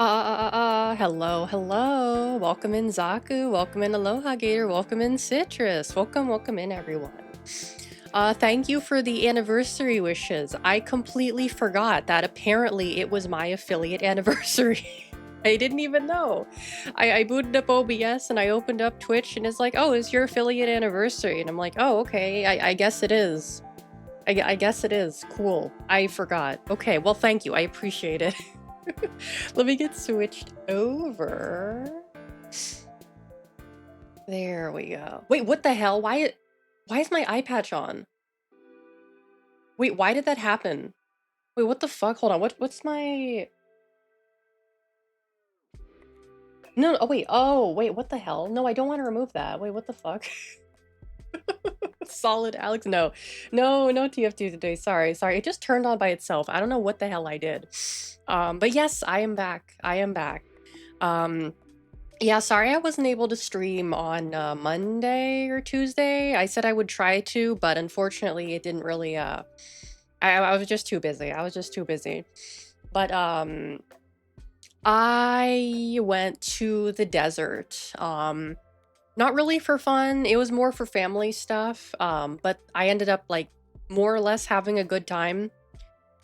Hello, hello. Welcome in Zaku. Welcome in Aloha Gator. Welcome in Citrus. Welcome in everyone. Thank you for the anniversary wishes. I completely forgot that apparently it was my affiliate anniversary. I didn't even know. I booted up OBS and I opened up Twitch and it's like, oh, it's your affiliate anniversary. And I'm like, oh, okay, I guess it is. I guess it is. Cool. I forgot. Okay, well, thank you. I appreciate it. Let me get switched over. There we go. Wait, what the hell? Why is my eye patch on? Wait, why did that happen? Wait, what the fuck? Hold on. What's my No, oh wait, what the hell? No, I don't want to remove that. Wait, what the fuck? Solid Alex. No. No TF2 today. Sorry. It just turned on by itself. I don't know what the hell I did. But yes, I am back. Yeah, sorry I wasn't able to stream on Monday or Tuesday. I said I would try to, but unfortunately it didn't really I was just too busy. But I went to the desert. Not really for fun. It was more for family stuff. But I ended up like more or less having a good time.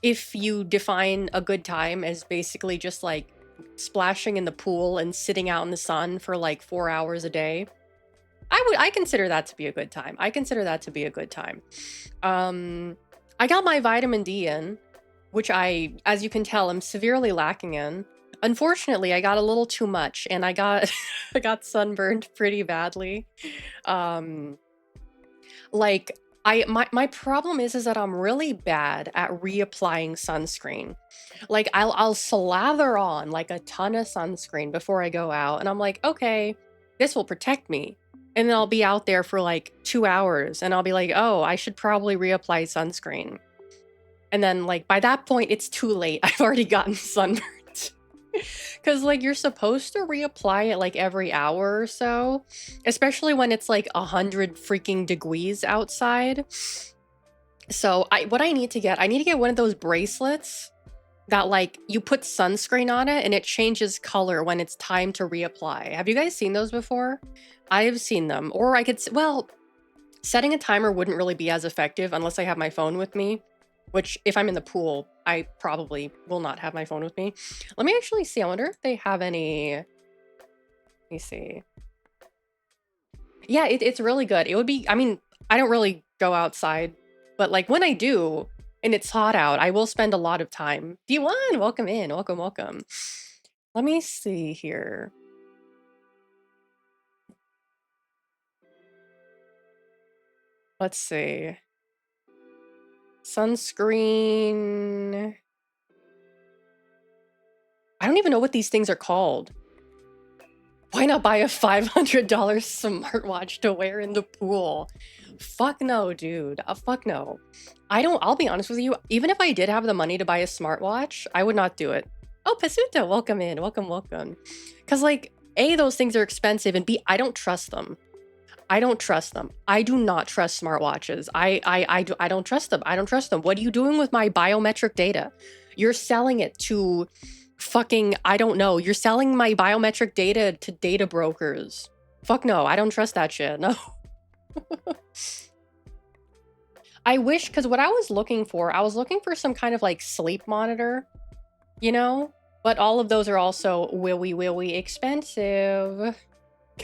If you define a good time as basically just like splashing in the pool and sitting out in the sun for like 4 hours a day, I consider that to be a good time. I got my vitamin D in, which as you can tell, I'm severely lacking in. Unfortunately, I got a little too much and I got I got sunburned pretty badly. Um like my problem is that I'm really bad at reapplying sunscreen. Like I'll slather on like a ton of sunscreen before I go out and I'm like, okay, this will protect me. And then I'll be out there for like 2 hours and I'll be like, oh, I should probably reapply sunscreen. And then like by that point it's too late. I've already gotten sunburned. Cause like you're supposed to reapply it like every hour or so, especially when it's like 100 freaking degrees outside. So what I need to get one of those bracelets that like you put sunscreen on it and it changes color when it's time to reapply. Have you guys seen those before? I've seen them. Or well, setting a timer wouldn't really be as effective unless I have my phone with me, which if I'm in the pool, I probably will not have my phone with me. Let me actually see. I wonder if they have any. Let me see. Yeah, it's really good. It would be, I mean, I don't really go outside, but like when I do and it's hot out, I will spend a lot of time. D1, welcome in. Welcome. Let me see here. Let's see. Sunscreen. I don't even know what these things are called. Why not buy a $500 smartwatch to wear in the pool? Fuck no, dude. Fuck no. I'll be honest with you, even if I did have the money to buy a smartwatch, I would not do it. Oh, Pasuta, welcome in. Welcome. Because like, A, those things are expensive, and B, I don't trust them. I do not trust smartwatches. I don't trust them. What are you doing with my biometric data? You're selling it to fucking, I don't know. You're selling my biometric data to data brokers. Fuck no, I don't trust that shit. No. I wish, because what I was looking for some kind of like sleep monitor, you know? But all of those are also willy expensive.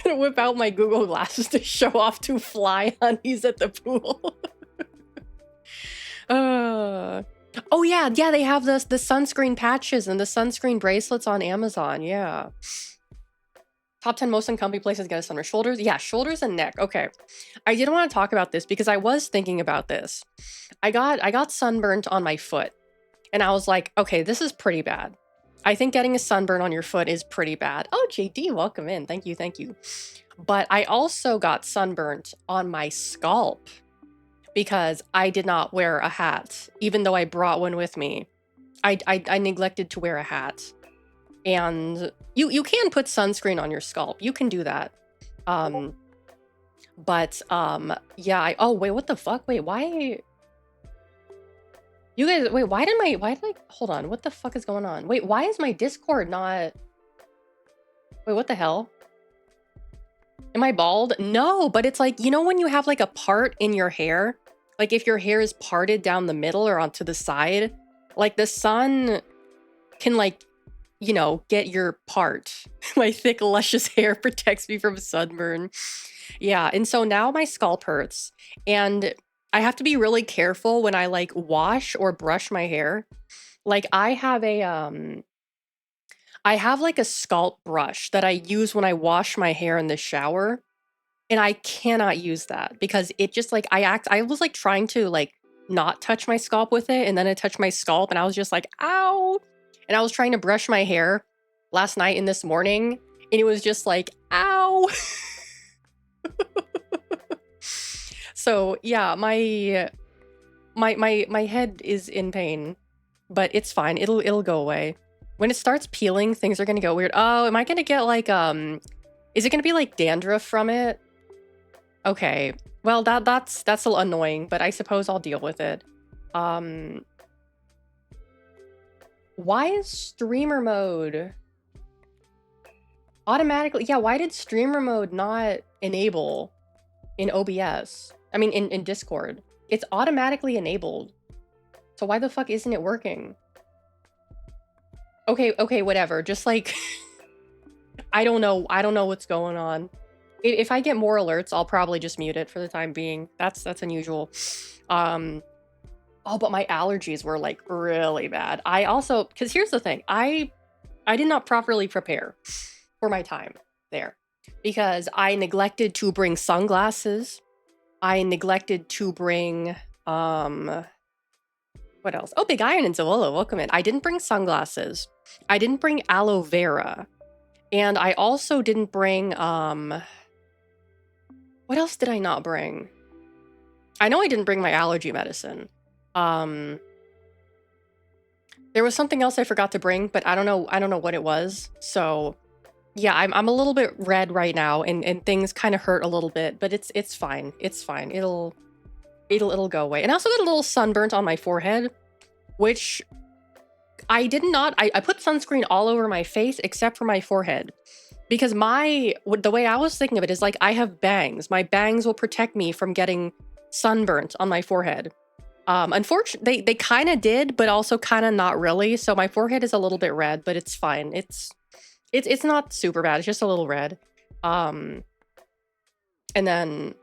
Gonna whip out my Google glasses to show off two fly honeys at the pool. Oh yeah, they have the sunscreen patches and the sunscreen bracelets on Amazon. Yeah. Top 10 most uncomfy places to get a sunburn. Shoulders? Yeah, shoulders and neck. Okay. I didn't want to talk about this because I was thinking about this. I got sunburnt on my foot. And I was like, okay, this is pretty bad. I think getting a sunburn on your foot is pretty bad. Oh, JD, welcome in. Thank you. But I also got sunburnt on my scalp because I did not wear a hat, even though I brought one with me. I neglected to wear a hat. And you can put sunscreen on your scalp. You can do that. Yeah, oh, wait, what the fuck? Wait, why? You guys, wait, hold on, what the fuck is going on? Wait, why is my Discord not, wait, what the hell? Am I bald? No, but it's like, you know when you have like a part in your hair? Like if your hair is parted down the middle or onto the side, like the sun can like, you know, get your part. My thick, luscious hair protects me from sunburn. Yeah, and so now my scalp hurts, and I have to be really careful when I like wash or brush my hair. Like I have like a scalp brush that I use when I wash my hair in the shower, and I cannot use that because it just like I was like trying to like not touch my scalp with it, and then it touched my scalp and I was just like, ow. And I was trying to brush my hair last night and this morning, and it was just like, ow. So yeah, my head is in pain, but it's fine. It'll go away. When it starts peeling, things are gonna go weird. Oh, am I gonna get like is it gonna be like dandruff from it? Okay. Well, that's a little annoying, but I suppose I'll deal with it. Why is streamer mode automatically? Yeah, why did streamer mode not enable in OBS? I mean, in Discord. It's automatically enabled. So why the fuck isn't it working? Okay, whatever. Just like, I don't know what's going on. If I get more alerts, I'll probably just mute it for the time being. That's unusual. Oh, but my allergies were like really bad. I also, because here's the thing, I did not properly prepare for my time there because I neglected to bring sunglasses. I neglected to bring what else? Oh, Big Iron and Zawolo, welcome in. I didn't bring sunglasses. I didn't bring aloe vera. And I also didn't bring what else did I not bring? I know I didn't bring my allergy medicine. There was something else I forgot to bring, but I don't know what it was. So yeah, I'm a little bit red right now, and things kind of hurt a little bit, but it's fine. It's fine. It'll go away. And I also got a little sunburnt on my forehead, which I did not. I put sunscreen all over my face except for my forehead, because the way I was thinking of it is like I have bangs. My bangs will protect me from getting sunburnt on my forehead. Unfortunately, they kind of did, but also kind of not really. So my forehead is a little bit red, but it's fine. It's not super bad. It's just a little red. And then,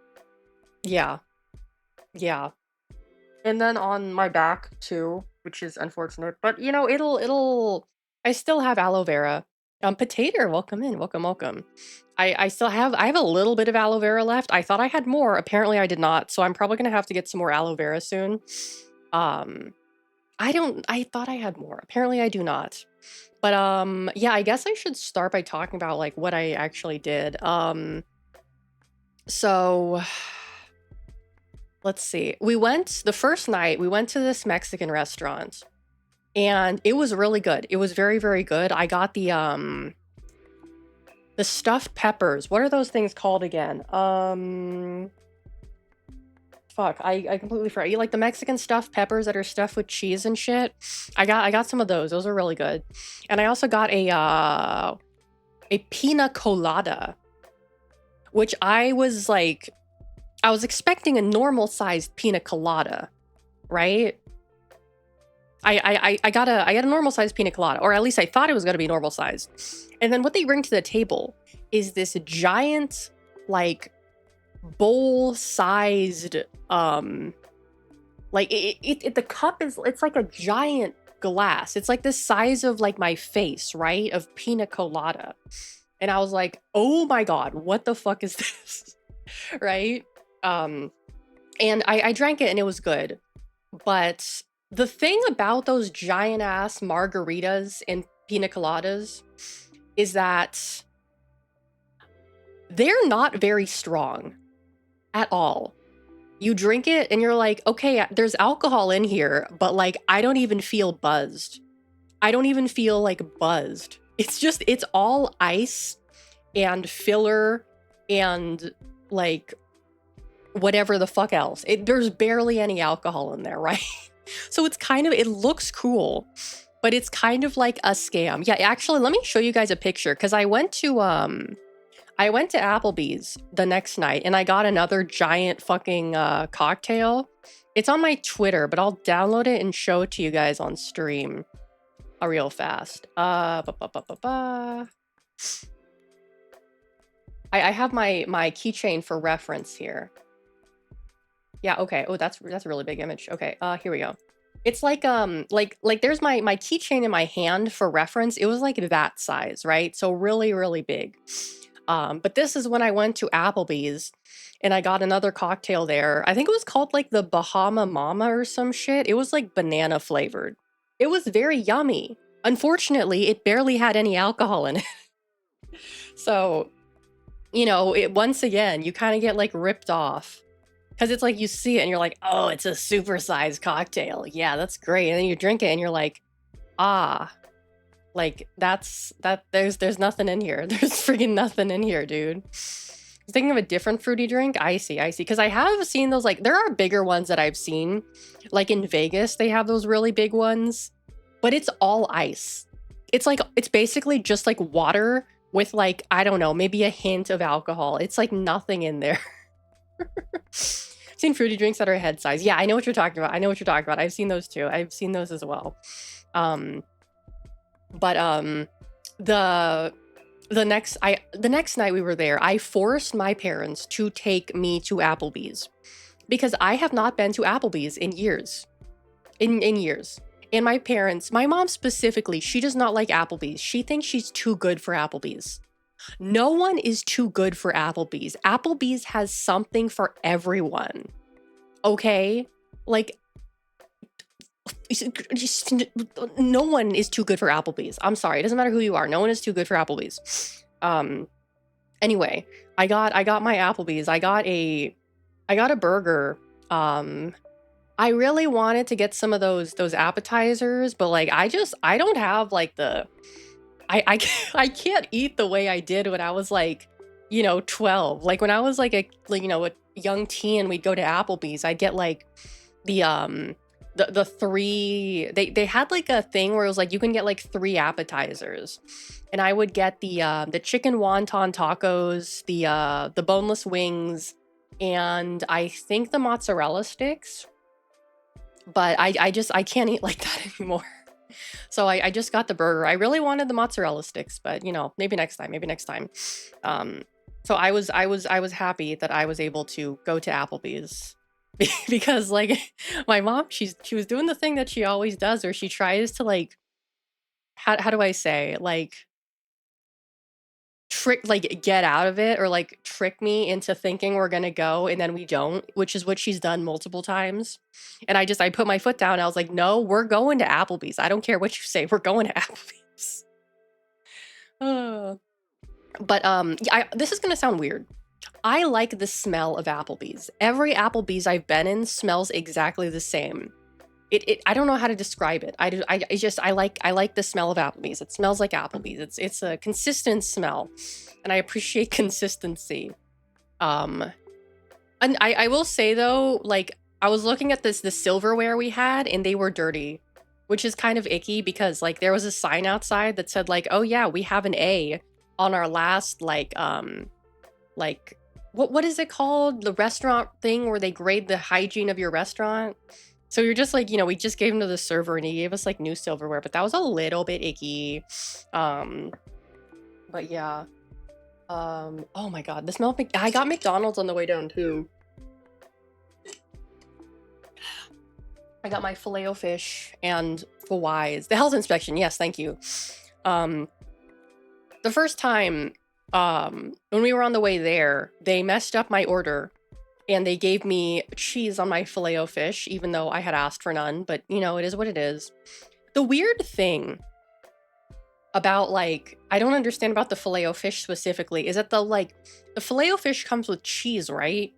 yeah. And then on my back too, which is unfortunate. But you know, I still have aloe vera. Potato, welcome in, welcome. I have a little bit of aloe vera left. I thought I had more. Apparently I did not. So I'm probably gonna have to get some more aloe vera soon. I thought I had more. Apparently I do not. But yeah, I guess I should start by talking about like what I actually did. So let's see. The first night we went to this Mexican restaurant, and it was really good. It was very, very good. I got the stuffed peppers. What are those things called again? Fuck, I completely forgot. You like the Mexican stuffed peppers that are stuffed with cheese and shit? I got some of those. Those are really good. And I also got a pina colada, which I was expecting a normal sized pina colada, right? I got a normal sized pina colada, or at least I thought it was gonna be normal sized. And then what they bring to the table is this giant, like, bowl-sized, like the cup it's like a giant glass. It's like the size of like my face, right? Of pina colada. And I was like, oh my god, what the fuck is this? Right? And I drank it and it was good. But the thing about those giant ass margaritas and pina coladas is that they're not very strong at all. You drink it and you're like, okay, there's alcohol in here, but like, I don't even feel buzzed. I don't even feel like buzzed. It's all ice and filler and like whatever the fuck else. There's barely any alcohol in there, right? So it's kind of, it looks cool, but it's kind of like a scam. Yeah, actually, let me show you guys a picture because I went to Applebee's the next night and I got another giant fucking cocktail. It's on my Twitter, but I'll download it and show it to you guys on stream real fast. I have my keychain for reference here. Yeah, okay. Oh, that's a really big image. Okay, here we go. It's like there's my keychain in my hand for reference. It was like that size, right? So really, really big. But this is when I went to Applebee's and I got another cocktail there. I think it was called like the Bahama Mama or some shit. It was like banana flavored. It was very yummy. Unfortunately, it barely had any alcohol in it. So, you know, once again, you kind of get like ripped off. Because it's like you see it and you're like, oh, it's a supersized cocktail. Yeah, that's great. And then you drink it and you're like, ah, like there's nothing in here. There's freaking nothing in here, dude. I was thinking of a different fruity drink. I see. Because I have seen those, like, there are bigger ones that I've seen. Like in Vegas, they have those really big ones. But it's all ice. It's like, it's basically just like water with like, I don't know, maybe a hint of alcohol. It's like nothing in there. I've seen fruity drinks that are head size. Yeah, I know what you're talking about. I've seen those too. I've seen those as well. The next night we were there, I forced my parents to take me to Applebee's because I have not been to Applebee's in years. In years. And my mom specifically, she does not like Applebee's. She thinks she's too good for Applebee's. No one is too good for Applebee's. Applebee's has something for everyone. Okay? Like, no one is too good for Applebee's. I'm sorry. It doesn't matter who you are. No one is too good for Applebee's. Anyway, I got my Applebee's. I got a burger. I really wanted to get some of those appetizers, but like I don't have like the I can't eat the way I did when I was like, 12. Like when I was like a young teen, we'd go to Applebee's. I'd get like the three, they had like a thing where it was like you can get like 3 appetizers. And I would get the chicken wonton tacos, the boneless wings, and I think the mozzarella sticks. But I can't eat like that anymore. So I just got the burger. I really wanted the mozzarella sticks, but maybe next time. So I was happy that I was able to go to Applebee's because like my mom, she was doing the thing that she always does, where she tries to like, how do I say, like get out of it, or like trick me into thinking we're gonna go and then we don't, which is what she's done multiple times. And I put my foot down. I was like, no, we're going to Applebee's. I don't care what you say. We're going to Applebee's. This is gonna sound weird. I like the smell of Applebee's. Every Applebee's I've been in smells exactly the same. I don't know how to describe it. I like the smell of Applebee's. It smells like Applebee's. It's a consistent smell, and I appreciate consistency. And I will say though, like I was looking at the silverware we had, and they were dirty, which is kind of icky because like there was a sign outside that said like, oh yeah, we have an A on our last like what is it called? The restaurant thing where they grade the hygiene of your restaurant. So you're just like, we just gave him to the server and he gave us like new silverware, but that was a little bit icky. But yeah. Oh my God, the smell of I got McDonald's on the way down too. I got my Filet-O-Fish and Fawai's. The health inspection, yes, thank you. The first time, when we were on the way there, they messed up my order. And they gave me cheese on my Filet-O-Fish, even though I had asked for none. But, it is what it is. The weird thing about, like, I don't understand about the Filet-O-Fish specifically is that the Filet-O-Fish comes with cheese, right?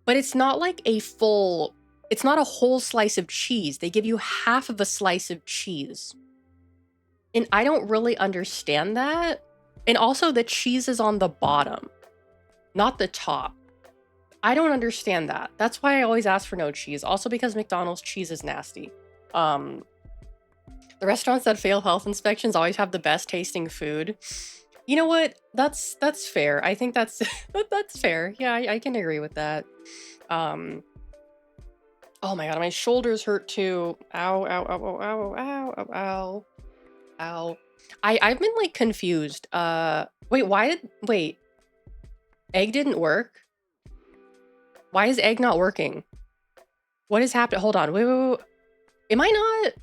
But it's not like it's not a whole slice of cheese. They give you half of a slice of cheese. And I don't really understand that. And also the cheese is on the bottom, not the top. I don't understand that. That's why I always ask for no cheese. Also because McDonald's cheese is nasty. Um, the restaurants that fail health inspections always have the best tasting food. You know what? That's fair. I think that's that's fair. Yeah, I can agree with that. Um, oh my god, my shoulders hurt too. Ow, ow, ow, ow, ow, ow, ow, ow, ow. I've been like confused. Wait, wait, egg didn't work? Why is egg not working? What is happening? Hold on. Wait. Am I not?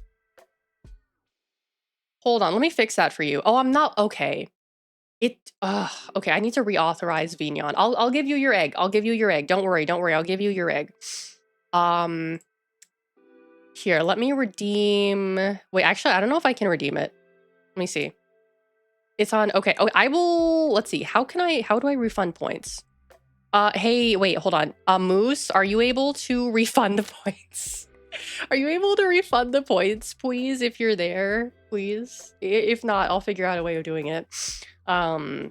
Hold on. Let me fix that for you. Oh, I'm not. Okay. Okay. I need to reauthorize Vignon. I'll give you your egg. I'll give you your egg. Don't worry. Don't worry. I'll give you your egg. Um, Here, let me redeem. Wait, actually, I don't know if I can redeem it. Let me see. It's on. Okay. Oh, I will. Let's see. How do I refund points? Hey, wait, hold on. Moose, are you able to refund the points? Are you able to refund the points, please, if you're there, please? If not, I'll figure out a way of doing it. I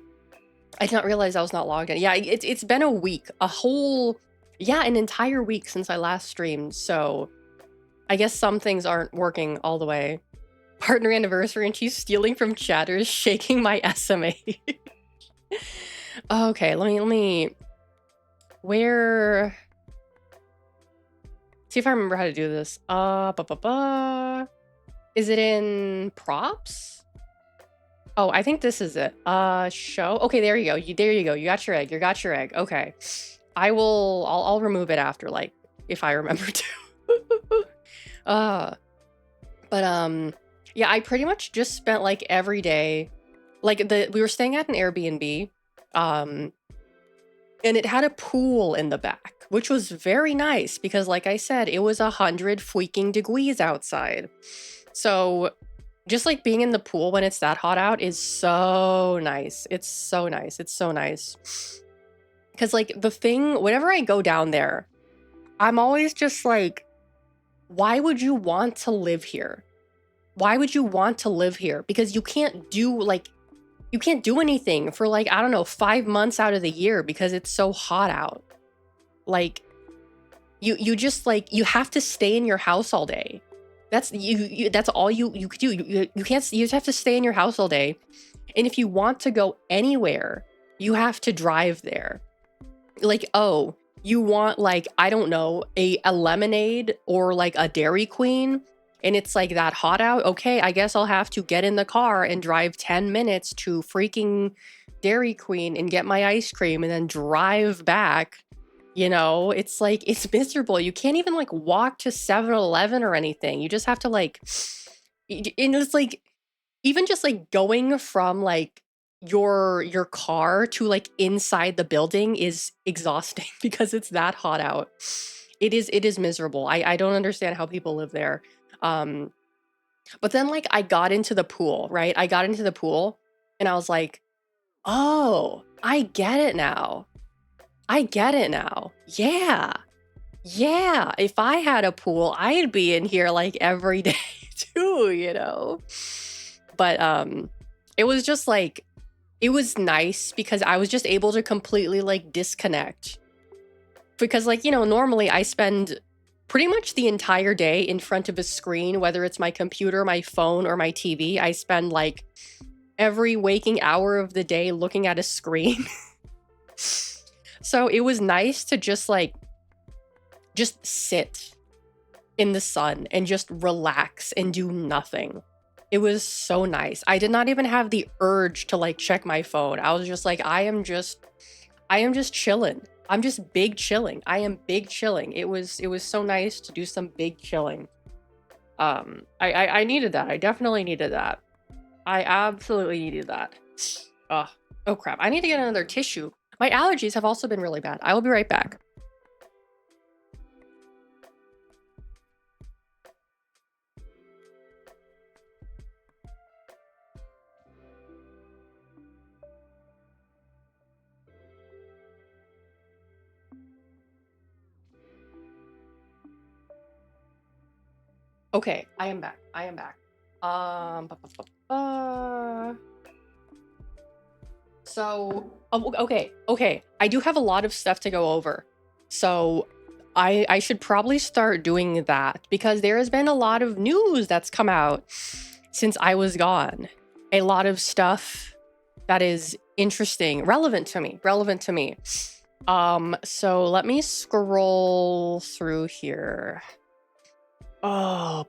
did not realize I was not logged in. Yeah, it's been a week, an entire week since I last streamed, so I guess some things aren't working all the way. Partner anniversary and she's stealing from chatters, shaking my SMA. Okay, let me where see if I remember how to do this. Is it in props? Oh, I think this is it. Show. Okay, there you go. There you go. You got your egg. You got your egg. Okay. I'll remove it after, like, if I remember to. Yeah, I pretty much just spent like every day, like we were staying at an Airbnb, and it had a pool in the back, which was very nice because, like I said, it was 100 freaking degrees outside. So just like being in the pool when it's that hot out is so nice. It's so nice. It's so nice. Because like whenever I go down there, I'm always just like, why would you want to live here? Why would you want to live here? Because you can't do anything for like, I don't know, 5 months out of the year because it's so hot out. Like you just like, you have to stay in your house all day. That's that's all you could do. You can't, you just have to stay in your house all day. And if you want to go anywhere, you have to drive there. Like, oh, you want like, I don't know, a lemonade or like a Dairy Queen, and it's like that hot out. Okay, I guess I'll have to get in the car and drive 10 minutes to freaking Dairy Queen and get my ice cream and then drive back. You know, it's like, it's miserable. You can't even like walk to 7-Eleven or anything. You just have to like, and it's like, even just like going from like your car to like inside the building is exhausting because it's that hot out. It is miserable. I don't understand how people live there. But then like I got into the pool, right? I got into the pool and I was like, oh, I get it now. I get it now. Yeah. Yeah. If I had a pool, I'd be in here like every day too, you know? But it was just like, it was nice because I was just able to completely like disconnect. Because like, you know, normally I spend pretty much the entire day in front of a screen, whether it's my computer, my phone, or my TV. I spend like every waking hour of the day looking at a screen. So it was nice to just sit in the sun and just relax and do nothing. It was so nice. I did not even have the urge to like check my phone. I was just like, I am just chilling. I'm just big chilling. I am big chilling. It was so nice to do some big chilling. I needed that. I definitely needed that. I absolutely needed that. Oh crap. I need to get another tissue. My allergies have also been really bad. I will be right back. Okay, I am back. I am back. So, okay. I do have a lot of stuff to go over. So I should probably start doing that because there has been a lot of news that's come out since I was gone. A lot of stuff that is interesting, relevant to me. So let me scroll through here. Oh,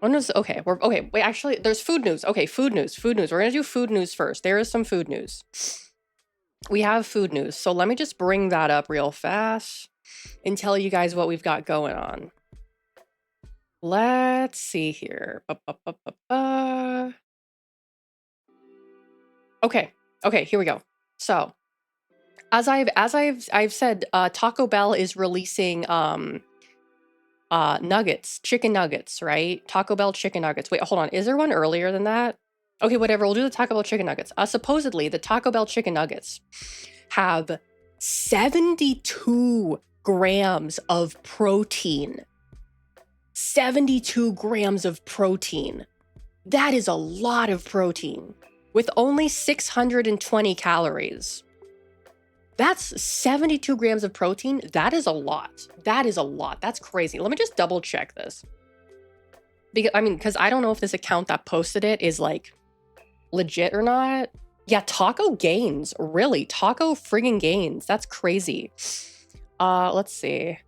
okay. Wait, actually, there's food news. Okay, food news. We're gonna do food news first. There is some food news. We have food news. So let me just bring that up real fast and tell you guys what we've got going on. Let's see here. Okay, here we go. So, as I've said, Taco Bell is releasing nuggets, chicken nuggets, right? Taco Bell chicken nuggets. Wait, hold on. Is there one earlier than that? Okay, whatever. We'll do the Taco Bell chicken nuggets. Supposedly, the Taco Bell chicken nuggets have 72 grams of protein. 72 grams of protein. That is a lot of protein with only 620 calories. That's 72 grams of protein. That is a lot. That's crazy. Let me just double check this. Because I don't know if this account that posted it is like legit or not. Yeah, Taco Gains. Really? Taco friggin' Gains. That's crazy. Let's see.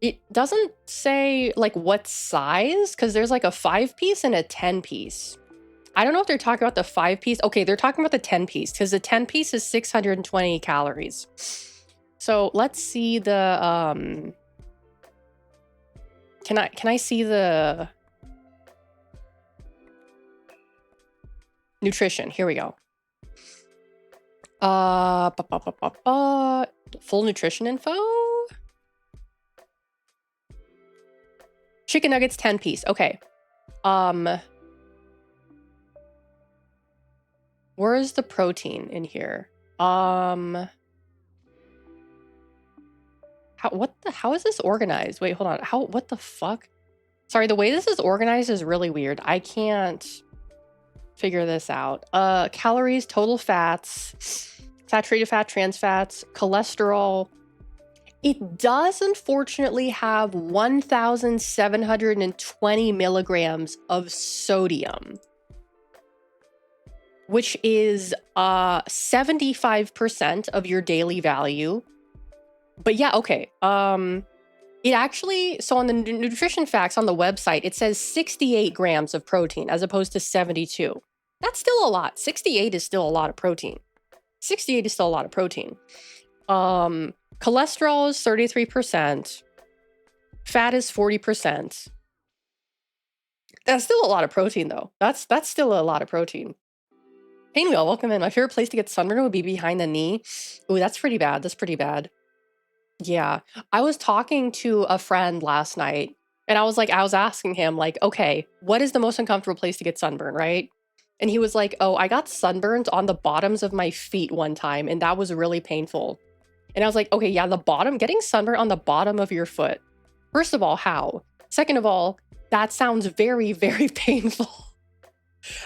It doesn't say like what size, because there's like a 5-piece and a 10-piece. I don't know if they're talking about the 5-piece. Okay, they're talking about the 10-piece because the 10-piece is 620 calories. So let's see the Can I see the nutrition? Here we go. Full nutrition info. Chicken nuggets 10-piece. Okay. Where is the protein in here? How is this organized? Wait, hold on. What the fuck? Sorry, the way this is organized is really weird. I can't figure this out. Calories, total fats, saturated fat, trans fats, cholesterol. It does unfortunately have 1,720 milligrams of sodium, which is 75% of your daily value. But yeah, okay. It actually, so on the nutrition facts on the website, it says 68 grams of protein as opposed to 72. That's still a lot. 68 is still a lot of protein. 68 is still a lot of protein. Cholesterol is 33%. Fat is 40%. That's still a lot of protein, though. That's still a lot of protein. Painwheel, welcome in. My favorite place to get sunburn would be behind the knee. Ooh, that's pretty bad. That's pretty bad. Yeah. I was talking to a friend last night, and I was asking him, like, okay, what is the most uncomfortable place to get sunburn, right? And he was like, oh, I got sunburns on the bottoms of my feet one time, and that was really painful. And I was like, okay, yeah, getting sunburn on the bottom of your foot. First of all, how? Second of all, that sounds very, very painful.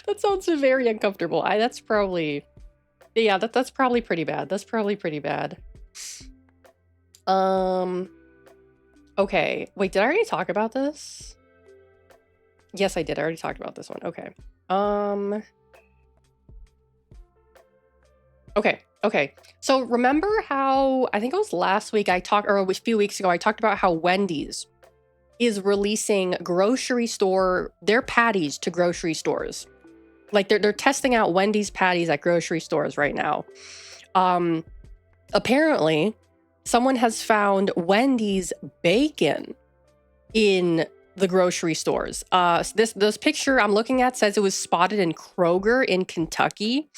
That sounds very uncomfortable. That's probably pretty bad. That's probably pretty bad. Okay. Wait, did I already talk about this? Yes, I did. I already talked about this one. Okay. Okay. So remember how, I think it was last week or a few weeks ago, I talked about how Wendy's is releasing their patties to grocery stores. Like they're testing out Wendy's patties at grocery stores right now. Apparently, someone has found Wendy's bacon in the grocery stores. This picture I'm looking at says it was spotted in Kroger in Kentucky.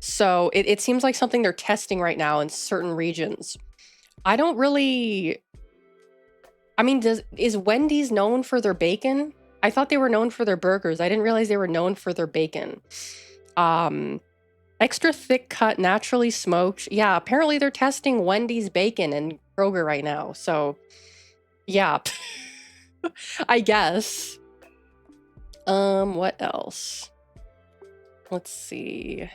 So it seems like something they're testing right now in certain regions. I don't really... I mean, is Wendy's known for their bacon? I thought they were known for their burgers. I didn't realize they were known for their bacon. Extra thick cut, naturally smoked. Yeah, apparently they're testing Wendy's bacon in Kroger right now. So, yeah. I guess. What else? Let's see.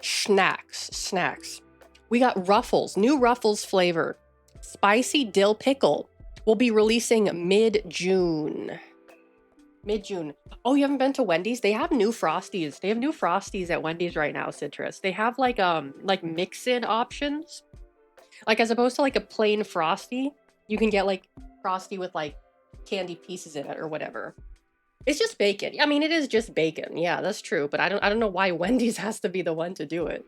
Snacks. We got Ruffles, new Ruffles flavor. Spicy dill pickle. Will be releasing mid-June. Mid-June. Oh, you haven't been to Wendy's? They have new Frosties. They have new Frosties at Wendy's right now, Citrus. They have like mix-in options. Like as opposed to like a plain Frosty, you can get like Frosty with like candy pieces in it or whatever. It's just bacon. I mean, it is just bacon. Yeah, that's true. But I don't know why Wendy's has to be the one to do it.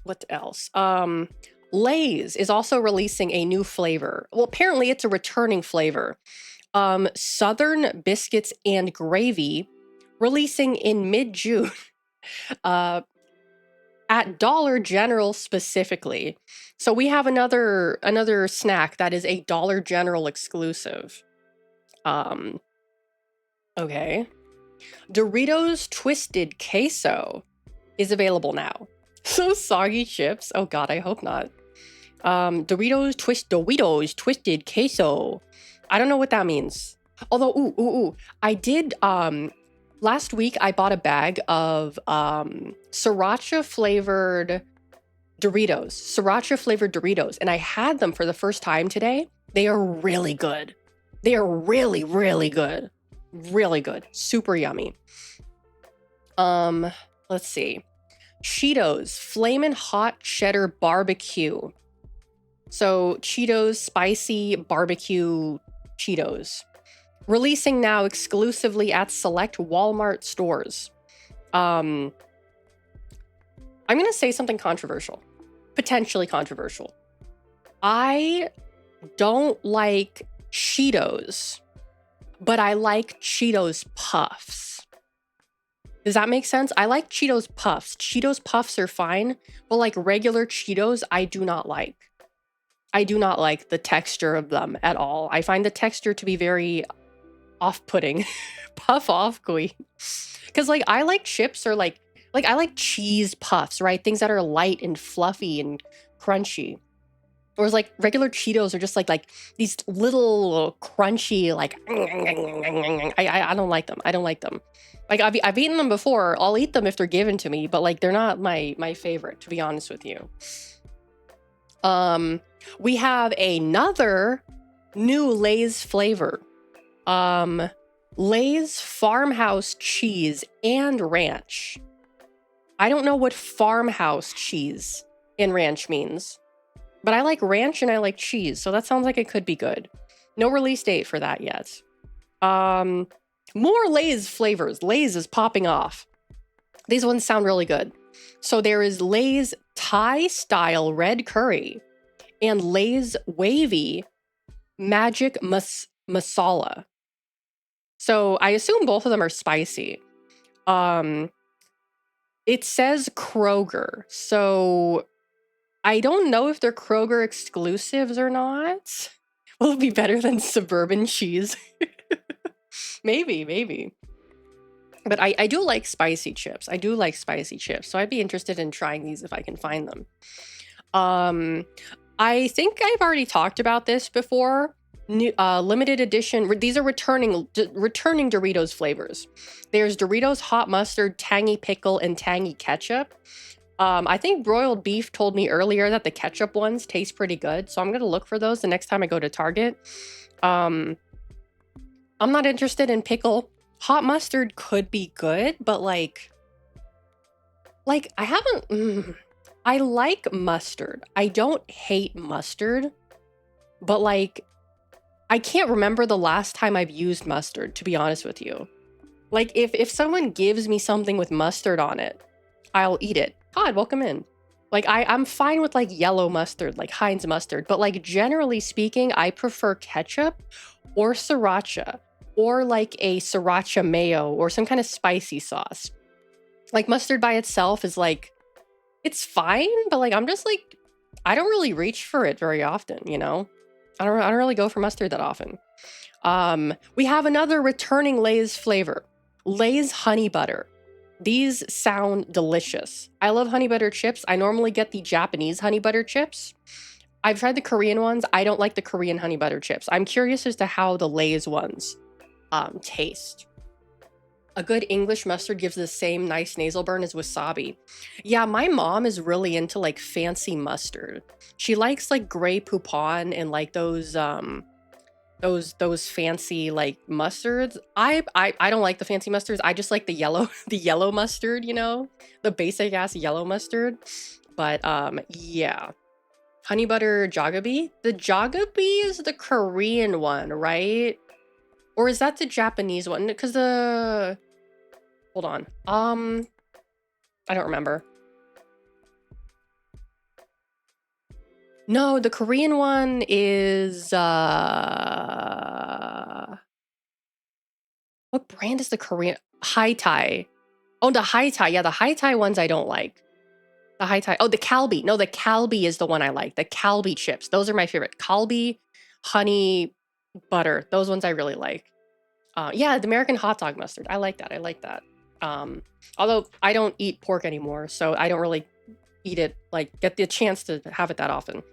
What else? Lay's is also releasing a new flavor. Well, apparently it's a returning flavor. Southern biscuits and gravy, releasing in mid-June. At Dollar General specifically. So we have another snack that is a Dollar General exclusive. Okay. Doritos Twisted Queso is available now. So soggy chips. Oh god, I hope not. Doritos Twisted Queso. I don't know what that means. Although, I did, last week I bought a bag of, sriracha flavored Doritos, and I had them for the first time today. They are really good. They are really, really good. Really good. Super yummy. Let's see. Cheetos Flamin' Hot Cheddar Barbecue. So Cheetos spicy barbecue Cheetos. Releasing now exclusively at select Walmart stores. I'm going to say something controversial. Potentially controversial. I don't like Cheetos, but I like Cheetos Puffs. Does that make sense? I like Cheetos Puffs. Cheetos Puffs are fine, but like regular Cheetos, I do not like. I do not like the texture of them at all. I find the texture to be very off-putting. Puff off, queen. Because like I like chips or like I like cheese puffs, right? Things that are light and fluffy and crunchy. Whereas like regular Cheetos are just like these little crunchy like I don't like them. I don't like them. Like I've eaten them before. I'll eat them if they're given to me, but like they're not my favorite, to be honest with you. We have another new Lay's flavor. Lay's Farmhouse Cheese and Ranch. I don't know what farmhouse cheese and ranch means, but I like ranch and I like cheese, so that sounds like it could be good. No release date for that yet. More Lay's flavors. Lay's is popping off. These ones sound really good. So there is Lay's Thai style red curry and Lay's wavy magic masala. So I assume both of them are spicy. It says Kroger, so I don't know if they're Kroger exclusives or not. Will it be better than suburban cheese? Maybe. But I do like spicy chips. So I'd be interested in trying these if I can find them. I think I've already talked about this before. New, limited edition. These are returning Doritos flavors. There's Doritos hot mustard, tangy pickle, and tangy ketchup. I think broiled beef told me earlier that the ketchup ones taste pretty good, so I'm gonna look for those the next time I go to Target. I'm not interested in pickle. Hot mustard could be good, but like I haven't. I like mustard. I don't hate mustard, but like I can't remember the last time I've used mustard, to be honest with you. Like if someone gives me something with mustard on it, I'll eat it. God, welcome in. Like I'm fine with like yellow mustard, like Heinz mustard, but like generally speaking, I prefer ketchup or sriracha or like a sriracha mayo or some kind of spicy sauce. Like mustard by itself is like, it's fine, but like I'm just like, I don't really reach for it very often, you know? I don't really go for mustard that often. We have another returning Lay's flavor. Lay's honey butter. These sound delicious. I love honey butter chips. I normally get the Japanese honey butter chips. I've tried the Korean ones. I don't like the Korean honey butter chips. I'm curious as to how the Lay's ones taste. A good English mustard gives the same nice nasal burn as wasabi. Yeah, my mom is really into like fancy mustard. She likes like Grey Poupon and like those fancy like mustards. I don't like the fancy mustards. I just like the yellow the yellow mustard, you know? The basic ass yellow mustard. But yeah. Honey butter jaggery? The jaggery is the Korean one, right? Or is that the Japanese one? Because the hold on. I don't remember. No, the Korean one is what brand is the Korean? Hai Tai. Oh, the Hai Tai. Yeah, the Hai Tai ones I don't like. The Hai Tai. Oh, the Calbee. No, the Calbee is the one I like. The Calbee chips. Those are my favorite. Calbee, honey, butter. Those ones I really like. Yeah, the American hot dog mustard. I like that. I like that. Although I don't eat pork anymore, so I don't really eat it, like get the chance to have it that often.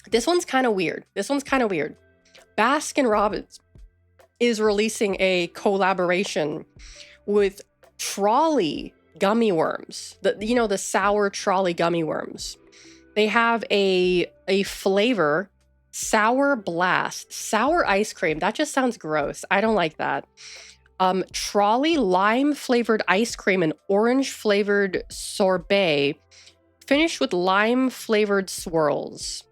This one's kind of weird. This one's kind of weird. Baskin Robbins is releasing a collaboration with Trolley gummy worms. The sour Trolley gummy worms. They have a flavor, sour blast, sour ice cream. That just sounds gross. I don't like that. Trolley lime flavored ice cream and orange flavored sorbet, finished with lime flavored swirls.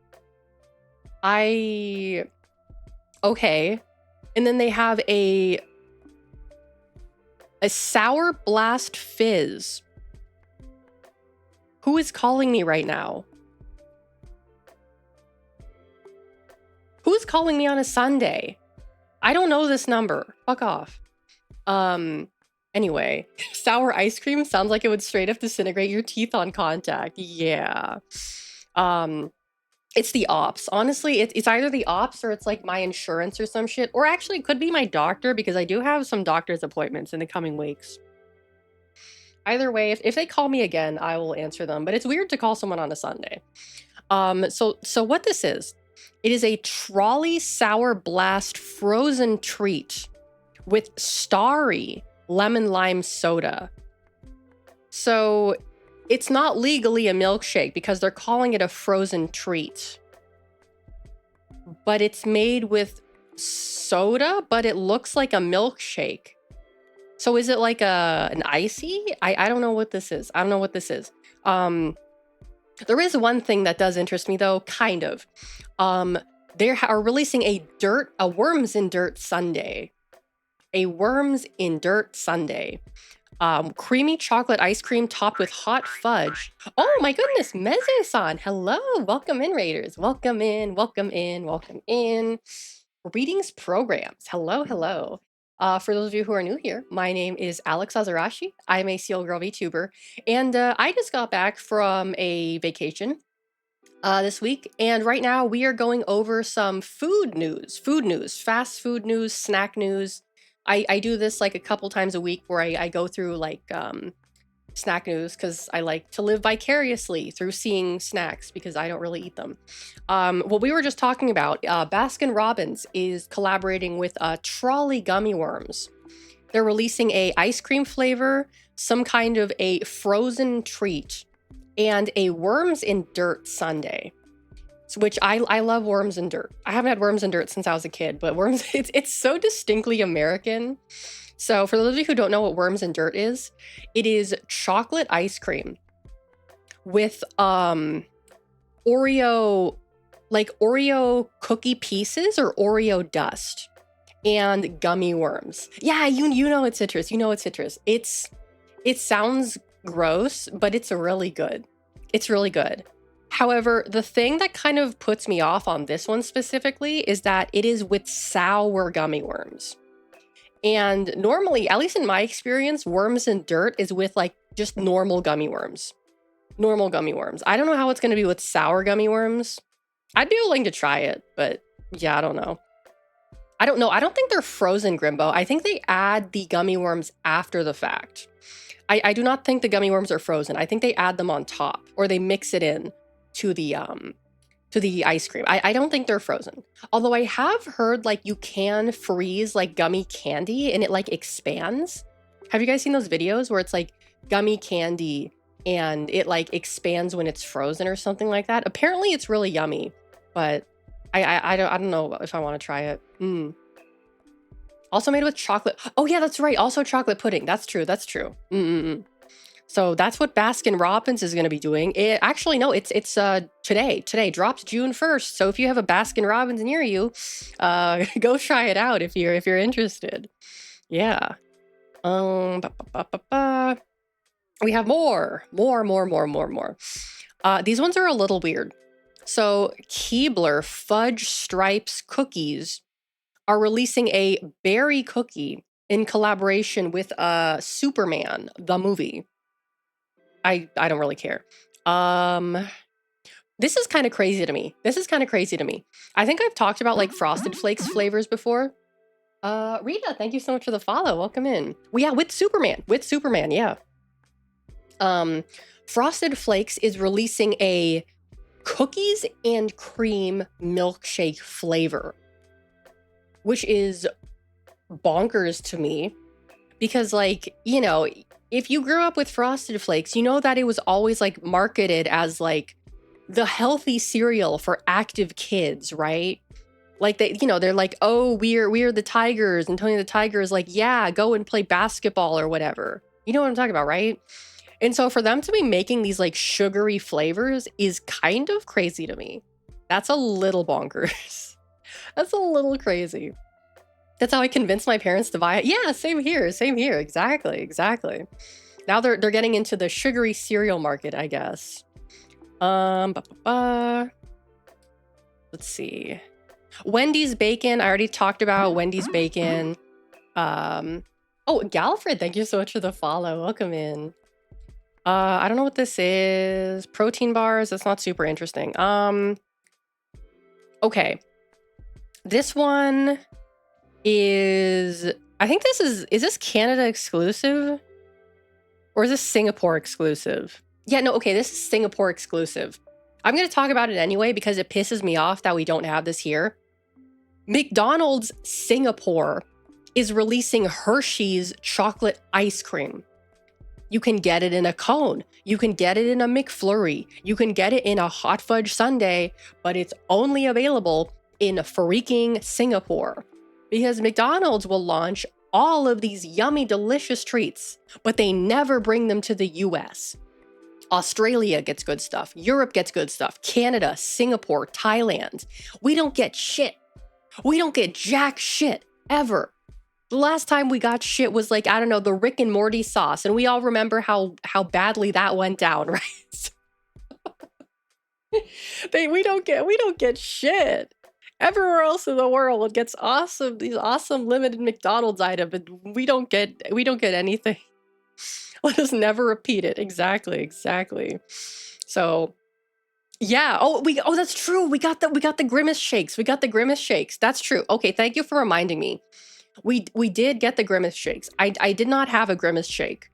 Okay. And then they have a sour blast fizz. Who is calling me right now? Who's calling me on a Sunday? I don't know this number. Fuck off. Anyway, sour ice cream sounds like it would straight up disintegrate your teeth on contact. Yeah. It's the ops. Honestly, it's either the ops or it's like my insurance or some shit. Or actually, it could be my doctor because I do have some doctor's appointments in the coming weeks. Either way, if they call me again, I will answer them. But it's weird to call someone on a Sunday. So what this is, it is a Trolley Sour Blast frozen treat with starry lemon lime soda. So it's not legally a milkshake because they're calling it a frozen treat. But it's made with soda, but it looks like a milkshake. So is it like an icy? I don't know what this is. I don't know what this is. There is one thing that does interest me though, kind of. They are releasing a Worms in Dirt sundae. A Worms in Dirt sundae. Creamy chocolate ice cream topped with hot fudge. Oh my goodness, Meze-san. Hello, welcome in, Raiders. Welcome in, welcome in, welcome in. Readings programs. Hello, hello. For those of you who are new here, my name is Alex Azarashi. I'm a Seal Girl VTuber, and I just got back from a vacation this week, and right now we are going over some food news, fast food news, snack news. I do this like a couple times a week where I go through like snack news because I like to live vicariously through seeing snacks because I don't really eat them. What we were just talking about, Baskin Robbins is collaborating with Trolley gummy worms. They're releasing a ice cream flavor, some kind of a frozen treat, and a Worms in Dirt sundae. Which I love Worms in Dirt. I haven't had Worms in Dirt since I was a kid, but Worms, it's so distinctly American. So for those of you who don't know what Worms in Dirt is, it is chocolate ice cream with Oreo cookie pieces or Oreo dust and gummy worms. Yeah, you know it's citrus. You know it's citrus. It sounds gross, but it's really good. It's really good. However, the thing that kind of puts me off on this one specifically is that it is with sour gummy worms. And normally, at least in my experience, Worms in Dirt is with like just normal gummy worms. Normal gummy worms. I don't know how it's going to be with sour gummy worms. I'd be willing to try it, but yeah, I don't know. I don't know. I don't think they're frozen, Grimbo. I think they add the gummy worms after the fact. I do not think the gummy worms are frozen. I think they add them on top or they mix it in to the to the ice cream. I don't think they're frozen. Although I have heard like you can freeze like gummy candy and it like expands. Have you guys seen those videos where it's like gummy candy and it like expands when it's frozen or something like that? Apparently it's really yummy, but I don't know if I want to try it. Also made with chocolate. Oh yeah, that's right. Also chocolate pudding. That's true. That's true. So that's what Baskin Robbins is going to be doing. Actually, no, it's today. Today drops June 1st. So if you have a Baskin Robbins near you, go try it out if you're interested. Yeah. We have more. These ones are a little weird. So Keebler Fudge Stripes cookies are releasing a berry cookie in collaboration with Superman, the movie. I don't really care. This is kind of crazy to me. I think I've talked about like Frosted Flakes flavors before. Rita, thank you so much for the follow. Welcome in. Well, yeah, with Superman, yeah. Frosted Flakes is releasing a cookies and cream milkshake flavor, which is bonkers to me because, like, you know, if you grew up with Frosted Flakes, you know that it was always like marketed as like the healthy cereal for active kids, right? Like they, you know, they're like, oh, we're the Tigers, and Tony the Tiger is like, yeah, go and play basketball or whatever. You know what I'm talking about, right? And so for them to be making these like sugary flavors is kind of crazy to me. That's a little bonkers. That's a little crazy. That's how I convinced my parents to buy it. Yeah, same here. Exactly. Now they're getting into the sugary cereal market, I guess. Let's see. Wendy's bacon. I already talked about Wendy's bacon. Oh, Galfred, thank you so much for the follow. Welcome in. I don't know what this is. Protein bars. That's not super interesting. Okay. This one is, I think is this Canada exclusive? Or is this Singapore exclusive? Yeah, no, okay, this is Singapore exclusive. I'm going to talk about it anyway because it pisses me off that we don't have this here. McDonald's Singapore is releasing Hershey's chocolate ice cream. You can get it in a cone. You can get it in a McFlurry. You can get it in a hot fudge sundae, but it's only available in freaking Singapore. Because McDonald's will launch all of these yummy, delicious treats, but they never bring them to the US. Australia gets good stuff. Europe gets good stuff. Canada, Singapore, Thailand. We don't get shit. We don't get jack shit, ever. The last time we got shit was like, I don't know, the Rick and Morty sauce. And we all remember how badly that went down, right? We don't get shit. Everywhere else in the world it gets these awesome limited McDonald's items, but we don't get anything. Let us never repeat it. Exactly. So yeah. Oh, that's true. We got the Grimace shakes. That's true. Okay, thank you for reminding me. We did get the Grimace shakes. I did not have a Grimace shake,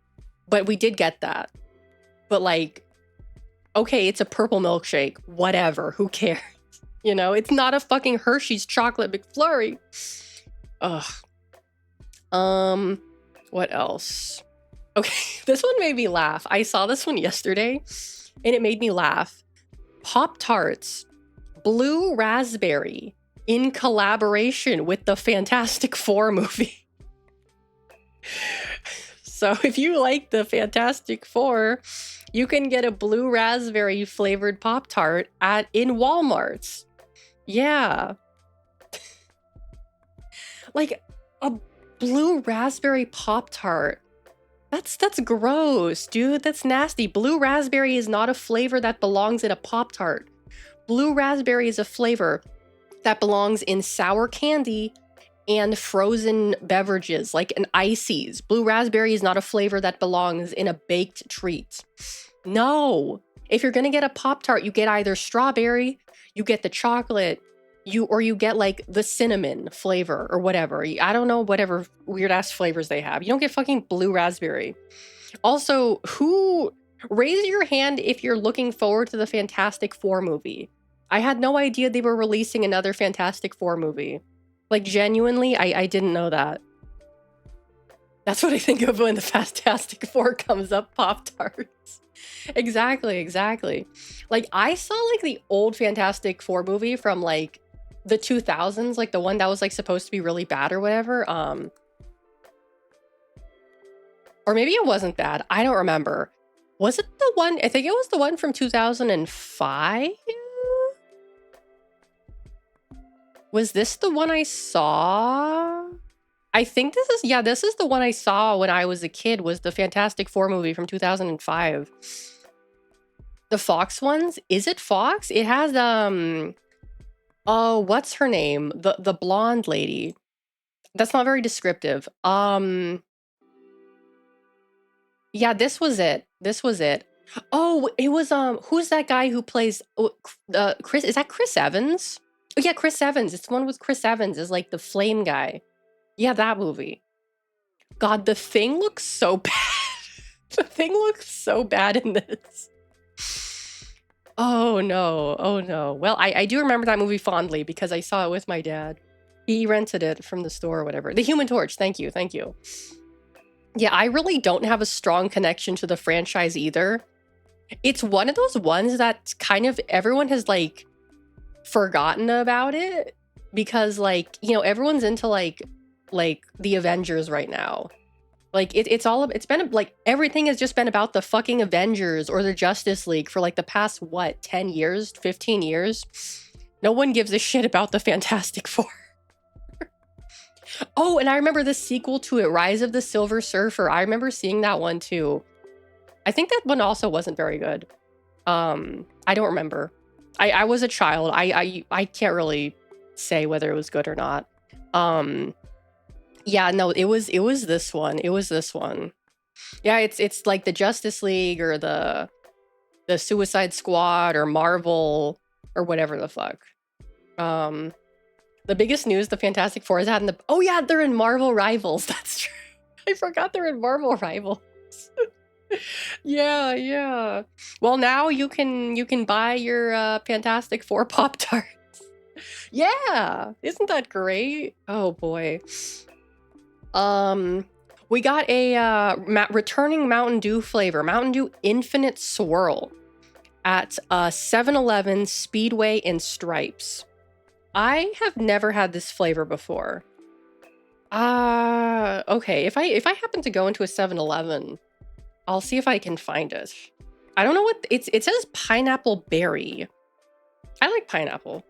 but we did get that. But like, okay, it's a purple milkshake. Whatever. Who cares? You know, it's not a fucking Hershey's chocolate McFlurry. Ugh. What else? Okay, this one made me laugh. I saw this one yesterday, and it made me laugh. Pop-Tarts, blue raspberry, in collaboration with the Fantastic Four movie. So if you like the Fantastic Four, you can get a blue raspberry flavored Pop-Tart in Walmart's. Yeah. Like a blue raspberry Pop-Tart. That's gross, dude. That's nasty. Blue raspberry is not a flavor that belongs in a Pop-Tart. Blue raspberry is a flavor that belongs in sour candy and frozen beverages like an ices. Blue raspberry is not a flavor that belongs in a baked treat. No. If you're gonna get a Pop-Tart, you get either strawberry, you get the chocolate, or you get like the cinnamon flavor or whatever. I don't know, whatever weird ass flavors they have. You don't get fucking blue raspberry. Also, raise your hand if you're looking forward to the Fantastic Four movie. I had no idea they were releasing another Fantastic Four movie. Like, genuinely, I didn't know that. That's what I think of when the Fantastic Four comes up, Pop-Tarts. Exactly, exactly. Like, I saw, like, the old Fantastic Four movie from, like, the 2000s, like, the one that was, like, supposed to be really bad or whatever, or maybe it wasn't bad, I don't remember. Was it the one I think it was the one from 2005? Was this the one I saw? I think this is yeah, this is the one I saw when I was a kid, was the Fantastic Four movie from 2005. The Fox ones? Is it Fox? It has, oh, what's her name? The blonde lady. That's not very descriptive. Yeah, this was it. This was it. Oh, it was, who's that guy who plays, Chris, is that Chris Evans? Oh, yeah, Chris Evans. It's the one with Chris Evans as, like, the flame guy. Yeah, that movie. God, the Thing looks so bad. The Thing looks so bad in this. Oh, no. Oh, no. Well, I do remember that movie fondly because I saw it with my dad. He rented it from the store or whatever. The Human Torch. Thank you. Thank you. Yeah, I really don't have a strong connection to the franchise either. It's one of those ones that kind of everyone has, like, forgotten about it because, like, you know, everyone's into, like the Avengers right now. Like, it's been, like, everything has just been about the fucking Avengers or the Justice League for, like, the past, what, 10 years? 15 years? No one gives a shit about the Fantastic Four. Oh, and I remember the sequel to it, Rise of the Silver Surfer. I remember seeing that one too. I think that one also wasn't very good. I don't remember. I was a child. I can't really say whether it was good or not. Yeah, no, it was this one. It was this one. Yeah, it's like the Justice League or the Suicide Squad or Marvel or whatever the fuck. The biggest news the Fantastic Four has had in the oh yeah, they're in Marvel Rivals. That's true. I forgot they're in Marvel Rivals. Yeah, yeah. Well, now you can buy your Fantastic Four Pop-Tarts. Yeah, isn't that great? Oh boy. We got a returning Mountain Dew flavor, Mountain Dew Infinite Swirl at 7-Eleven, Speedway, and Stripes. I have never had this flavor before. Okay. If I happen to go into a 7-Eleven, I'll see if I can find it. I don't know what it says pineapple berry. I like pineapple.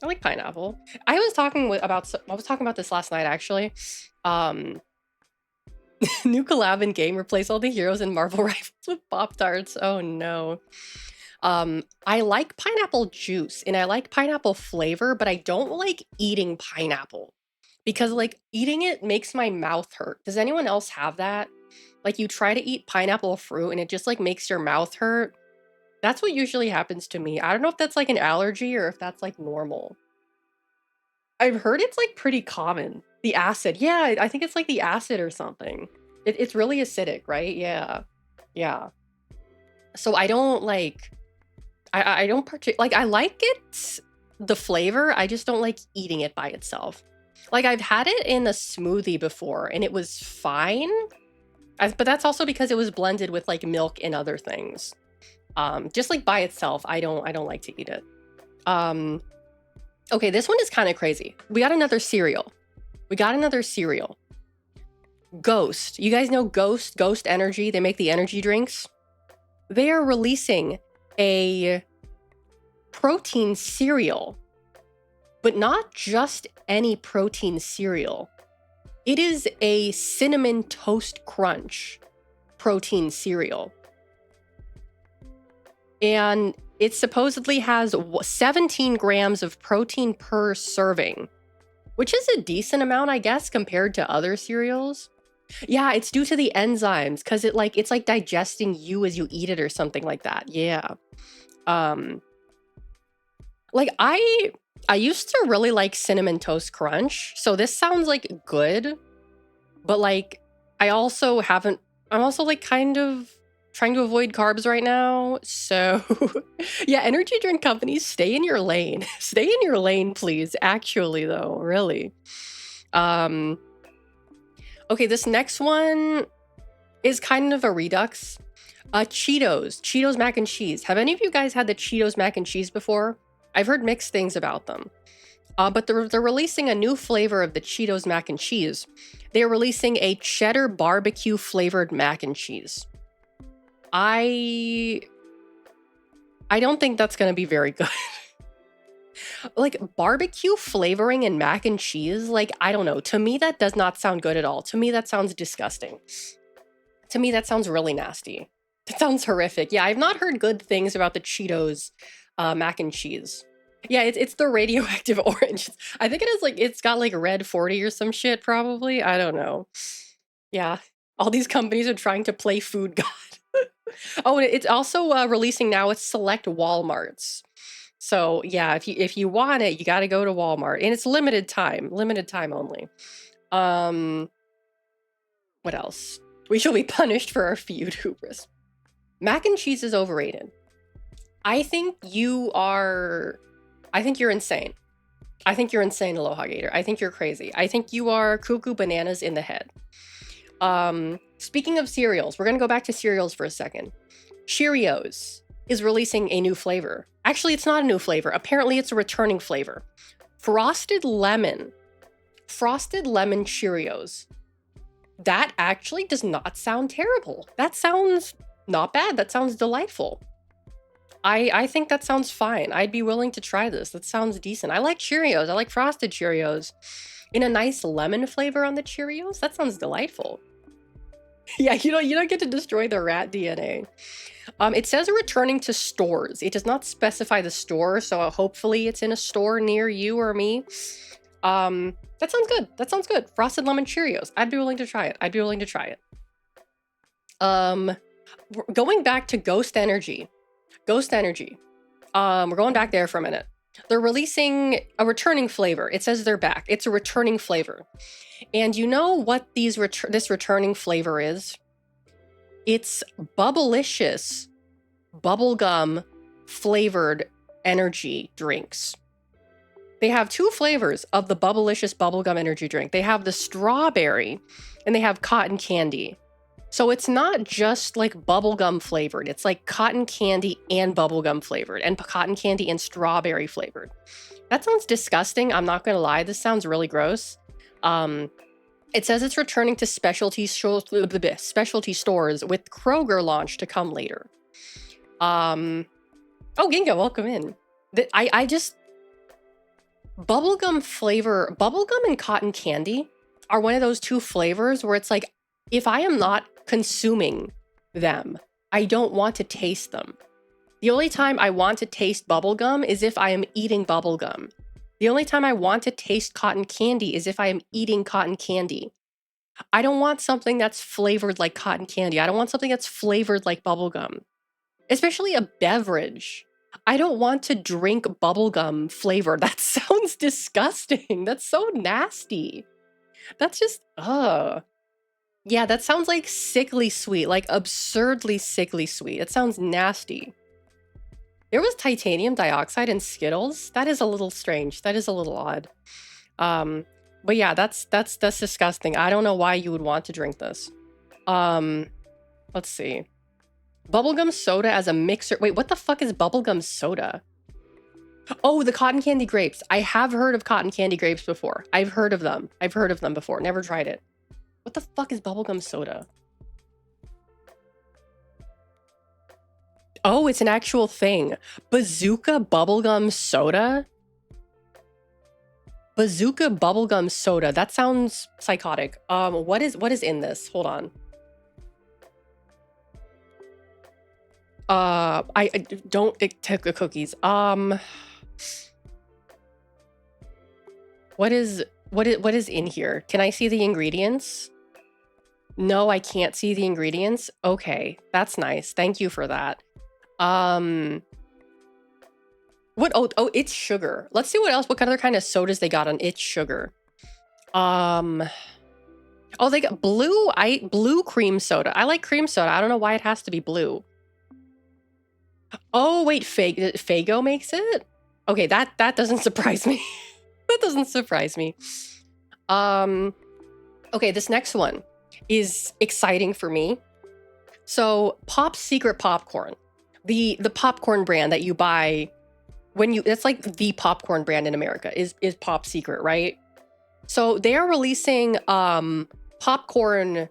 I like pineapple. I was talking about this last night actually. New collab in game, replace all the heroes in Marvel Rivals with Pop-Tarts. Oh no. I like pineapple juice and I like pineapple flavor, but I don't like eating pineapple because, like, eating it makes my mouth hurt. Does anyone else have that? Like, you try to eat pineapple fruit and it just, like, makes your mouth hurt. That's what usually happens to me. I don't know if that's, like, an allergy or if that's, like, normal. I've heard it's, like, pretty common. The acid. Yeah, I think it's, like, the acid or something. It's really acidic, right? Yeah. Yeah. So I don't, like... I don't like, I like it, the flavor, I just don't like eating it by itself. Like, I've had it in a smoothie before and it was fine, but that's also because it was blended with, like, milk and other things. Just, like, by itself, I don't like to eat it. Okay, this one is kind of crazy. We got another cereal. Ghost. You guys know Ghost Energy? They make the energy drinks. They are releasing a protein cereal, but not just any protein cereal. It is a cinnamon toast crunch protein cereal. And it supposedly has 17 grams of protein per serving, which is a decent amount, I guess, compared to other cereals. Yeah, it's due to the enzymes because it's like digesting you as you eat it or something like that. Yeah. Like, I used to really like Cinnamon Toast Crunch, so this sounds like good, but, like, I'm also like kind of trying to avoid carbs right now. So yeah, energy drink companies, stay in your lane. Stay in your lane, please. Actually, though, really. Okay, this next one is kind of a redux. Cheetos mac and cheese. Have any of you guys had the Cheetos mac and cheese before? I've heard mixed things about them. But they're releasing a new flavor of the Cheetos mac and cheese. They're releasing a cheddar barbecue flavored mac and cheese. I don't think that's going to be very good. Like barbecue flavoring in mac and cheese, like I don't know. To me that does not sound good at all. To me that sounds disgusting. To me that sounds really nasty. That sounds horrific. Yeah, I've not heard good things about the Cheetos mac and cheese. Yeah, it's the radioactive orange. I think it is like, it's got like red 40 or some shit probably. I don't know. Yeah, all these companies are trying to play food god. Oh, and it's also releasing now with select Walmarts. So yeah, if you want it, you got to go to Walmart, and it's limited time only. What else? We shall be punished for our feud hubris. Mac and cheese is overrated. I think you're insane. I think you're insane, Aloha Gator. I think you're crazy. I think you are cuckoo bananas in the head. Speaking of cereals, we're gonna go back to cereals for a second. Cheerios is releasing a new flavor. Actually, it's not a new flavor. Apparently, it's a returning flavor. Frosted lemon Cheerios. That actually does not sound terrible. That sounds not bad. That sounds delightful. I think that sounds fine. I'd be willing to try this. That sounds decent. I like Cheerios. I like frosted Cheerios. In a nice lemon flavor on the Cheerios? That sounds delightful. Yeah, you don't get to destroy the rat DNA. It says returning to stores. It does not specify the store, so hopefully it's in a store near you or me. That sounds good. That sounds good. Frosted lemon Cheerios. I'd be willing to try it. Going back to Ghost Energy. We're going back there for a minute. They're releasing a returning flavor. It says they're back. It's a returning flavor. And you know what this returning flavor is? It's Bubblicious bubblegum flavored energy drinks. They have two flavors of the Bubblicious bubblegum energy drink. They have the strawberry and they have cotton candy. So it's not just like bubblegum flavored. It's like cotton candy and bubblegum flavored, and cotton candy and strawberry flavored. That sounds disgusting. I'm not going to lie. This sounds really gross. It says it's returning to specialty stores with Kroger launch to come later. Oh, Ginga, welcome in. Bubblegum and cotton candy are one of those two flavors where it's like, if I am not consuming them, I don't want to taste them. The only time I want to taste bubblegum is if I am eating bubblegum. The only time I want to taste cotton candy is if I am eating cotton candy. I don't want something that's flavored like cotton candy. I don't want something that's flavored like bubblegum, especially a beverage. I don't want to drink bubblegum flavor. That sounds disgusting. That's so nasty. That's just, yeah, that sounds like sickly sweet, like absurdly sickly sweet. It sounds nasty. There was titanium dioxide in Skittles. That is a little strange. That is a little odd. But yeah, that's disgusting. I don't know why you would want to drink this. Let's see. Bubblegum soda as a mixer. Wait, what the fuck is bubblegum soda? Oh, the cotton candy grapes. I have heard of cotton candy grapes before. I've heard of them before. Never tried it. What the fuck is bubblegum soda? Oh, it's an actual thing. Bazooka bubblegum soda? Bazooka bubblegum soda. That sounds psychotic. What is in this? Hold on. I don't take the cookies. What is in here? Can I see the ingredients? No, I can't see the ingredients. Okay, that's nice. Thank you for that. What? Oh, it's sugar. Let's see what else. What other kind of sodas they got on It's Sugar? Oh, they got blue cream soda. I like cream soda. I don't know why it has to be blue. Oh, wait, Fago makes it? Okay, that doesn't surprise me. That doesn't surprise me. Okay, this next one is exciting for me. So, Pop Secret popcorn. The popcorn brand that you buy when you that's like the popcorn brand in America is Pop Secret, right? So, they are releasing popcorn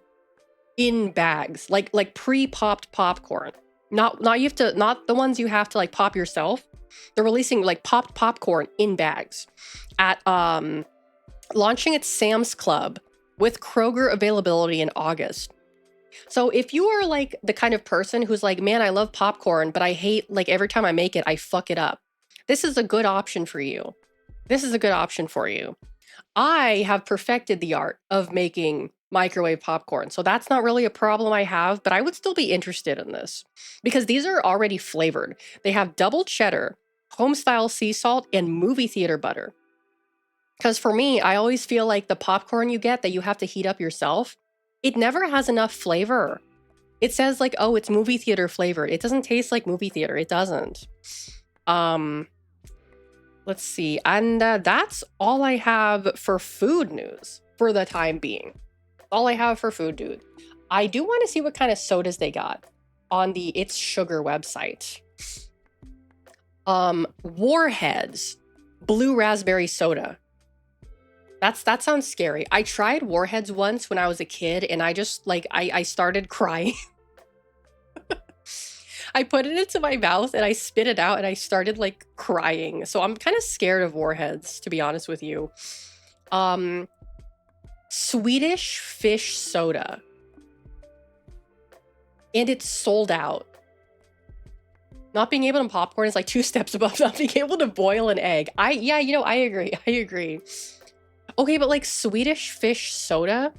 in bags, like pre-popped popcorn. Not you have to not the ones you have to like pop yourself. They're releasing like popped popcorn in bags at launching at Sam's Club with Kroger availability in August. So if you are like the kind of person who's like, man, I love popcorn, but I hate like every time I make it, I fuck it up. This is a good option for you. This is a good option for you. I have perfected the art of making microwave popcorn. So that's not really a problem I have, but I would still be interested in this because these are already flavored. They have double cheddar, homestyle sea salt, and movie theater butter. Because for me, I always feel like the popcorn you get that you have to heat up yourself, it never has enough flavor. It says like, oh, it's movie theater flavored. It doesn't taste like movie theater. It doesn't. Let's see. And that's all I have for food news for the time being. All I have for food news. I do want to see what kind of sodas they got on the It's Sugar website. Warheads blue raspberry soda. That sounds scary. I tried Warheads once when I was a kid and I just like I started crying. I put it into my mouth and I spit it out and I started like crying. So I'm kind of scared of Warheads, to be honest with you. Swedish fish soda. And it's sold out. Not being able to popcorn is like 2 steps above not being able to boil an egg. Yeah, you know, I agree. I agree. Okay, but like Swedish fish soda?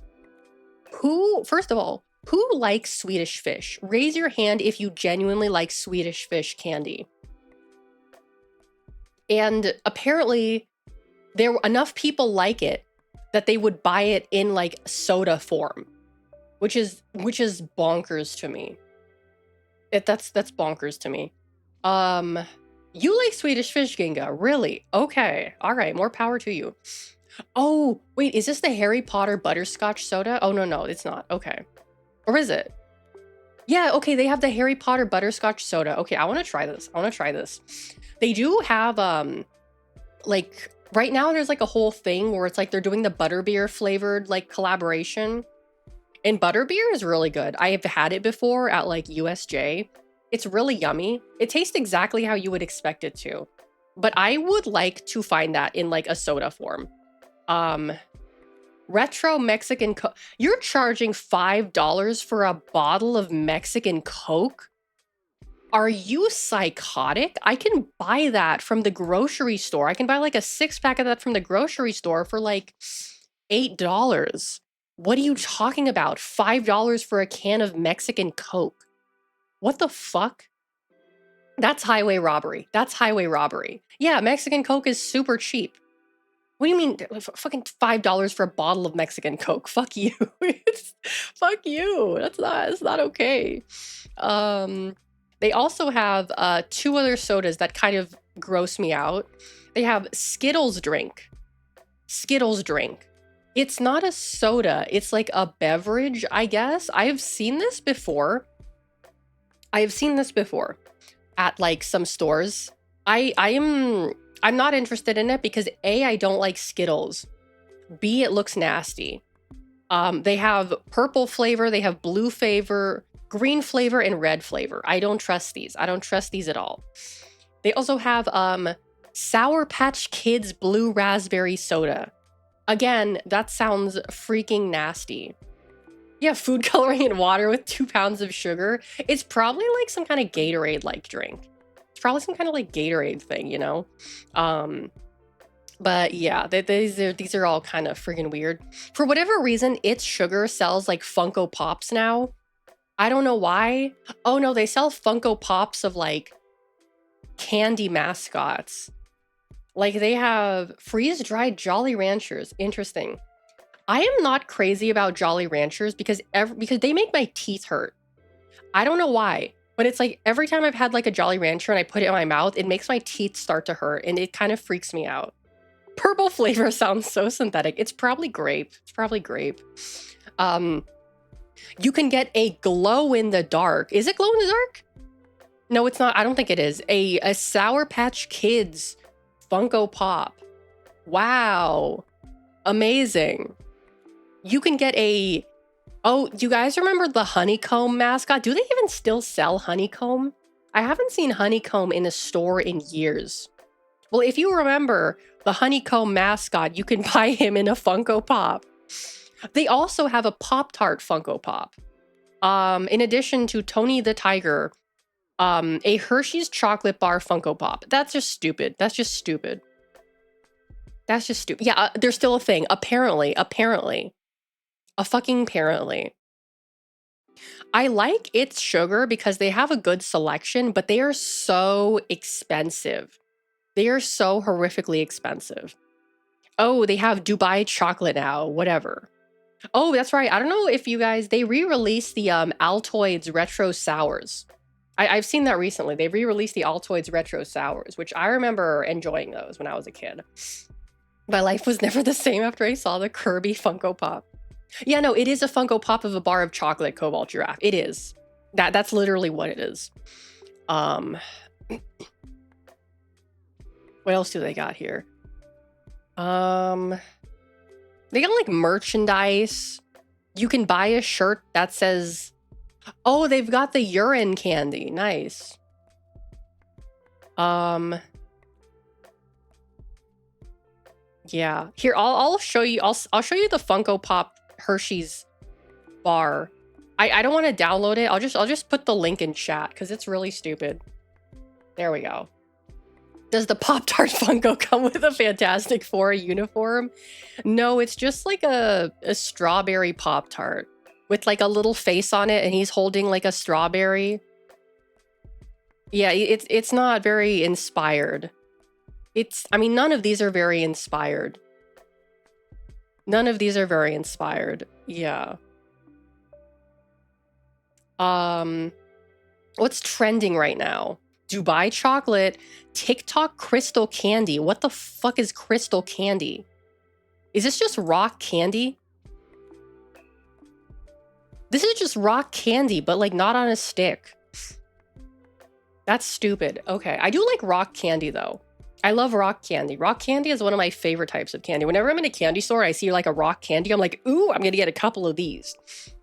First of all, who likes Swedish fish? Raise your hand if you genuinely like Swedish fish candy. And apparently, enough people like it that they would buy it in like soda form, which is bonkers to me. That's bonkers to me. You like Swedish fish, Ginga? Really? Okay. All right. More power to you. Oh, wait, is this the Harry Potter butterscotch soda? Oh, no, it's not. Okay. Or is it? Yeah, okay, they have the Harry Potter butterscotch soda. Okay, I want to try this. They do have, like, right now there's like a whole thing where it's like they're doing the butterbeer flavored, like, collaboration. And butterbeer is really good. I have had it before at, like, USJ. It's really yummy. It tastes exactly how you would expect it to. But I would like to find that in, like, a soda form. Retro Mexican Coke. You're charging $5 for a bottle of Mexican Coke? Are you psychotic? I can buy that from the grocery store. I can buy like a 6-pack of that from the grocery store for like $8. What are you talking about? $5 for a can of Mexican Coke? What the fuck? That's highway robbery. Yeah, Mexican Coke is super cheap. What do you mean? Fucking $5 for a bottle of Mexican Coke? Fuck you. Fuck you. That's not okay. They also have 2 other sodas that kind of gross me out. They have Skittles drink. It's not a soda. It's like a beverage, I guess. I have seen this before at like some stores. I'm not interested in it because A, I don't like Skittles. B, it looks nasty. They have purple flavor, they have blue flavor, green flavor, and red flavor. I don't trust these. I don't trust these at all. They also have Sour Patch Kids blue raspberry soda. Again, that sounds freaking nasty. Yeah, food coloring and water with 2 pounds of sugar. It's probably like some kind of Gatorade-like drink. It's probably some kind of like Gatorade thing, you know? But yeah, these are all kind of freaking weird. For whatever reason, It's Sugar sells like Funko Pops now. I don't know why. Oh no, they sell Funko Pops of like candy mascots. Like they have freeze-dried Jolly Ranchers. Interesting. I am not crazy about Jolly Ranchers because they make my teeth hurt. I don't know why, but it's like every time I've had like a Jolly Rancher and I put it in my mouth, it makes my teeth start to hurt and it kind of freaks me out. Purple flavor sounds so synthetic. It's probably grape. It's probably grape. You can get a glow in the dark. Is it glow in the dark? No, it's not. I don't think it is. A Sour Patch Kids Funko Pop. Wow. Amazing. You can get a... Oh, do you guys remember the honeycomb mascot? Do they even still sell honeycomb? I haven't seen honeycomb in a store in years. Well, if you remember the honeycomb mascot, you can buy him in a Funko Pop. They also have a Pop-Tart Funko Pop. In addition to Tony the Tiger, a Hershey's chocolate bar Funko Pop. That's just stupid. That's just stupid. That's just stupid. Yeah, there's still a thing. Apparently. A fucking apparently. I like It's Sugar because they have a good selection, but they are so expensive. They are so horrifically expensive. Oh, they have Dubai chocolate now, whatever. Oh, that's right. I don't know if you guys, they re-released the Altoids Retro Sours. I've seen that recently. They re-released the Altoids Retro Sours, which I remember enjoying those when I was a kid. My life was never the same after I saw the Kirby Funko Pop. Yeah, no, it is a Funko Pop of a bar of chocolate Cobalt Giraffe. It is. That's literally what it is. What else do they got here? They got like merchandise. You can buy a shirt that says, oh, they've got the urine candy. Nice. Yeah. Here, I'll show you. I'll show you the Funko Pop Hershey's bar. I don't want to download it. I'll just put the link in chat because it's really stupid. There we go. Does the Pop-Tart Funko come with a Fantastic Four uniform? No, it's just like a strawberry Pop-Tart with like a little face on it and he's holding like a strawberry. Yeah, it's not very inspired. I mean, none of these are very inspired. None of these are very inspired. Yeah. What's trending right now? Dubai chocolate, TikTok crystal candy. What the fuck is crystal candy? Is this just rock candy? This is just rock candy, but like not on a stick. That's stupid. Okay, I do like rock candy though. I love rock candy. Rock candy is one of my favorite types of candy. Whenever I'm in a candy store, I see like a rock candy, I'm like, ooh, I'm gonna get a couple of these.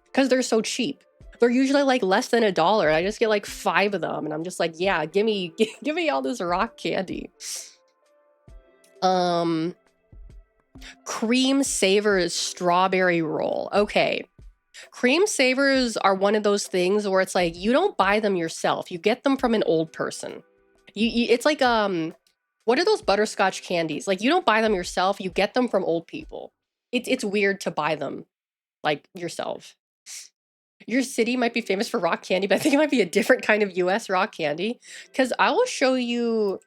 Because they're so cheap. They're usually like less than $1. I just get like 5 of them and I'm just like, yeah, give me all this rock candy. Cream Savers strawberry roll. Okay. Cream Savers are one of those things where it's like, you don't buy them yourself. You get them from an old person. It's like, what are those butterscotch candies? Like, you don't buy them yourself. You get them from old people. It's weird to buy them like yourself. Your city might be famous for rock candy, but I think it might be a different kind of US rock candy. Because I'll show you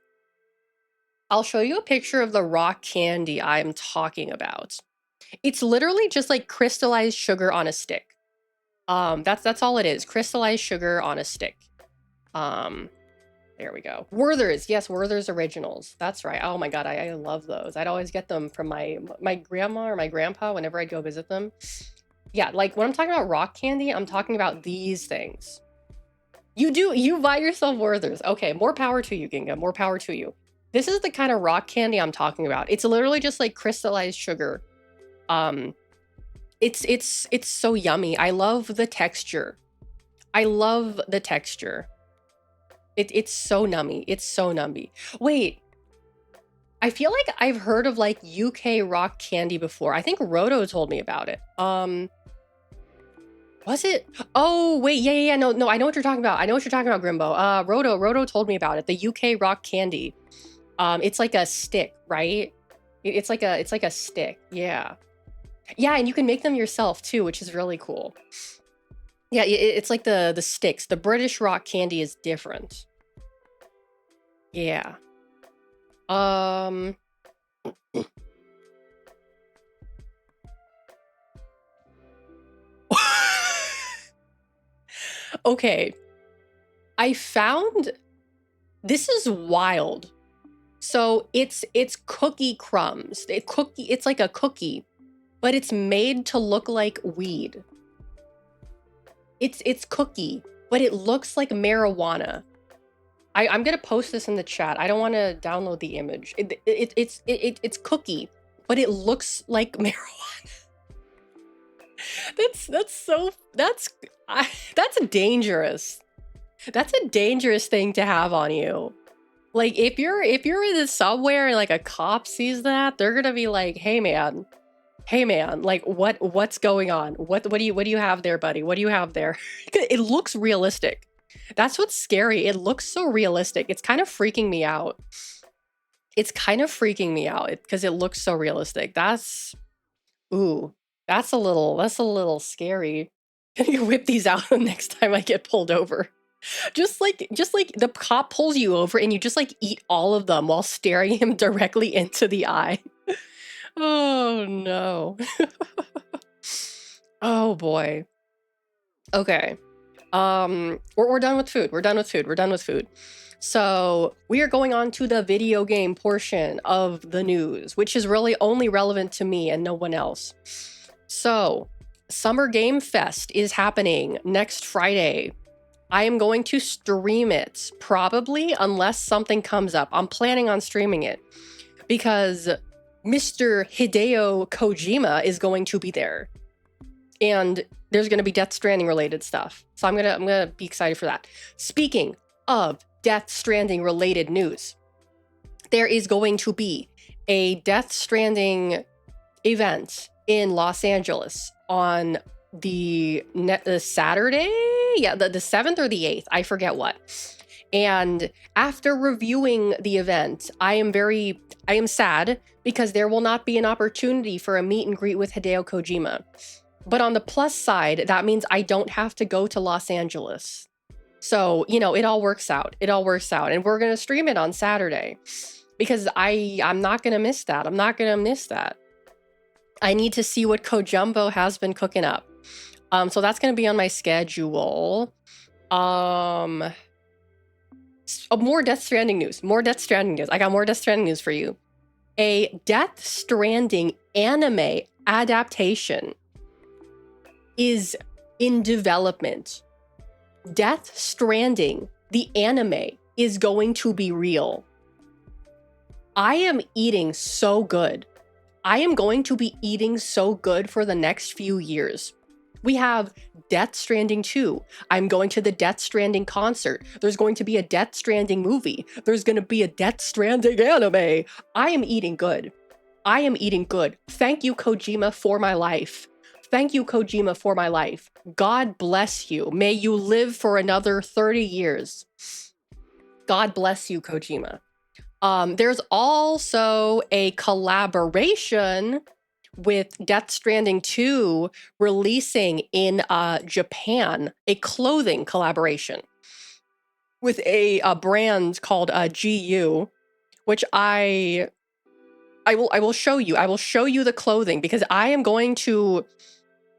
a picture of the rock candy I'm talking about. It's literally just like crystallized sugar on a stick. That's all it is. Crystallized sugar on a stick. There we go. Werther's. Yes, Werther's Originals. That's right. Oh my god, I love those. I'd always get them from my grandma or my grandpa whenever I'd go visit them. Yeah, like when I'm talking about rock candy, I'm talking about these things. You buy yourself Werther's. Okay, more power to you, Ginga. More power to you. This is the kind of rock candy I'm talking about. It's literally just like crystallized sugar. It's so yummy. I love the texture. I love the texture. It's so nummy. It's so nummy. Wait. I feel like I've heard of like UK rock candy before. I think Roto told me about it. Was it? Oh, wait, yeah. No, I know what you're talking about. I know what you're talking about, Grimbo. Roto told me about it. The UK rock candy. It's like a stick, right? It's like a stick. Yeah. Yeah, and you can make them yourself too, which is really cool. Yeah, it's like the sticks. The British rock candy is different. Yeah. Okay, I found this is wild. So it's cookie crumbs. It's like a cookie, but it's made to look like weed. It's cookie, but it looks like marijuana. I'm gonna post this in the chat. I don't want to download the image. It's cookie, but it looks like marijuana. That's dangerous. That's a dangerous thing to have on you. Like if you're in the subway and like a cop sees that, they're gonna be like, hey man, like what's going on? What do you have there, buddy? What do you have there? It looks realistic. That's what's scary. It looks so realistic. It's kind of freaking me out. It's kind of freaking me out because it looks so realistic. Ooh, that's a little scary. Can you whip these out the next time I get pulled over? Just like the cop pulls you over and you just like eat all of them while staring him directly into the eye. Oh no. Oh boy. Okay. We're done with food. We're done with food. We're done with food. So we are going on to the video game portion of the news, which is really only relevant to me and no one else. So Summer Game Fest is happening next Friday. I am going to stream it, probably, unless something comes up. I'm planning on streaming it because Mr. Hideo Kojima is going to be there. And there's going to be Death Stranding related stuff. So I'm going to be excited for that. Speaking of Death Stranding related news, there is going to be a Death Stranding event in Los Angeles on the Saturday, the 7th or the 8th, I forget what. And after reviewing the event, I am sad because there will not be an opportunity for a meet and greet with Hideo Kojima. But on the plus side, that means I don't have to go to Los Angeles. So, you know, it all works out. It all works out. And we're going to stream it on Saturday because I'm not going to miss that. I'm not going to miss that. I need to see what Kojumbo has been cooking up. So that's going to be on my schedule. More Death Stranding news. More Death Stranding news. I got more Death Stranding news for you. A Death Stranding anime adaptation is in development. Death Stranding, the anime, is going to be real. I am eating so good. I am going to be eating so good for the next few years. We have Death Stranding 2. I'm going to the Death Stranding concert. There's going to be a Death Stranding movie. There's going to be a Death Stranding anime. I am eating good. I am eating good. Thank you, Kojima, for my life. Thank you, Kojima, for my life. God bless you. May you live for another 30 years. God bless you, Kojima. There's also a collaboration with Death Stranding 2 releasing in Japan, a clothing collaboration with a brand called GU, which I will show you. I will show you the clothing because I am going to.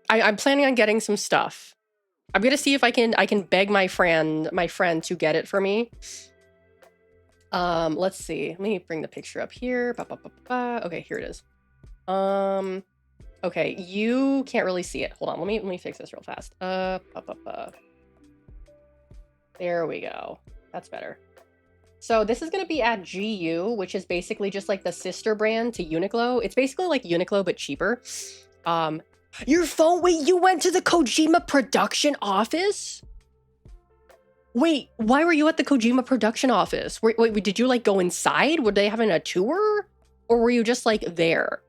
I'm planning on getting some stuff. I'm gonna see if I can beg my friend to get it for me. Let's see. Let me bring the picture up here. Okay, here it is. Okay, you can't really see it. Hold on, let me fix this real fast. There we go. That's better. So this is gonna be at GU, which is basically just like the sister brand to Uniqlo. It's basically like Uniqlo but cheaper. Your phone? Wait, you went to the Kojima production office? Wait, why were you at the Kojima production office? Wait, did you like go inside? Were they having a tour? Or were you just like there?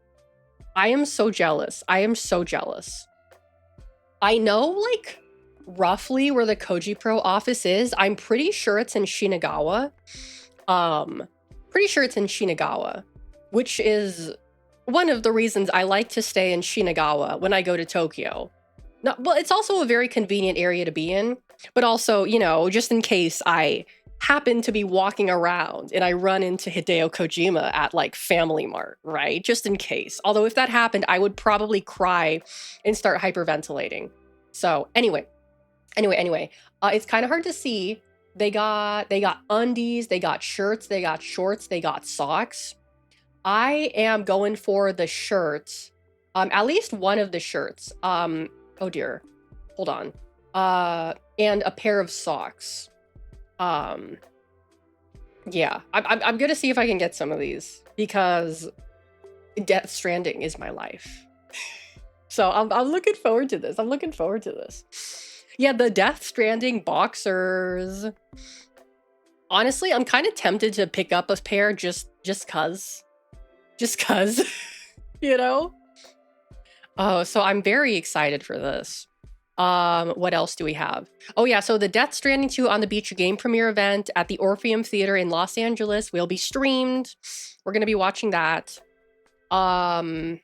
I am so jealous. I am so jealous. I know like roughly where the Koji Pro office is. I'm pretty sure it's in Shinagawa. Pretty sure it's in Shinagawa, which is one of the reasons I like to stay in Shinagawa when I go to Tokyo. No, well, it's also a very convenient area to be in, but also, you know, just in case I happen to be walking around and I run into Hideo Kojima at like Family Mart, right? Just in case. Although if that happened, I would probably cry and start hyperventilating. So anyway, Anyway, it's kind of hard to see. They got undies, they got shirts, they got shorts, they got socks. I am going for the shirts. At least one of the shirts. Oh dear. Hold on. And a pair of socks. Um, yeah. I'm gonna see if I can get some of these because Death Stranding is my life. So I'm looking forward to this. I'm looking forward to this. Yeah, the Death Stranding boxers. Honestly, I'm kind of tempted to pick up a pair just cuz. Just cuz, you know? Oh, so I'm very excited for this. What else do we have? Oh yeah, so the Death Stranding 2 on the Beach game premiere event at the Orpheum Theater in Los Angeles will be streamed. We're gonna be watching that. Was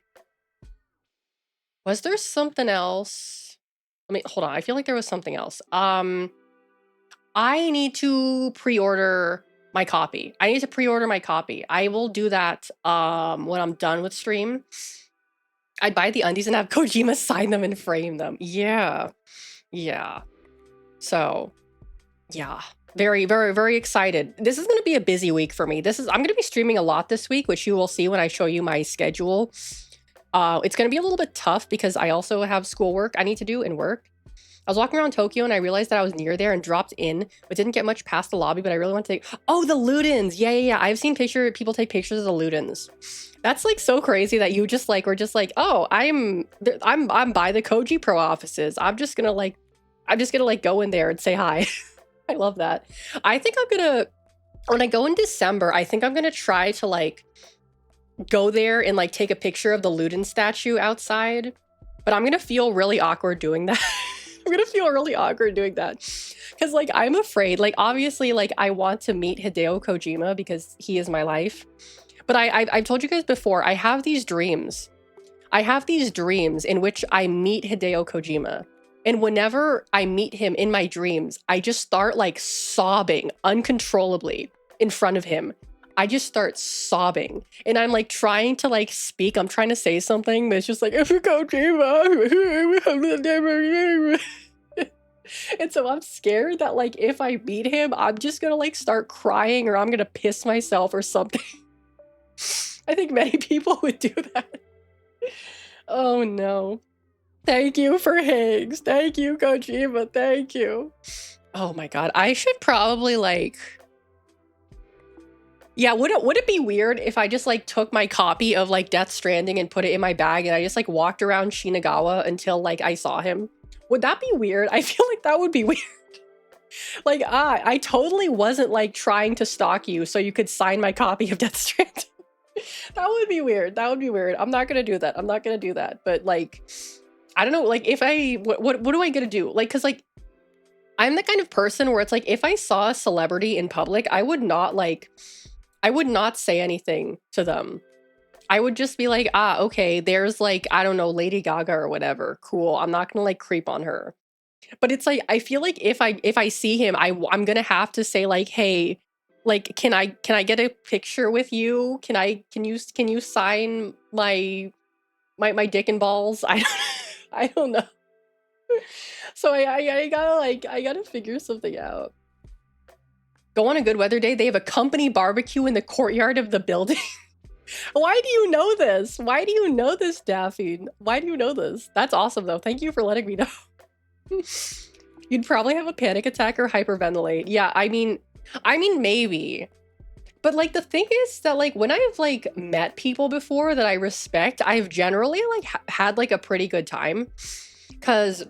there something else? Let me hold on. I feel like there was something else. I need to pre-order my copy. I need to pre-order my copy. I will do that when I'm done with stream. I'd buy the undies and have Kojima sign them and frame them. Yeah. Yeah. So, yeah. Very, very, very excited. This is going to be a busy week for me. I'm going to be streaming a lot this week, which you will see when I show you my schedule. It's going to be a little bit tough because I also have schoolwork I need to do and work. I was walking around Tokyo and I realized that I was near there and dropped in, but didn't get much past the lobby, but I really want to take... Oh, the Ludens! Yeah. I've seen people take pictures of the Ludens. That's like so crazy that you just like, were just like, oh, I'm by the Koji Pro offices. I'm just gonna like go in there and say hi. I love that. I think I'm gonna, when I go in December, I think I'm gonna try to like go there and like take a picture of the Luden statue outside, but I'm gonna feel really awkward doing that. I'm gonna feel really awkward doing that because like I'm afraid, like obviously like I want to meet Hideo Kojima because he is my life, but I've told you guys before, I have these dreams. I have these dreams in which I meet Hideo Kojima, and whenever I meet him in my dreams, I just start like sobbing uncontrollably in front of him. I just start sobbing and I'm like trying to like speak. I'm trying to say something, but it's just like, Kojima. And so I'm scared that like if I meet him, I'm just gonna like start crying or I'm gonna piss myself or something. I think many people would do that. Oh no. Thank you for Higgs. Thank you, Kojima. Thank you. Oh my god. I should probably like... Yeah, would it be weird if I just like took my copy of like Death Stranding and put it in my bag and I just like walked around Shinagawa until like I saw him? Would that be weird? I feel like that would be weird. Like, I totally wasn't like trying to stalk you so you could sign my copy of Death Stranding. That would be weird. That would be weird. I'm not gonna do that. I'm not gonna do that. But like, I don't know, like if I, what do I gonna do? Like, cause like, I'm the kind of person where it's like, if I saw a celebrity in public, I would not say anything to them. I would just be like, okay, there's like, I don't know, Lady Gaga or whatever. Cool. I'm not gonna like creep on her. But it's like, I feel like if I see him, I'm gonna have to say like, hey, like, can I get a picture with you? Can you sign my dick and balls? I don't know. So I gotta figure something out. Go on a good weather day. They have a company barbecue in the courtyard of the building. Why do you know this? Why do you know this, Daphne? Why do you know this? That's awesome though. Thank you for letting me know. You'd probably have a panic attack or hyperventilate. Yeah, I mean maybe. But like the thing is that like when I've like met people before that I respect, I've generally like had like a pretty good time. Cause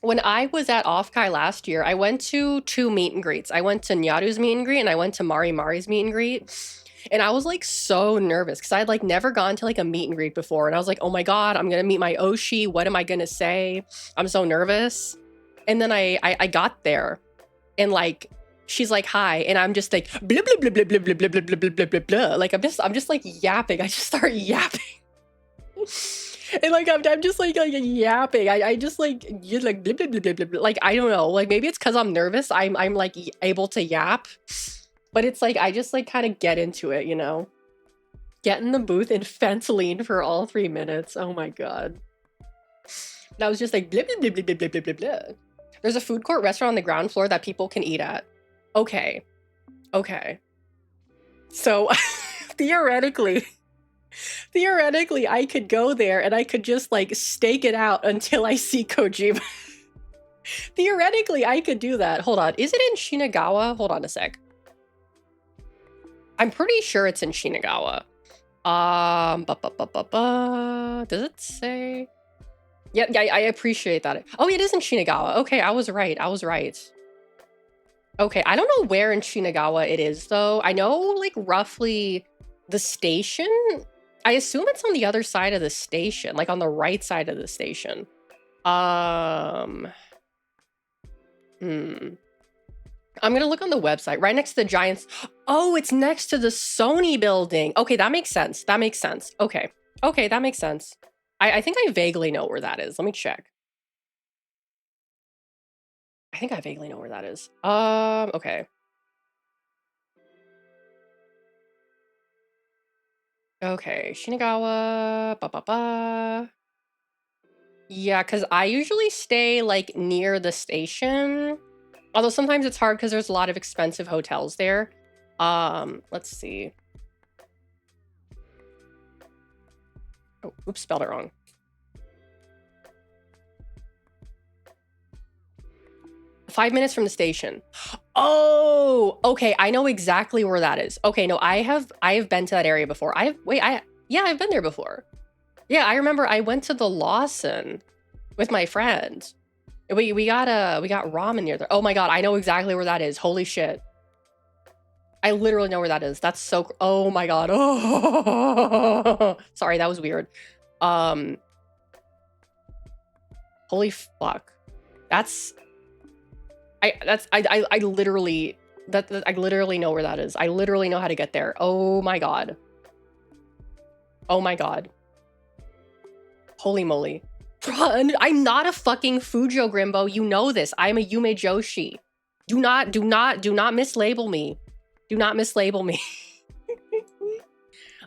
when I was at Offkai last year, I went to 2 meet and greets. I went to Nyaru's meet and greet and I went to Mari Mari's meet and greet. And I was like so nervous because I had like never gone to like a meet and greet before. And I was like, oh my God, I'm gonna meet my Oshi. What am I gonna say? I'm so nervous. And then I got there and like she's like, hi, and I'm just like blah blah blah blah blah blah blah blah blah blah blah blah. Like I'm just like yapping. I just start yapping. And like I'm just like yapping. I just like you're like blah, blah, blah, blah, blah, blah. Like I don't know. Like maybe it's because I'm nervous. I'm like able to yap, but it's like I just like kind of get into it, you know. Get in the booth and fentanyl for all 3 minutes. Oh my God. And I was just like blah blah blah blah blah blah blah blah. There's a food court restaurant on the ground floor that people can eat at. Okay. Okay. So theoretically, I could go there and I could just like stake it out until I see Kojima. Theoretically, I could do that. Hold on. Is it in Shinagawa? Hold on a sec. I'm pretty sure it's in Shinagawa. Does it say? Yeah, I appreciate that. Oh, it is in Shinagawa. Okay, I was right. Okay, I don't know where in Shinagawa it is, though. I know, like, roughly the station. I assume it's on the other side of the station, like on the right side of the station. I'm gonna look on the website, right next to the Giants. Oh, it's next to the Sony building. Okay, that makes sense. Okay, that makes sense. I think I vaguely know where that is. Let me check. I think I vaguely know where that is. Okay. Okay, Shinagawa. Yeah, because I usually stay like near the station. Although sometimes it's hard because there's a lot of expensive hotels there. Let's see. Oh, oops, spelled it wrong. Five minutes from the station. Oh, okay. I know exactly where that is. Okay, no, I have been to that area before. I've been there before. Yeah, I remember I went to the Lawson with my friends. We got ramen near there. Oh my god, I know exactly where that is. Holy shit. I literally know where that is. That's so oh my god. Oh. Sorry, that was weird. Holy fuck. I literally I literally know where that is. I literally know how to get there. Oh my god. Oh my god. Holy moly. I'm not a fucking Fujo Grimbo. You know this. I'm a Yume Joshi. Do not mislabel me. Do not mislabel me.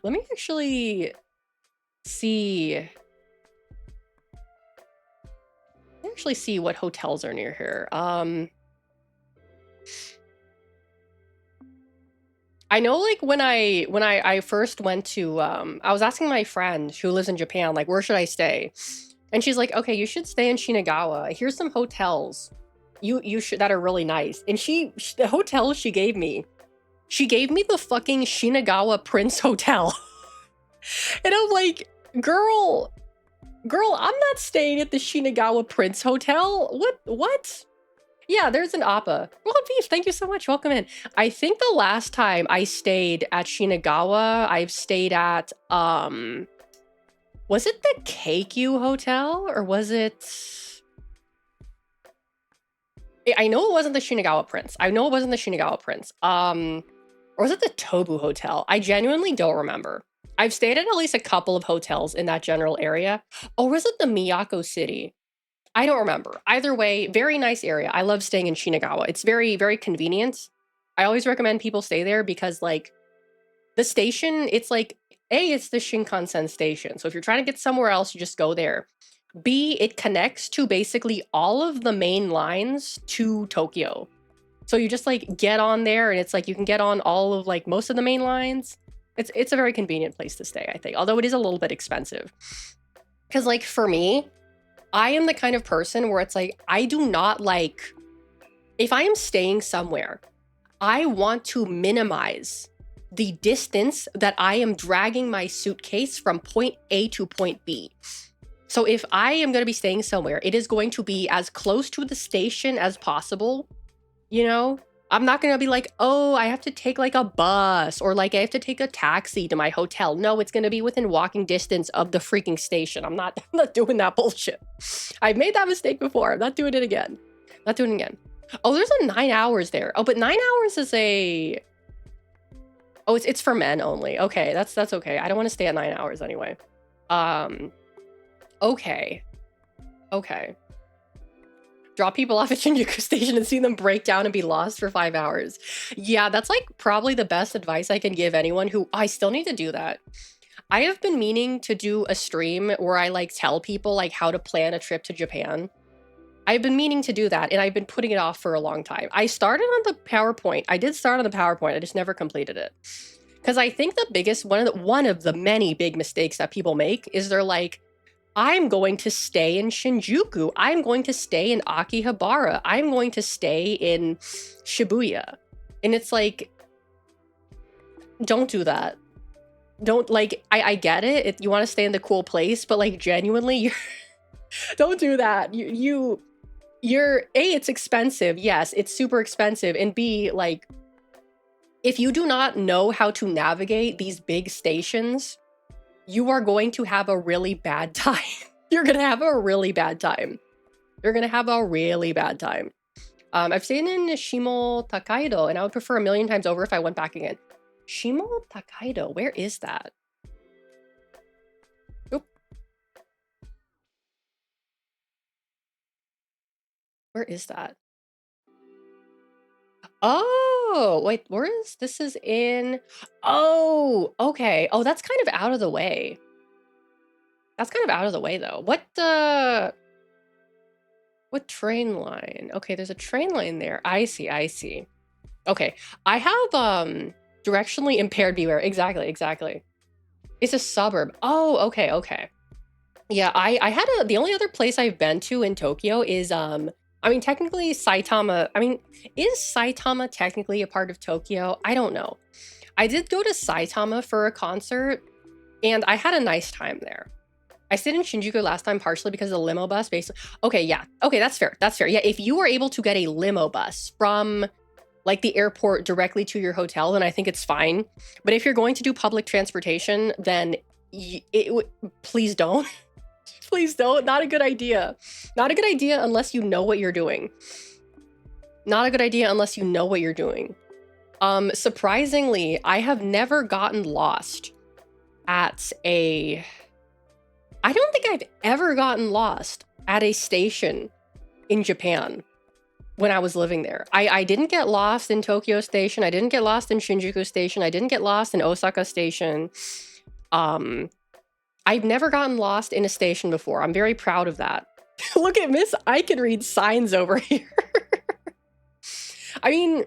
Let me actually see. What hotels are near here. I know, like, when I first went to I was asking my friend who lives in Japan, like, where should I stay? And she's like, okay, you should stay in Shinagawa. Here's some hotels you should that are really nice. And the hotel she gave me the fucking Shinagawa Prince Hotel. And I'm like, girl, I'm not staying at the Shinagawa Prince Hotel. What? Yeah, there's an Appa. Well, Beef, thank you so much. Welcome in. I think the last time I stayed at Shinagawa, I've stayed at, was it the Keikyu Hotel? Or was it... I know it wasn't the Shinagawa Prince. Or was it the Tobu Hotel? I genuinely don't remember. I've stayed at least a couple of hotels in that general area. Or was it the Miyako City? I don't remember. Either way, very nice area. I love staying in Shinagawa. It's very, very convenient. I always recommend people stay there because, like, the station, it's like, A, it's the Shinkansen station. So if you're trying to get somewhere else, you just go there. B, it connects to basically all of the main lines to Tokyo. So you just, like, get on there and it's like you can get on all of, like, most of the main lines. It's a very convenient place to stay, I think. Although it is a little bit expensive. Because, like, for me, I am the kind of person where it's like, I do not like, if I am staying somewhere, I want to minimize the distance that I am dragging my suitcase from point A to point B. So if I am going to be staying somewhere, it is going to be as close to the station as possible. You know, I'm not going to be like, oh, I have to take like a bus or like I have to take a taxi to my hotel. No, it's going to be within walking distance of the freaking station. I'm not doing that bullshit. I've made that mistake before. I'm not doing it again. Oh, there's a 9 hours there. Oh, but 9 hours is a... Oh, it's for men only. Okay, that's okay. I don't want to stay at 9 hours anyway. Okay. Drop people off at Shinjuku Station and see them break down and be lost for 5 hours. Yeah, that's like probably the best advice I can give anyone who... I still need to do that. I have been meaning to do a stream where I like tell people like how to plan a trip to Japan. I've been meaning to do that, and I've been putting it off for a long time. I started on the PowerPoint. I did start on the PowerPoint. I just never completed it. Because I think the biggest one of the many big mistakes that people make is they're like, I'm going to stay in Shinjuku. I'm going to stay in Akihabara. I'm going to stay in Shibuya. And it's like, don't do that. Don't like, I get it. You want to stay in the cool place, but like genuinely, don't do that. You're A, it's expensive. Yes, it's super expensive. And B, like, if you do not know how to navigate these big stations, you are going to have a really bad time. You're going to have a really bad time. You're going to have a really bad time. I've stayed in Shimo Takaido, and I would prefer a million times over if I went back again. Shimo Takaido, where is that? Oop. Where is that? Oh, wait, where is this? Is in. Oh, okay. Oh, that's kind of out of the way. That's kind of out of the way though. What train line? Okay, there's a train line there. I see, I see. Okay. I have directionally impaired beware. Exactly, exactly. It's a suburb. Oh, okay, okay. Yeah, I had the only other place I've been to in Tokyo is I mean technically Saitama. I mean, is Saitama technically a part of Tokyo? I don't know. I did go to Saitama for a concert and I had a nice time there. I stayed in Shinjuku last time partially because of the limo bus. Basically, okay, yeah, okay, that's fair. That's fair. Yeah, if you were able to get a limo bus from like the airport directly to your hotel, then I think it's fine. But if you're going to do public transportation, then please don't. Please don't. Not a good idea. Not a good idea unless you know what you're doing. Not a good idea unless you know what you're doing. Surprisingly, I have never gotten lost at a. I don't think I've ever gotten lost at a station in Japan when I was living there. I didn't get lost in Tokyo Station. I didn't get lost in Shinjuku Station. I didn't get lost in Osaka Station. I've never gotten lost in a station before. I'm very proud of that. Look at Miss, I can read signs over here. I mean,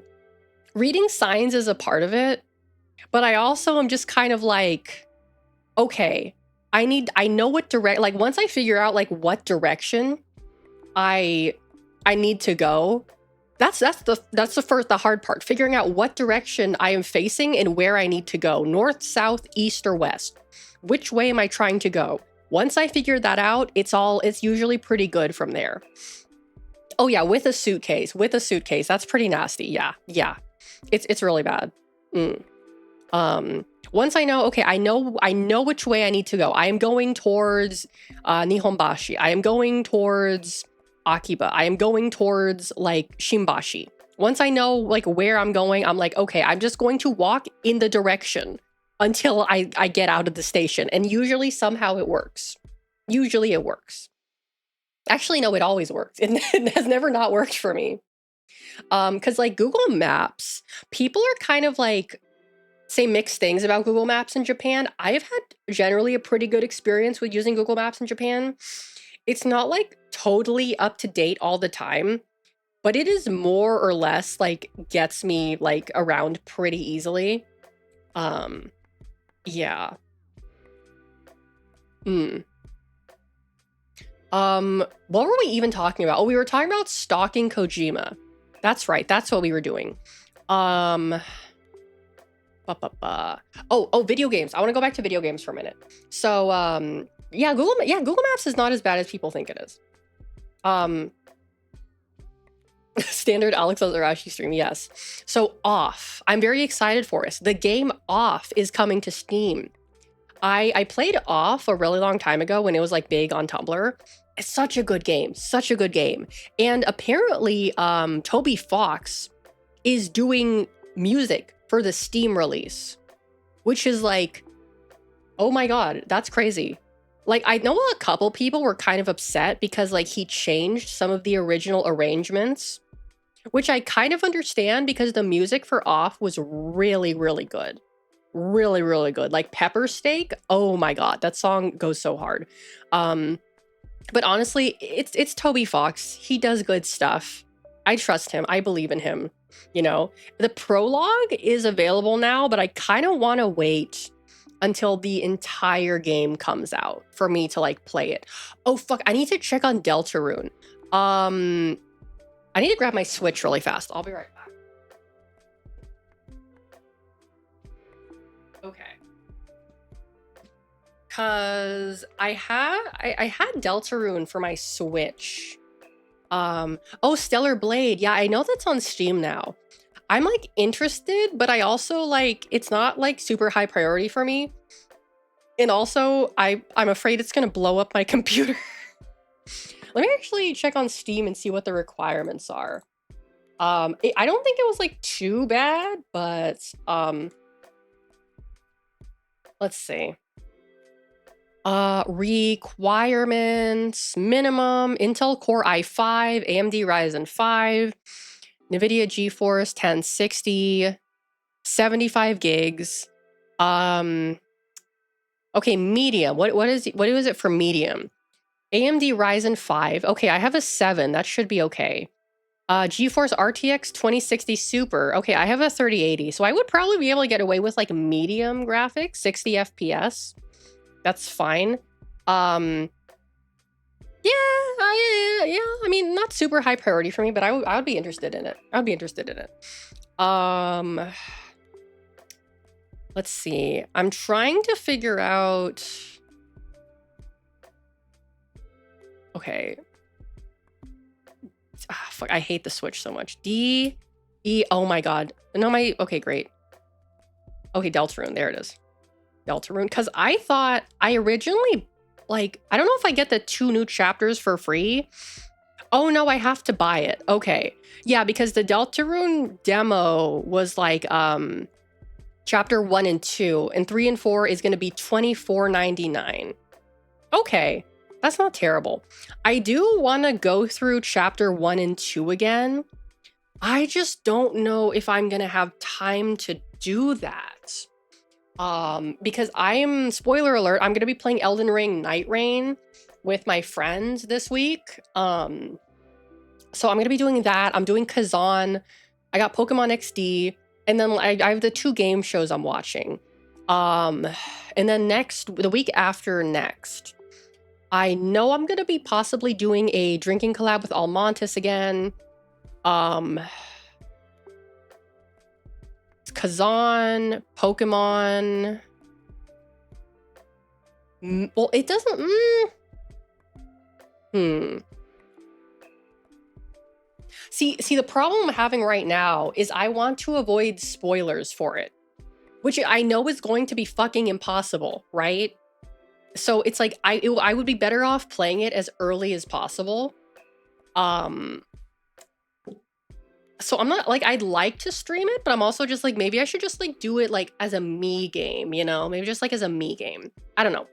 reading signs is a part of it, but I also am just kind of like, okay, I know what like once I figure out like what direction I need to go, that's the hard part, figuring out what direction I am facing and where I need to go, north, south, east, or west. Which way am I trying to go? Once I figure that out, it's usually pretty good from there. Oh yeah, with a suitcase, that's pretty nasty. Yeah, it's really bad. Once I know, okay, I know which way I need to go. I am going towards Nihonbashi. I am going towards Akiba. I am going towards like Shimbashi. Once I know like where I'm going, I'm like, okay, I'm just going to walk in the direction until I get out of the station. And usually somehow it works. Usually it works. Actually, no, it always works. It has never not worked for me. Because like Google Maps, people are kind of like say mixed things about Google Maps in Japan. I've had generally a pretty good experience with using Google Maps in Japan. It's not like totally up to date all the time, but it is more or less like gets me like around pretty easily. Yeah. What were we even talking about? Oh, we were talking about stalking Kojima. That's right. That's what we were doing. Oh, video games. I want to go back to video games for a minute. So, yeah, Google Maps is not as bad as people think it is. Standard Alex Ozarashi stream, yes. So Off, I'm very excited for us. The game Off is coming to Steam. I played Off a really long time ago when it was like big on Tumblr. It's such a good game, such a good game. And apparently, Toby Fox is doing music for the Steam release, which is like, oh my god, that's crazy. Like, I know a couple people were kind of upset because like he changed some of the original arrangements, which I kind of understand because the music for Off was really, really good. Really, really good. Like Pepper Steak, oh my god, that song goes so hard. But honestly, it's Toby Fox. He does good stuff. I trust him. I believe in him. You know, the prologue is available now, but I kind of want to wait until the entire game comes out for me to like play it. Oh fuck, I need to check on Deltarune. I need to grab my Switch really fast. I'll be right back. Okay. Cause I had Deltarune for my Switch. Oh, Stellar Blade. Yeah, I know that's on Steam now. I'm like interested, but I also like it's not like super high priority for me. And also, I'm afraid it's gonna blow up my computer. Let me actually check on Steam and see what the requirements are. I don't think it was like too bad, but let's see. Requirements minimum Intel Core i5, AMD Ryzen 5, NVIDIA GeForce 1060, 75 gigs. Okay, medium. What is it for medium? AMD Ryzen 5. Okay, I have a 7. That should be okay. GeForce RTX 2060 Super. Okay, I have a 3080. So I would probably be able to get away with like medium graphics, 60 FPS. That's fine. Yeah, I mean, not super high priority for me, but I would be interested in it. I would be interested in it. Let's see. I'm trying to figure out. Okay. Fuck, I hate the Switch so much. D, E, oh my god. No, okay, great. Okay, Deltarune, there it is. Deltarune, because I thought I originally, like, I don't know if I get the 2 new chapters for free. Oh no, I have to buy it. Okay. Yeah, because the Deltarune demo was like, chapter 1 and 2, and 3 and 4 is going to be $24.99. Okay. That's not terrible. I do want to go through chapter 1 and 2 again. I just don't know if I'm going to have time to do that. Because spoiler alert, I'm going to be playing Elden Ring Night Rain with my friends this week. So I'm going to be doing that. I'm doing Kazan. I got Pokemon XD. And then I have the 2 game shows I'm watching. And then the week after next, I know I'm going to be possibly doing a drinking collab with Almontis again. Kazan, Pokemon. Well, it doesn't. See, the problem I'm having right now is I want to avoid spoilers for it, which I know is going to be fucking impossible, right? So it's like I would be better off playing it as early as possible. So I'm not like, I'd like to stream it, but I'm also just like, maybe I should just like do it like as a me game, you know? Maybe just like as a me game. I don't know.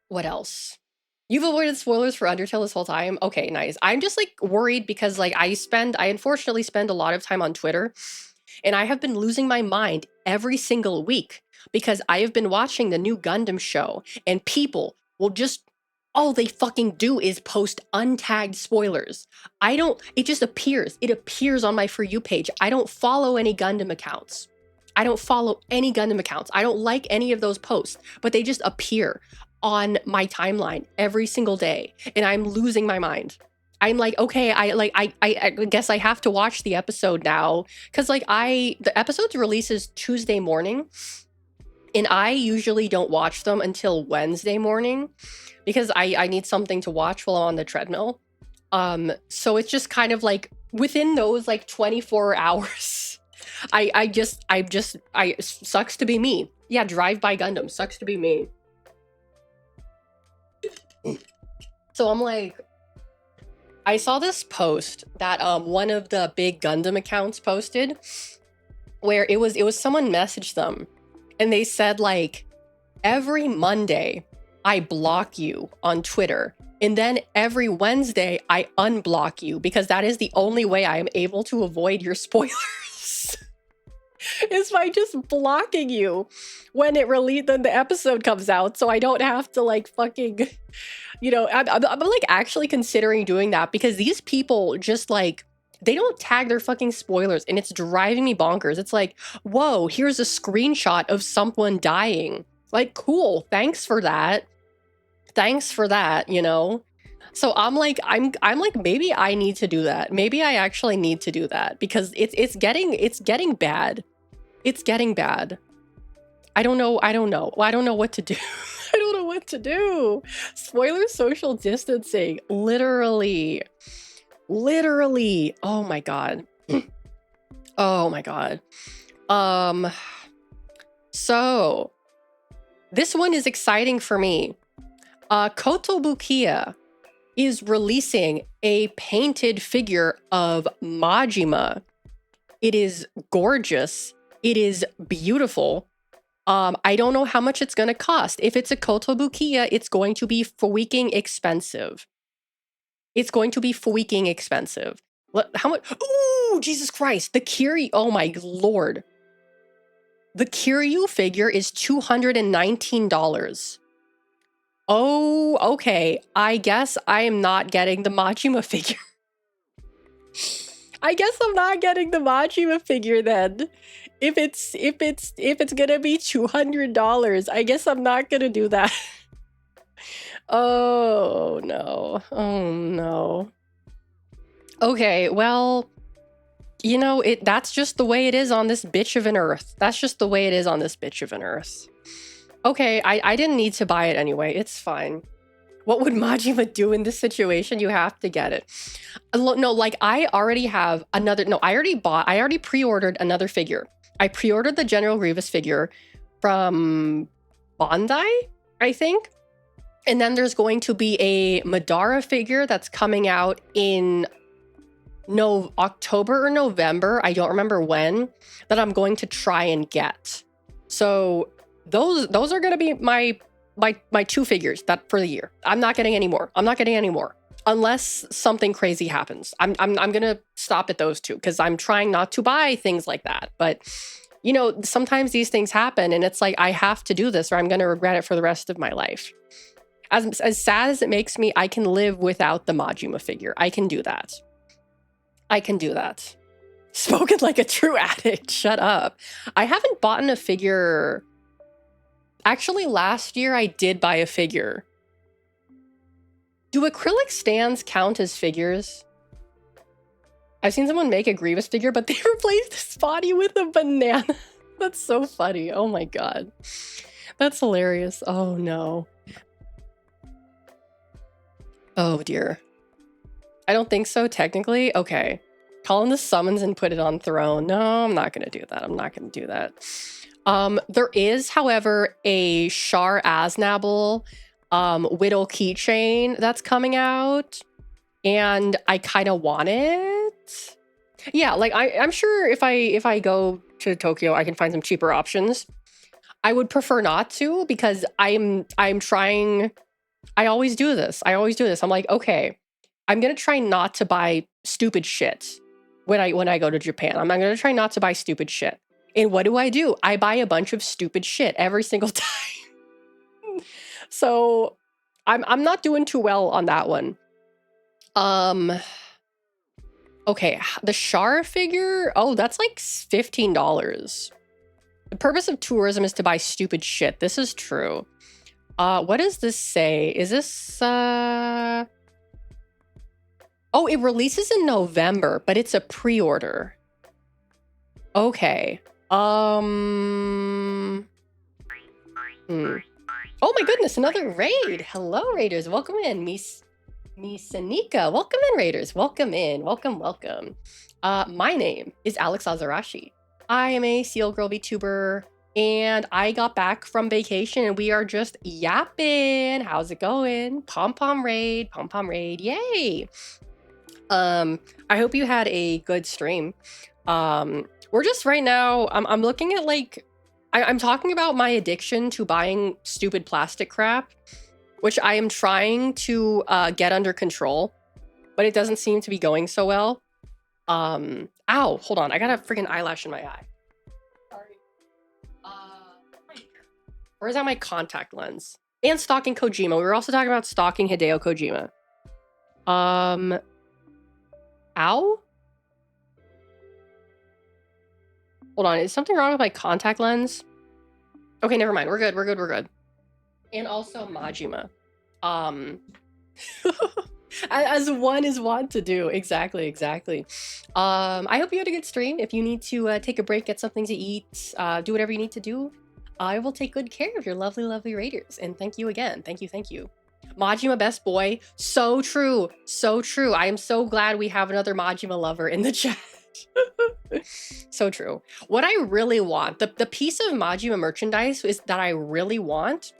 What else? You've avoided spoilers for Undertale this whole time? Okay, nice. I'm just like worried because like I unfortunately spend a lot of time on Twitter, and I have been losing my mind every single week because I have been watching the new Gundam show, and people will just, all they fucking do is post untagged spoilers. It just appears. It appears on my For You page. I don't follow any Gundam accounts. I don't like any of those posts, but they just appear on my timeline every single day, and I'm losing my mind. I'm like, okay, I guess I have to watch the episode now, because like the episode releases Tuesday morning, and I usually don't watch them until Wednesday morning because I need something to watch while I'm on the treadmill. So it's just kind of like within those like 24 hours, I sucks to be me. Yeah, Drive by Gundam sucks to be me. So I'm like, I saw this post that one of the big Gundam accounts posted, where it was someone messaged them, and they said like, every Monday I block you on Twitter, and then every Wednesday I unblock you because that is the only way I am able to avoid your spoilers. is by just blocking you when then the episode comes out, so I don't have to like fucking, I'm like actually considering doing that because these people just like, they don't tag their fucking spoilers and it's driving me bonkers. It's like, whoa, here's a screenshot of someone dying. Like, cool, thanks for that. Thanks for that, So I'm like, maybe I need to do that. Maybe I actually need to do that because it's getting bad. It's getting bad. I don't know. Well, I don't know what to do. I don't know what to do. Spoiler social distancing. Literally. Oh my God. Oh my God. So this one is exciting for me. Kotobukiya is releasing a painted figure of Majima. It is gorgeous. It is beautiful. I don't know how much it's going to cost. If it's a Kotobukiya, it's going to be freaking expensive. It's going to be freaking expensive. How much? Oh, Jesus Christ. The Kiryu. Oh my Lord. The Kiryu figure is $219. Oh, okay. I guess I am not getting the Majima figure. I guess I'm not getting the Majima figure then. If it's gonna be $200, I guess I'm not gonna do that. Oh no. Oh no. Okay, well, that's just the way it is on this bitch of an earth. That's just the way it is on this bitch of an earth. Okay, I didn't need to buy it anyway. It's fine. What would Majima do in this situation? You have to get it. No, like I already have another. No, I already pre-ordered another figure. I pre-ordered the General Grievous figure from Bandai, I think. And then there's going to be a Madara figure that's coming out in October or November. I don't remember when, that I'm going to try and get. So those are going to be my two figures that for the year. I'm not getting any more. Unless something crazy happens. I'm gonna stop at those two because I'm trying not to buy things like that. But sometimes these things happen and it's like I have to do this or I'm gonna regret it for the rest of my life. As sad as it makes me, I can live without the Majima figure. I can do that. Spoken like a true addict. Shut up. I haven't bought a figure. Actually, last year I did buy a figure. Do acrylic stands count as figures? I've seen someone make a Grievous figure, but they replaced his body with a banana. That's so funny. Oh my God. That's hilarious. Oh no. Oh dear. I don't think so, technically. Okay. Call in the summons and put it on throne. No, I'm not going to do that. There is, however, a Shar Aznable Whittle keychain that's coming out, and I kind of want it. Yeah, like I'm sure if I go to Tokyo, I can find some cheaper options. I would prefer not to because I'm trying. I always do this. I'm like, okay, I'm gonna try not to buy stupid shit when I go to Japan. I'm gonna try not to buy stupid shit. And what do? I buy a bunch of stupid shit every single time. So I'm not doing too well on that one. Okay, the Shar figure, oh, that's like $15. The purpose of tourism is to buy stupid shit. This is true. What does this say? Is this oh, it releases in November, but it's a pre-order. Okay. Oh my goodness, another raid. Hello, raiders. Welcome in. Misanika. Welcome in, raiders. Welcome in. Welcome. My name is Alex Azarashi. I am a Seal Girl VTuber, and I got back from vacation, and we are just yapping. How's it going? Pom-pom raid. Yay. I hope you had a good stream. We're just right now, I'm looking at like, I'm talking about my addiction to buying stupid plastic crap, which I am trying to get under control, but it doesn't seem to be going so well. Ow, hold on. I got a freaking eyelash in my eye. Or is that my contact lens? And stalking Kojima. We were also talking about stalking Hideo Kojima. Ow? Hold on, is something wrong with my contact lens? Okay, never mind. We're good, we're good, we're good. And also Majima. As one is wont to do. Exactly, exactly. I hope you had a good stream. If you need to take a break, get something to eat, do whatever you need to do, I will take good care of your lovely, lovely raiders. And thank you again. Thank you, thank you. Majima best boy. So true. So true. I am so glad we have another Majima lover in the chat. So true. What I really want, the piece of Majima merchandise is that I really want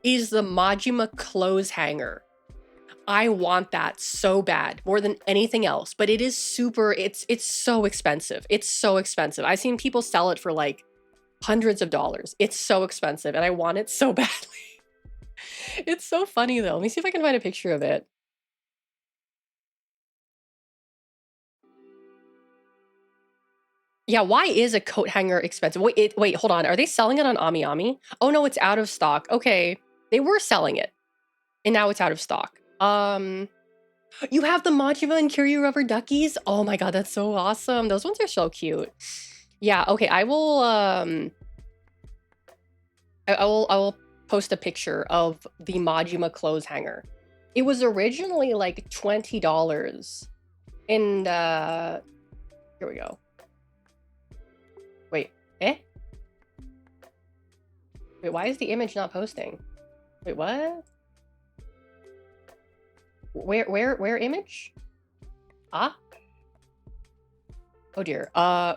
is the Majima clothes hanger. I want that so bad, more than anything else, but it is super, it's so expensive. It's so expensive. I've seen people sell it for like hundreds of dollars. It's so expensive and I want it so badly. It's so funny though. Let me see if I can find a picture of it. Yeah, why is a coat hanger expensive? Wait, hold on. Are they selling it on AmiAmi? Oh no, it's out of stock. Okay, they were selling it and now it's out of stock. You have the Majima and Kiryu rubber duckies? Oh my god, that's so awesome. Those ones are so cute. Yeah, okay, I will I will post a picture of the Majima clothes hanger. It was originally like $20. And here we go. Wait, Wait, why is the image not posting? Wait, what? Where image? Ah? Oh dear. I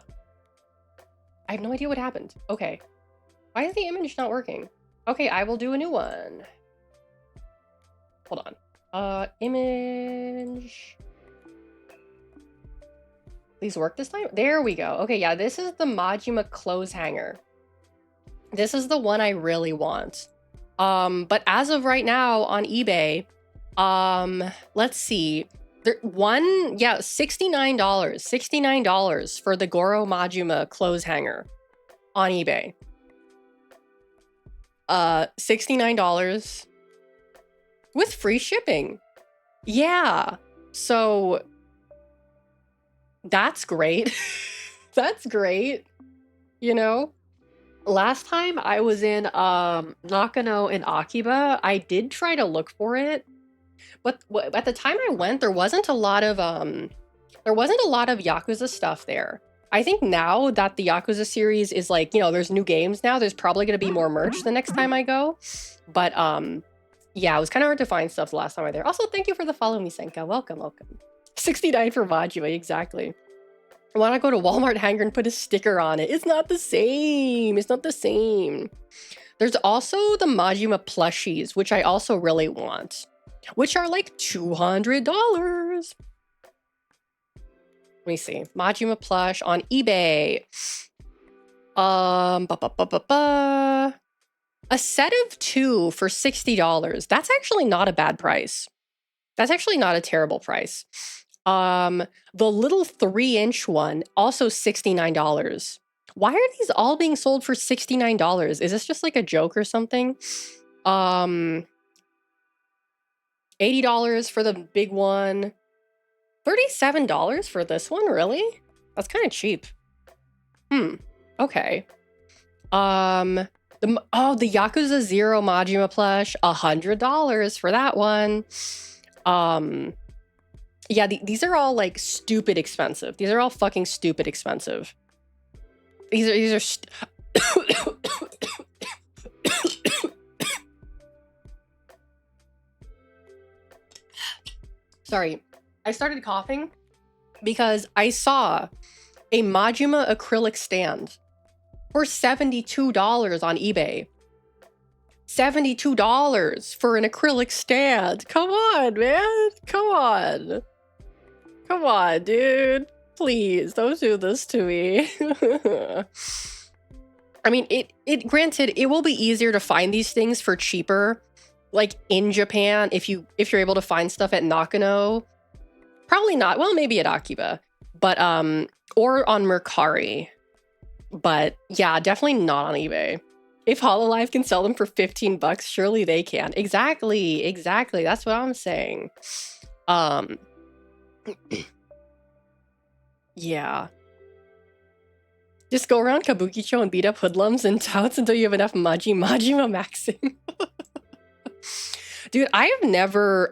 have no idea what happened. Okay. Why is the image not working? Okay, I will do a new one. Hold on. Image. Please work this time? There we go. Okay, yeah, this is the Majima clothes hanger. This is the one I really want. But as of right now on eBay, let's see. $69. $69 for the Goro Majima clothes hanger on eBay. $69 with free shipping. Yeah. So that's great. That's great. You know? Last time I was in Nakano and Akiba, I did try to look for it. But at the time I went, there wasn't a lot of Yakuza stuff there. I think now that the Yakuza series is like, you know, there's new games now, there's probably going to be more merch the next time I go. But yeah, it was kind of hard to find stuff the last time I was there. Also, thank you for the follow me, Senka. Welcome, welcome. 69 for Majima, exactly. I want to go to Walmart hanger and put a sticker on it. It's not the same. It's not the same. There's also the Majima plushies, which I also really want, which are like $200. Let me see. Majima plush on eBay. A set of 2 for $60. That's actually not a bad price. That's actually not a terrible price. The little 3-inch one, also $69. Why are these all being sold for $69? Is this just like a joke or something? $80 for the big one. $37 for this one, really? That's kind of cheap. Okay. The Yakuza 0 Majima plush, $100 for that one. Yeah, these are all like stupid expensive. These are all fucking stupid expensive. These are Sorry, I started coughing because I saw a Majima acrylic stand for $72 on eBay. $72 for an acrylic stand. Come on, man. Come on. Come on, dude. Please, don't do this to me. I mean, granted, it will be easier to find these things for cheaper, like in Japan, if you're able to find stuff at Nakano. Probably not. Well, maybe at Akiba, but or on Mercari. But yeah, definitely not on eBay. If Hololive can sell them for 15 bucks, surely they can. Exactly, exactly. That's what I'm saying. Yeah. Just go around Kabukicho and beat up hoodlums and touts until you have enough Majima maxing. Dude, I've never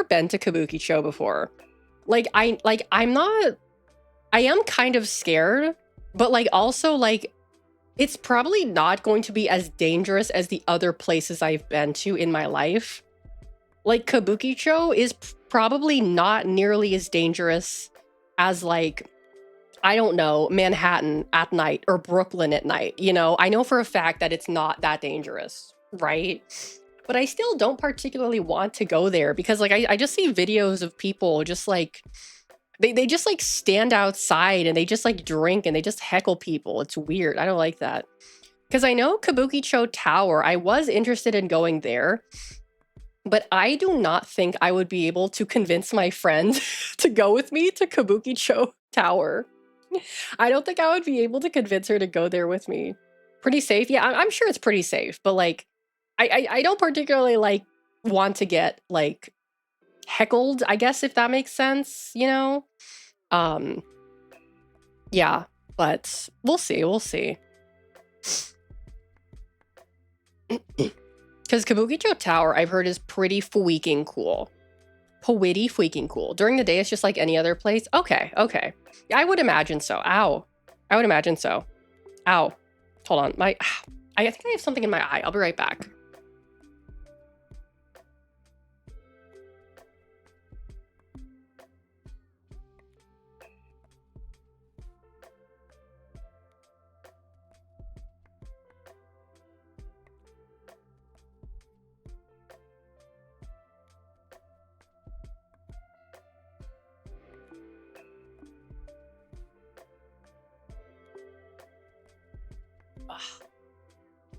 been to Kabukicho before. I'm not, I am kind of scared, but like also like it's probably not going to be as dangerous as the other places I've been to in my life. Like Kabukicho is probably not nearly as dangerous as like, I don't know, Manhattan at night or Brooklyn at night. You know, I know for a fact that it's not that dangerous, right? But I still don't particularly want to go there because like I just see videos of people just like they just like stand outside and they just like drink and they just heckle people. It's weird. I don't like that. Because I know Kabukicho Tower, I was interested in going there, but I do not think I would be able to convince my friend to go with me to Kabukicho Tower. I don't think I would be able to convince her to go there with me. Pretty safe? Yeah, I'm sure it's pretty safe, but like, I don't particularly like want to get like heckled, I guess, if that makes sense, you know? Yeah, but we'll see, we'll see. Because Kabukicho Tower, I've heard, is pretty freaking cool. Pretty freaking cool. During the day, it's just like any other place. Okay, okay. Yeah, I would imagine so. Ow. I would imagine so. Ow. Hold on. I think I have something in my eye. I'll be right back.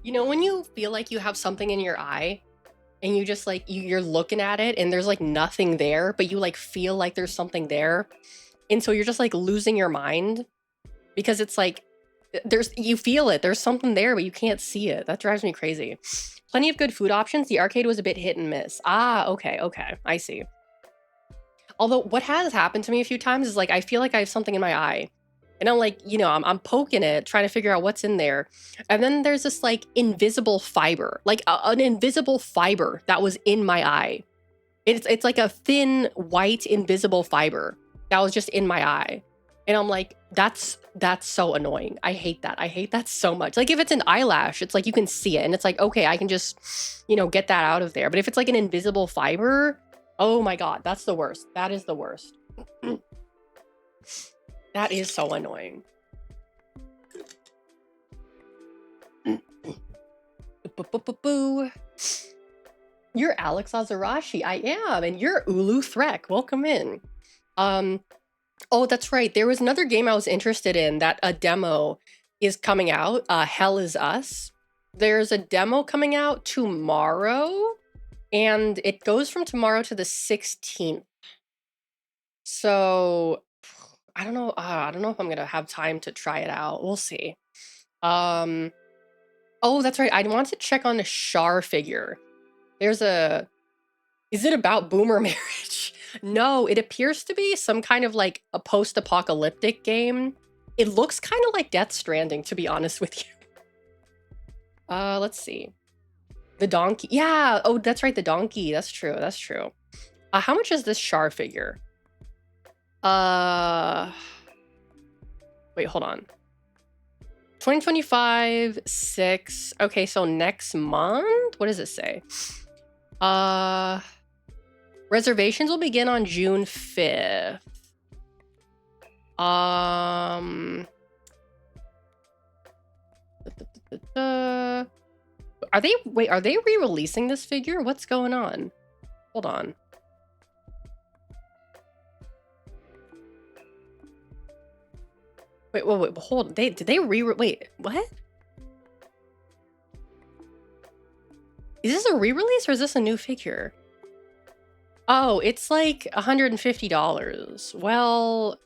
You know, when you feel like you have something in your eye and you just like, you're looking at it and there's like nothing there, but you like feel like there's something there. And so you're just like losing your mind because it's like, you feel it. There's something there, but you can't see it. That drives me crazy. Plenty of good food options. The arcade was a bit hit and miss. Ah, okay, okay. I see. Although what has happened to me a few times is like, I feel like I have something in my eye. And I'm like, you know, I'm poking it, trying to figure out what's in there. And then there's this like invisible fiber, like an invisible fiber that was in my eye. It's like a thin, white, invisible fiber that was just in my eye. And I'm like, that's so annoying. I hate that. I hate that so much. Like if it's an eyelash, it's like you can see it and it's like, okay, I can just, you know, get that out of there. But if it's like an invisible fiber, oh my God, that's the worst. That is the worst. That is so annoying. Boo. You're Alex Azarashi. I am. And you're Ulu Threk. Welcome in. Oh, that's right. There was another game I was interested in that a demo is coming out. Hell is Us. There's a demo coming out tomorrow. And it goes from tomorrow to the 16th. So I don't know. I don't know if I'm gonna have time to try it out. We'll see. Oh, that's right. I want to check on the Char figure. There's a. Is it about boomer marriage? No, it appears to be some kind of like a post-apocalyptic game. It looks kind of like Death Stranding, to be honest with you. Let's see. The donkey. Yeah. Oh, that's right. The donkey. That's true. That's true. How much is this Char figure? Wait, hold on. 2025, 6. Okay, so next month? What does it say? Reservations will begin on June 5th. Are they re-releasing this figure? What's going on? Hold on. Wait, hold on. Did they wait, what? Is this a re-release or is this a new figure? Oh, it's like $150. Well,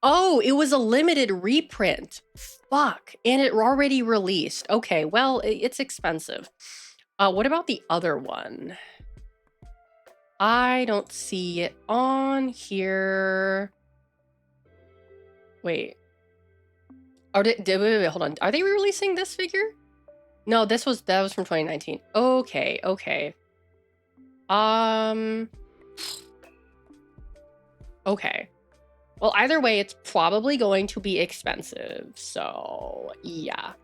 Oh, it was a limited reprint. Fuck. And it already released. Okay, well, it's expensive. What about the other one? I don't see it on here. Wait. Oh, wait, hold on. Are they re-releasing this figure? No, that was from 2019. Okay, okay. Okay. Well, either way, it's probably going to be expensive. So, yeah.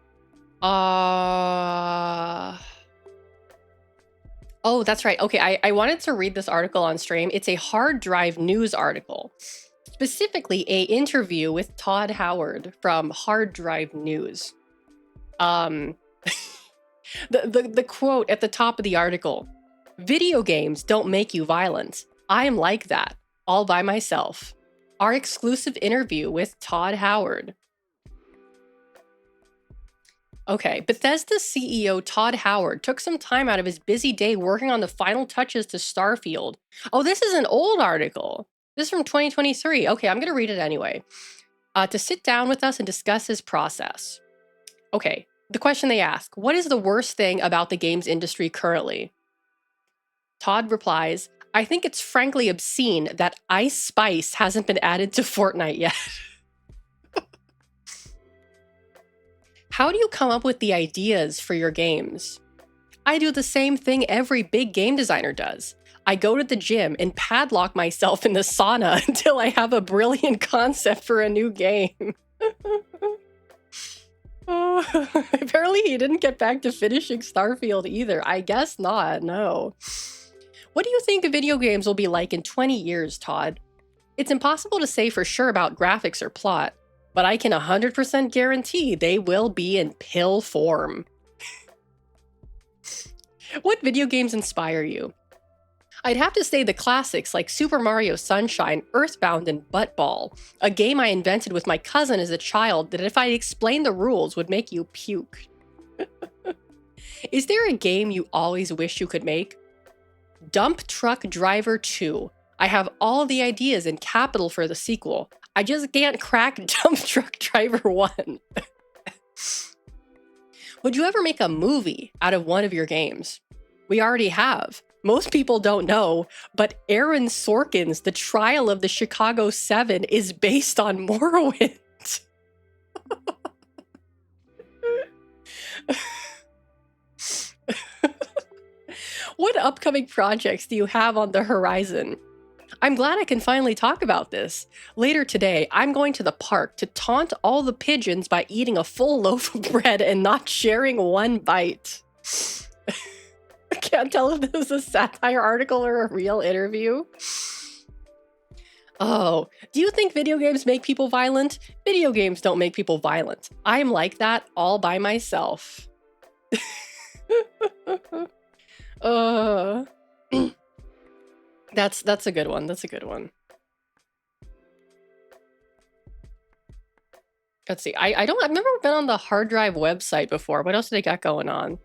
Oh, that's right. Okay, I wanted to read this article on stream. It's a hard drive news article. Specifically, a interview with Todd Howard from Hard Drive News. The quote at the top of the article: "Video games don't make you violent. I am like that, all by myself." Our exclusive interview with Todd Howard. Okay, Bethesda CEO Todd Howard took some time out of his busy day working on the final touches to Starfield. Oh, this is an old article. This is from 2023. Okay, I'm going to read it anyway. To sit down with us and discuss his process. Okay, the question they ask: what is the worst thing about the games industry currently? Todd replies, "I think it's frankly obscene that Ice Spice hasn't been added to Fortnite yet." How do you come up with the ideas for your games? I do the same thing every big game designer does. I go to the gym and padlock myself in the sauna until I have a brilliant concept for a new game. Apparently he didn't get back to finishing Starfield either. I guess not, no. What do you think video games will be like in 20 years, Todd? It's impossible to say for sure about graphics or plot, but I can 100% guarantee they will be in pill form. What video games inspire you? I'd have to say the classics like Super Mario Sunshine, Earthbound, and Buttball, a game I invented with my cousin as a child that if I explained the rules would make you puke. Is there a game you always wish you could make? Dump Truck Driver 2. I have all the ideas and capital for the sequel. I just can't crack Dump Truck Driver 1. Would you ever make a movie out of one of your games? We already have. Most people don't know, but Aaron Sorkin's The Trial of the Chicago 7 is based on Morrowind. What upcoming projects do you have on the horizon? I'm glad I can finally talk about this. Later today, I'm going to the park to taunt all the pigeons by eating a full loaf of bread and not sharing one bite. I can't tell if this is a satire article or a real interview. Oh, do you think video games make people violent? Video games don't make people violent. I'm like that all by myself. That's a good one. That's a good one. Let's see. I've never been on the hard drive website before. What else do they got going on?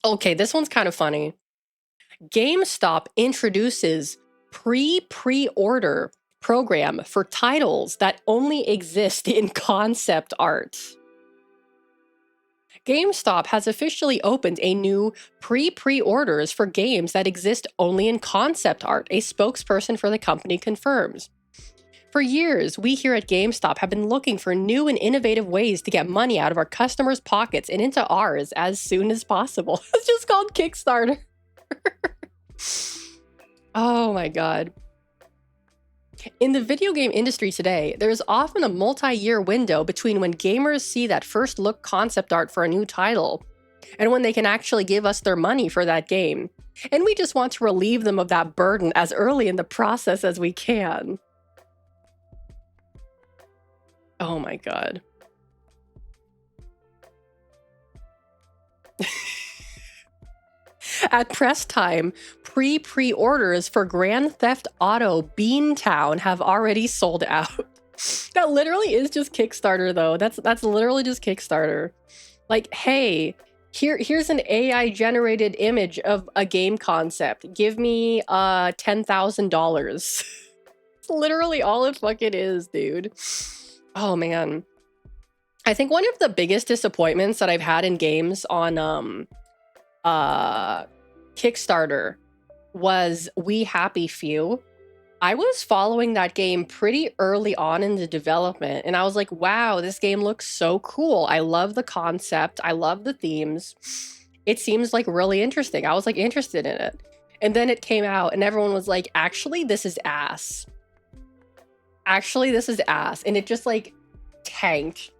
Okay, this one's kind of funny. GameStop introduces pre-order program for titles that only exist in concept art. GameStop has officially opened a new pre-orders for games that exist only in concept art, a spokesperson for the company confirms. For years, we here at GameStop have been looking for new and innovative ways to get money out of our customers' pockets and into ours as soon as possible. It's just called Kickstarter. Oh my god. In the video game industry today, there is often a multi-year window between when gamers see that first look concept art for a new title and when they can actually give us their money for that game. And we just want to relieve them of that burden as early in the process as we can. Oh my god. At press time, pre-orders for Grand Theft Auto Beantown have already sold out. That literally is just Kickstarter, though. That's literally just Kickstarter. Like, hey, Here's an AI generated image of a game concept. Give me $10,000. It's literally all it fucking is, dude. Oh man. I think one of the biggest disappointments that I've had in games on Kickstarter was We Happy Few. I was following that game pretty early on in the development, and I was like, wow, this game looks so cool. I love the concept. I love the themes. It seems like really interesting. I was like interested in it. And then it came out and everyone was like, actually, this is ass. Actually, this is ass. And it just like tanked.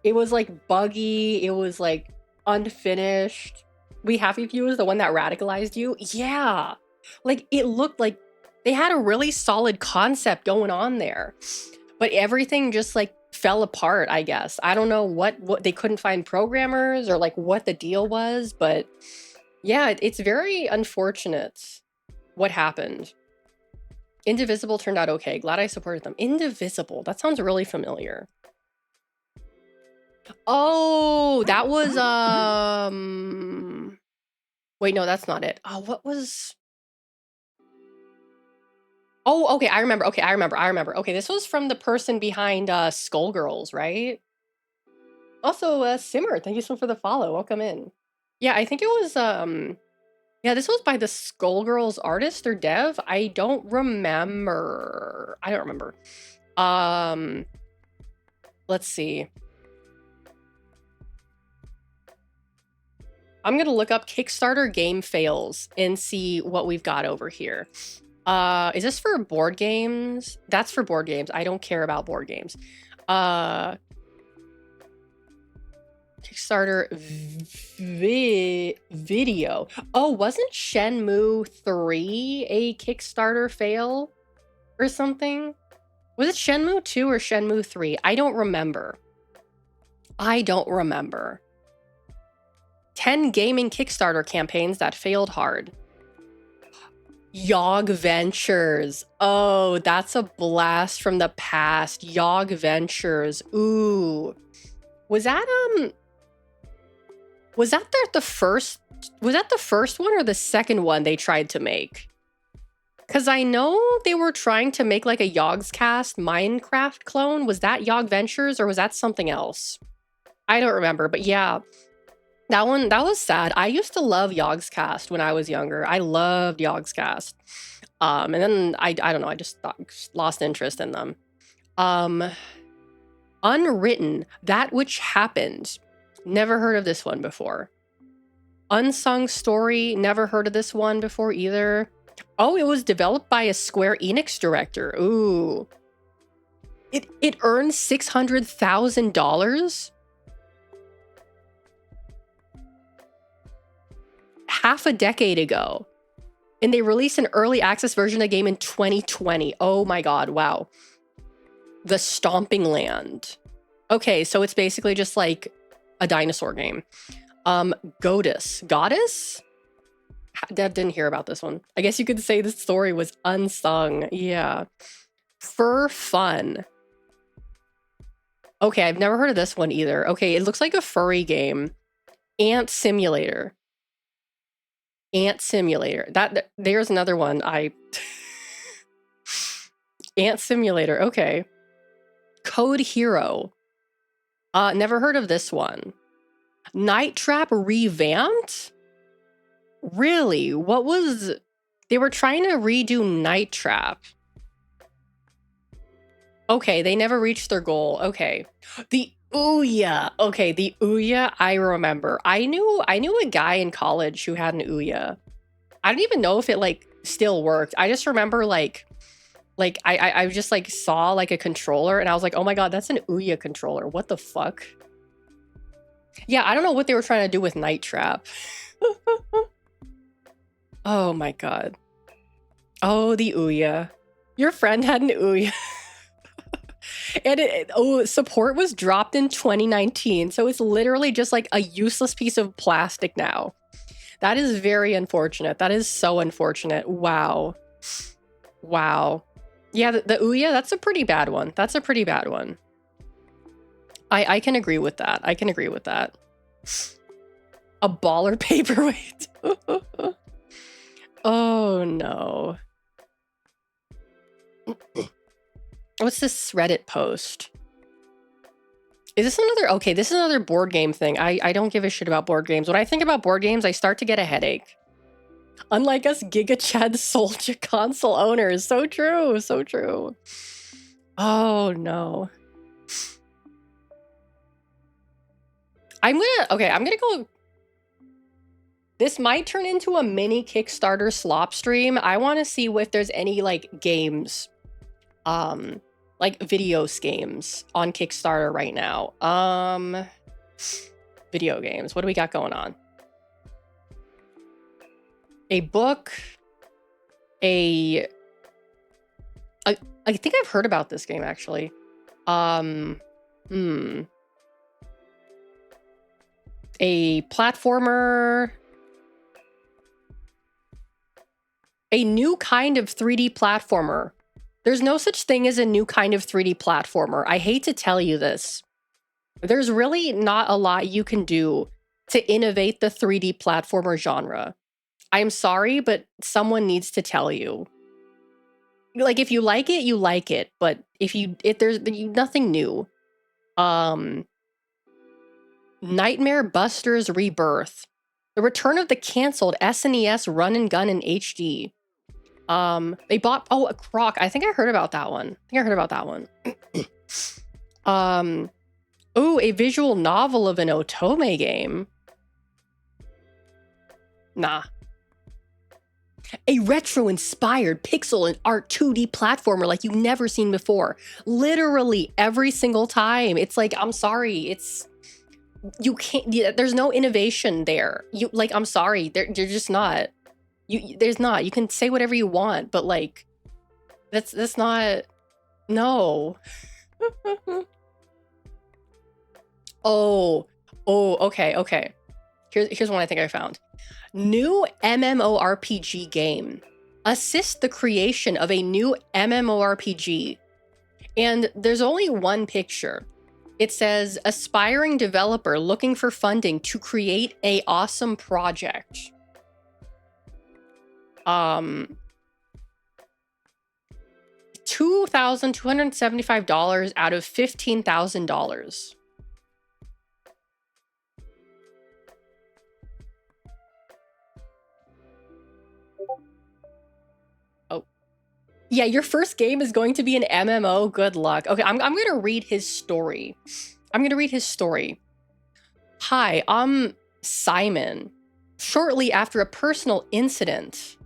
It was like buggy. It was like unfinished. We Happy Few was the one that radicalized you. Yeah. Like it looked like they had a really solid concept going on there, but everything just like fell apart, I guess. I don't know what they couldn't find programmers or like what the deal was, but yeah, it's very unfortunate what happened. Indivisible turned out okay. Glad I supported them. Indivisible. That sounds really familiar. Oh, that was wait, no, that's not it. Oh, what was Oh, okay, I remember. Okay, I remember. Okay, this was from the person behind Skullgirls, right? Also, Simmer, thank you so much for the follow. Welcome in. Yeah, I think it was yeah, this was by the Skullgirls artist or dev. I don't remember. Let's see. I'm gonna look up Kickstarter game fails and see what we've got over here. Is this for board games? That's for board games. I don't care about board games. Kickstarter video. Oh, wasn't Shenmue 3 a Kickstarter fail or something? Was it Shenmue 2 or Shenmue 3? I don't remember. 10 gaming Kickstarter campaigns that failed hard. Yog Ventures. Oh, that's a blast from the past. Yog Ventures. Ooh. Was that the first one or the second one they tried to make? Cuz I know they were trying to make like a Yogscast Minecraft clone. Was that Yog Ventures or was that something else? I don't remember, but yeah. That was sad. I used to love Yogscast when I was younger. I loved Yogscast. And then I don't know, I just lost interest in them. Unwritten, That Which Happened. Never heard of this one before. Unsung Story, never heard of this one before either. Oh, it was developed by a Square Enix director. Ooh. It earned $600,000? Half a decade ago. And they released an early access version of the game in 2020. Oh my god, wow. The Stomping Land. Okay, so it's basically just like a dinosaur game. Goddess? Dev didn't hear about this one. I guess you could say the story was unsung. Yeah. Fur Fun. Okay, I've never heard of this one either. Okay, it looks like a furry game. Ant Simulator. There's another one. Ant Simulator. Okay. Code Hero. Never heard of this one. Night Trap revamped? Really? They were trying to redo Night Trap. Okay, they never reached their goal. Okay. The Ouya. Okay, the Ouya, I remember. I knew a guy in college who had an Ouya. I don't even know if it like still worked. I just remember like I just like saw like a controller and I was like, oh my god, that's an Ouya controller. What the fuck? Yeah, I don't know what they were trying to do with Night Trap. Oh my god. Oh, the Ouya. Your friend had an Ouya. And support was dropped in 2019. So it's literally just like a useless piece of plastic now. That is very unfortunate. That is so unfortunate. Wow. Wow. Yeah, the Ouya, that's a pretty bad one. I can agree with that. A baller paperweight. Oh no. What's this Reddit post? Is this another? Okay, this is another board game thing. I don't give a shit about board games. When I think about board games, I start to get a headache. Unlike us Giga Chad Soldier console owners. So true, so true. Oh no. I'm gonna go. This might turn into a mini Kickstarter slop stream. I want to see if there's any like games, like videos games on Kickstarter right now. Video games. What do we got going on? A book. I think I've heard about this game actually. A platformer. A new kind of 3D platformer. There's no such thing as a new kind of 3D platformer. I hate to tell you this. There's really not a lot you can do to innovate the 3D platformer genre. I'm sorry, but someone needs to tell you. Like, if you like it, you like it. But if there's nothing new. Nightmare Busters Rebirth. The return of the canceled SNES Run and Gun in HD. They bought a Croc. I think I heard about that one. A visual novel of an Otome game. Nah. A retro-inspired pixel and art 2D platformer like you've never seen before. Literally every single time. It's like, I'm sorry, you can't, there's no innovation there. I'm sorry, you're just not. There's not. You can say whatever you want, but like, that's not, no. Okay. Here's one I think I found. New MMORPG game. Assist the creation of a new MMORPG. And there's only one picture. It says, aspiring developer looking for funding to create a awesome project. $2,275 out of $15,000. Oh, yeah, your first game is going to be an MMO. Good luck. Okay, I'm gonna read his story. Hi, I'm Simon. Shortly after a personal incident.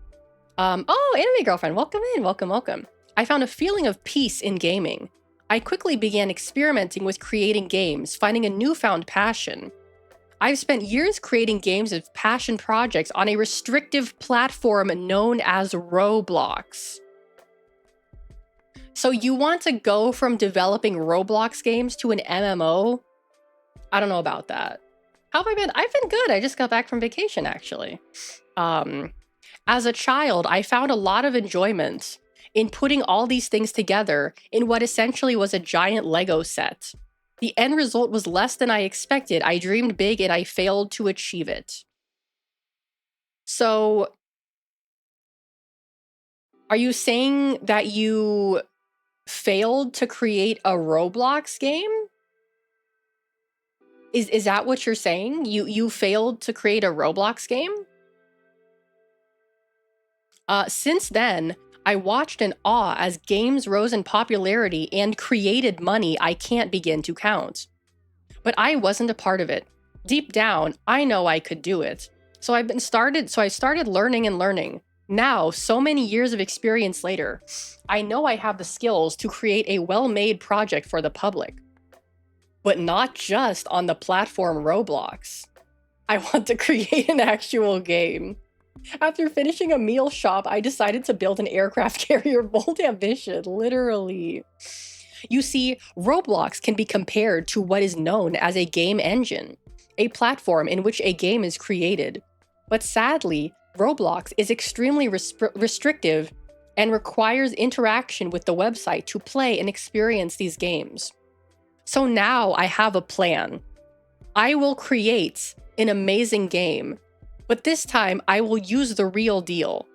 Oh, anime girlfriend, welcome in, welcome. I found a feeling of peace in gaming. I quickly began experimenting with creating games, finding a newfound passion. I've spent years creating games as passion projects on a restrictive platform known as Roblox. So you want to go from developing Roblox games to an MMO? I don't know about that. How have I been? I've been good. I just got back from vacation, actually. As a child, I found a lot of enjoyment in putting all these things together in what essentially was a giant Lego set. The end result was less than I expected. I dreamed big and I failed to achieve it. So, are you saying that you failed to create a Roblox game? Is that what you're saying? You failed to create a Roblox game? Since then, I watched in awe as games rose in popularity and created money I can't begin to count. But I wasn't a part of it. Deep down, I know I could do it. So I started learning and learning. Now, so many years of experience later, I know I have the skills to create a well-made project for the public. But not just on the platform Roblox. I want to create an actual game. After finishing a meal shop, I decided to build an aircraft carrier. Bold ambition, literally. You see, Roblox can be compared to what is known as a game engine, a platform in which a game is created. But sadly, Roblox is extremely restrictive and requires interaction with the website to play and experience these games. So now I have a plan. I will create an amazing game, but this time I will use the real deal.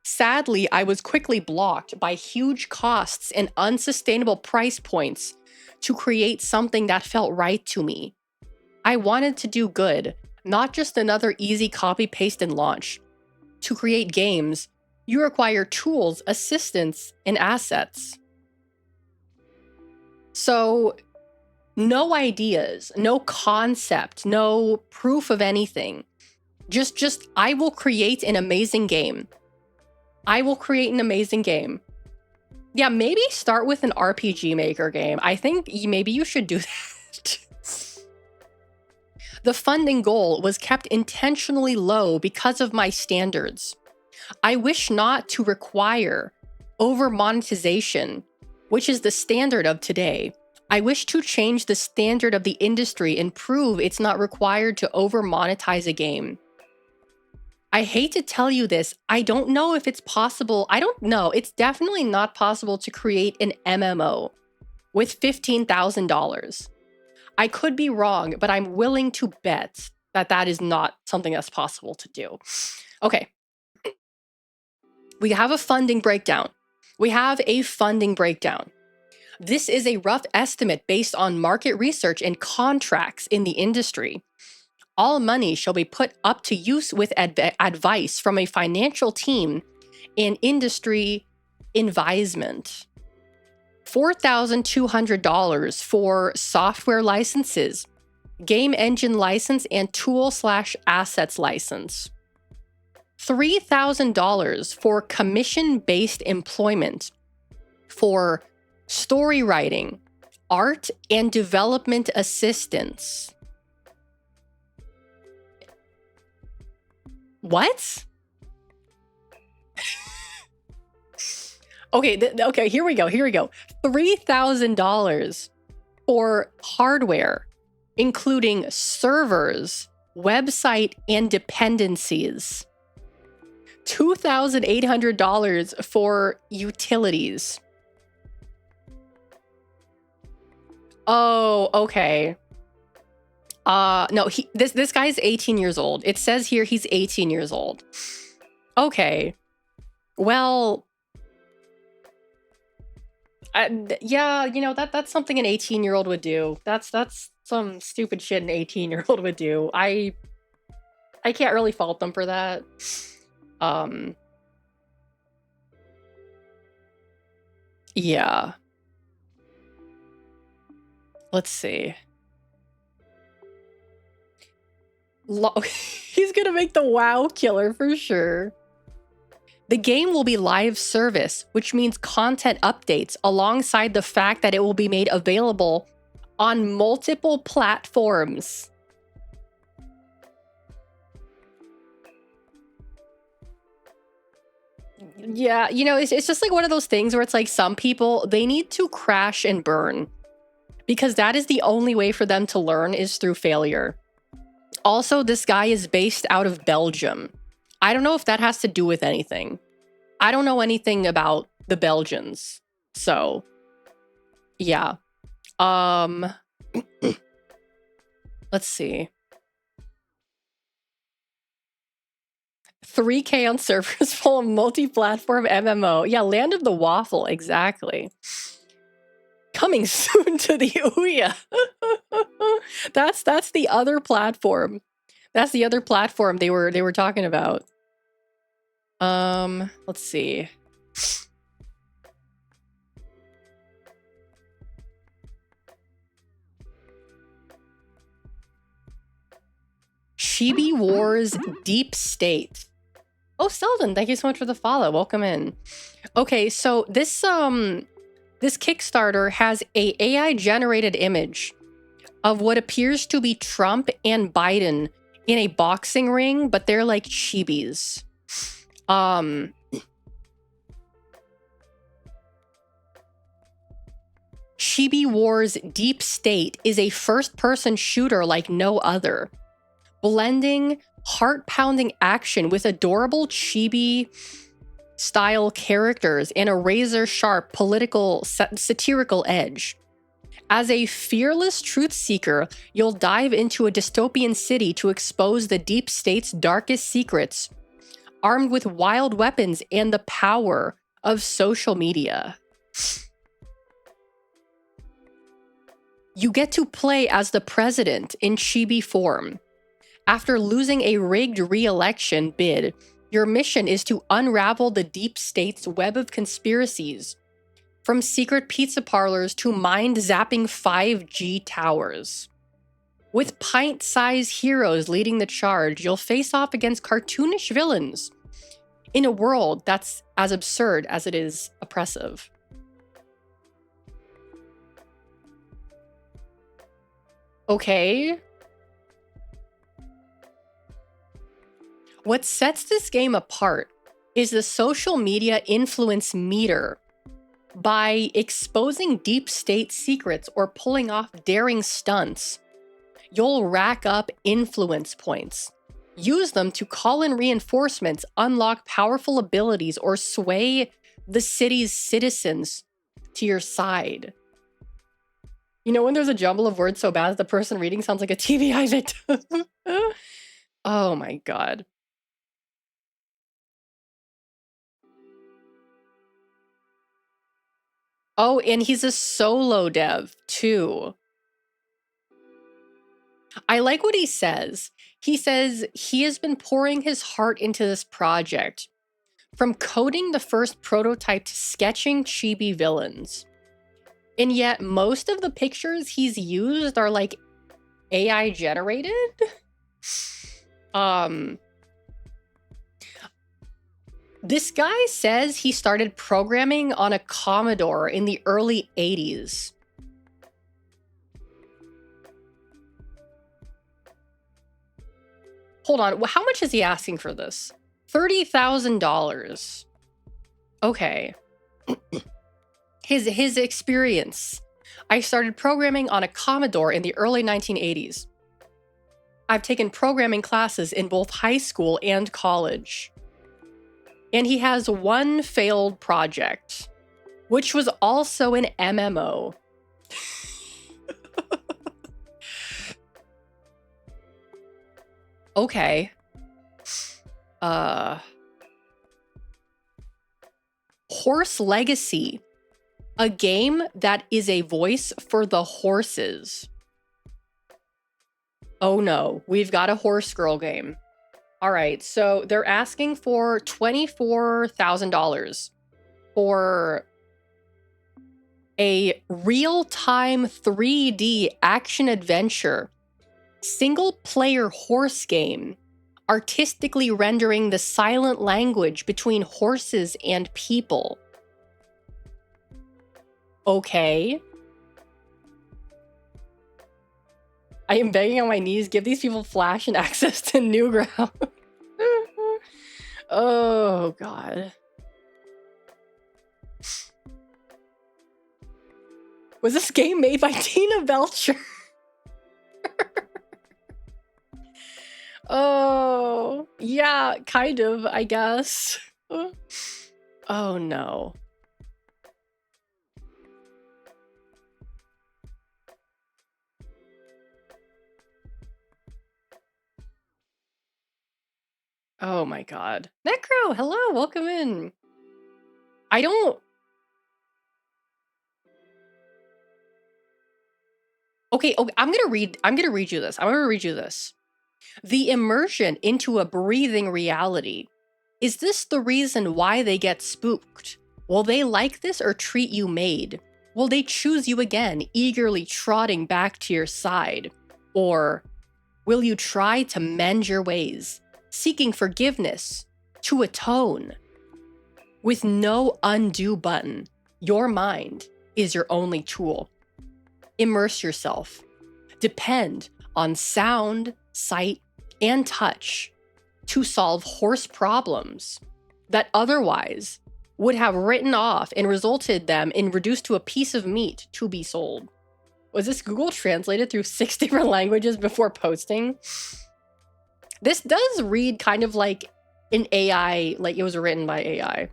Sadly, I was quickly blocked by huge costs and unsustainable price points to create something that felt right to me. I wanted to do good, not just another easy copy, paste, and launch. To create games, you require tools, assistance, and assets. So, no ideas, no concept, no proof of anything. Just I will create an amazing game. I will create an amazing game. Yeah, maybe start with an RPG Maker game. I think maybe you should do that. The funding goal was kept intentionally low because of my standards. I wish not to require over monetization, which is the standard of today. I wish to change the standard of the industry and prove it's not required to over monetize a game. I hate to tell you this, I don't know if it's possible. I don't know. It's definitely not possible to create an MMO with $15,000. I could be wrong, but I'm willing to bet that that is not something that's possible to do. Okay. We have a funding breakdown. This is a rough estimate based on market research and contracts in the industry. All money shall be put up to use with advice from a financial team and industry advisement. $4,200 for software licenses, game engine license, and tool/assets license. $3,000 for commission-based employment for story writing, art, and development assistance. What? Okay, here we go. $3,000 for hardware, including servers, website, and dependencies. $2,800 for utilities. Oh, okay. No, this guy's 18 years old. It says here he's 18 years old. Okay. Well, yeah, you know, that's something an 18-year-old would do. That's some stupid shit an 18-year-old would do. I can't really fault them for that. Yeah. Let's see. He's gonna make the WoW killer for sure. The game will be live service, which means content updates alongside the fact that it will be made available on multiple platforms. Yeah, you know, it's just like one of those things where it's like some people, they need to crash and burn because that is the only way for them to learn is through failure. Also, this guy is based out of Belgium. I don't know if that has to do with anything. I don't know anything about the Belgians. So, yeah. Let's see. 3K on servers full of multi-platform MMO. Yeah, Land of the Waffle, exactly. Coming soon to the Ouya. That's the other platform. That's the other platform they were talking about. Let's see. Chibi Wars Deep State. Oh, Selden, thank you so much for the follow. Welcome in. Okay, so this Kickstarter has a AI generated image of what appears to be Trump and Biden in a boxing ring, but they're like chibis. Chibi Wars Deep State is a first-person shooter like no other, blending heart-pounding action with adorable chibi-style characters and a razor-sharp political satirical edge. As a fearless truth seeker, you'll dive into a dystopian city to expose the deep state's darkest secrets, armed with wild weapons and the power of social media. You get to play as the president in chibi form. After losing a rigged re-election bid, your mission is to unravel the deep state's web of conspiracies, from secret pizza parlors to mind-zapping 5G towers. With pint-sized heroes leading the charge, you'll face off against cartoonish villains in a world that's as absurd as it is oppressive. Okay. What sets this game apart is the social media influence meter. By exposing deep state secrets or pulling off daring stunts, you'll rack up influence points. Use them to call in reinforcements, unlock powerful abilities, or sway the city's citizens to your side. You know when there's a jumble of words so bad that the person reading sounds like a TBI victim? Oh my god. Oh, and he's a solo dev, too. I like what he says. He says he has been pouring his heart into this project, from coding the first prototype to sketching chibi villains. And yet, most of the pictures he's used are, like, AI generated? This guy says he started programming on a Commodore in the early 80s. Hold on, how much is he asking for this? $30,000. Okay. His experience. I started programming on a Commodore in the early 1980s. I've taken programming classes in both high school and college. And he has one failed project, which was also an MMO. Okay. Horse Legacy. A game that is a voice for the horses. Oh no, we've got a horse girl game. All right, so they're asking for $24,000 for a real-time 3D action-adventure single-player horse game, artistically rendering the silent language between horses and people. Okay. I am begging on my knees, give these people Flash and access to Newground. Oh, God. Was this game made by Tina Belcher? Oh, yeah, kind of, I guess. Oh, no. Oh my god. Necro, hello, welcome in. I don't... Okay, I'm gonna read you this. I'm gonna read you this. The immersion into a breathing reality. Is this the reason why they get spooked? Will they like this or treat you maid? Will they choose you again, eagerly trotting back to your side? Or will you try to mend your ways, seeking forgiveness, to atone? With no undo button, your mind is your only tool. Immerse yourself. Depend on sound, sight, and touch to solve horse problems that otherwise would have written off and resulted them in reduced to a piece of meat to be sold. Was this Google translated through 6 different languages before posting? This does read kind of like an AI, like it was written by AI.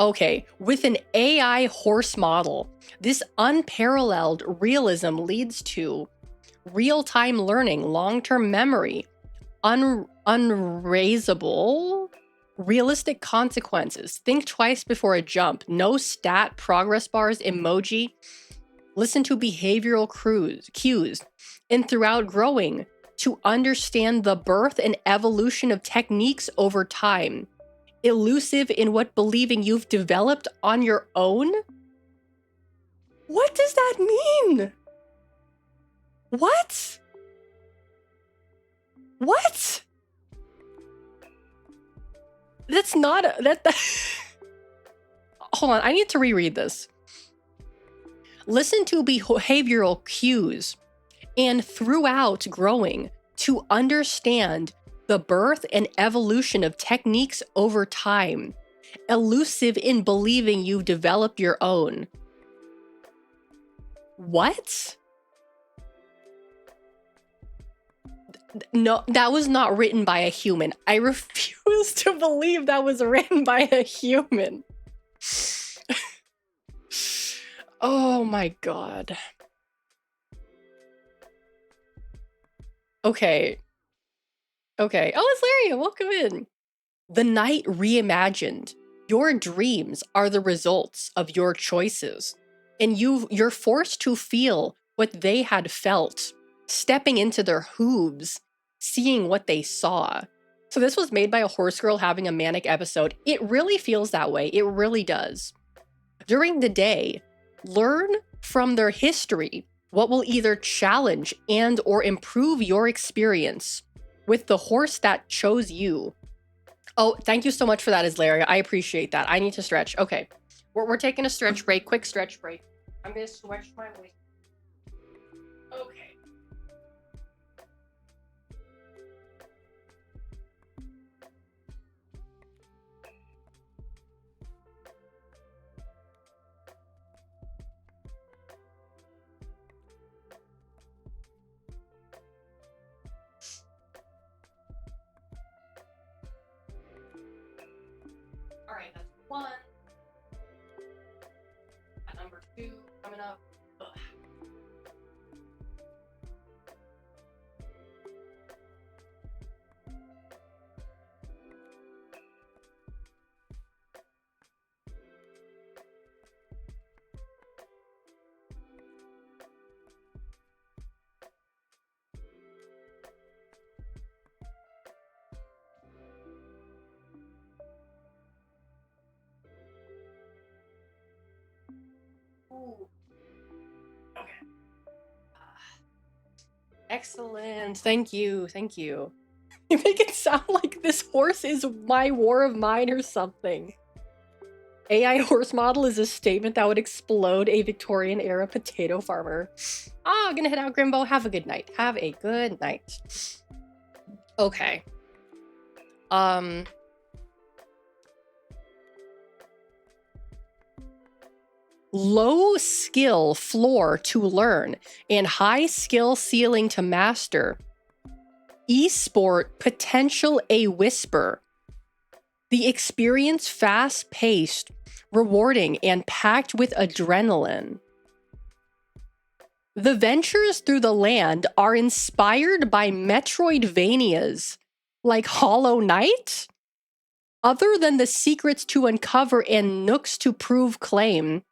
Okay, with an AI horse model, this unparalleled realism leads to real-time learning, long-term memory, unraisable, realistic consequences. Think twice before a jump. No stat, progress bars, emoji. Listen to behavioral cues. And throughout growing, to understand the birth and evolution of techniques over time. Elusive in what believing you've developed on your own? What does that mean? What? What? That's not that. Hold on, I need to reread this. Listen to behavioral cues and throughout growing to understand the birth and evolution of techniques over time. Elusive in believing you've developed your own. What? No, that was not written by a human. I refuse to believe that was written by a human. Oh my god. Okay. Okay. Oh, it's Laria. Welcome in. The night reimagined. Your dreams are the results of your choices. And you're forced to feel what they had felt, stepping into their hooves, seeing what they saw. So this was made by a horse girl having a manic episode. It really feels that way. It really does. During the day, learn from their history what will either challenge and or improve your experience with the horse that chose you. Oh, thank you so much for that, Islaria. I appreciate that. I need to stretch. Okay, we're taking a stretch break, quick stretch break. I'm gonna stretch my waist. Okay. All right, that's one. Number two coming up. Ugh. Ooh. Okay. Excellent. Thank you. Thank you. You make it sound like this horse is my war of mine or something. AI horse model is a statement that would explode a Victorian era potato farmer. Ah, I'm gonna head out, Grimbo. Have a good night. Have a good night. Okay. Low skill floor to learn and high skill ceiling to master. Esport potential a whisper. The experience fast-paced, rewarding, and packed with adrenaline. The ventures through the land are inspired by Metroidvanias, like Hollow Knight? Other than the secrets to uncover and nooks to prove claim,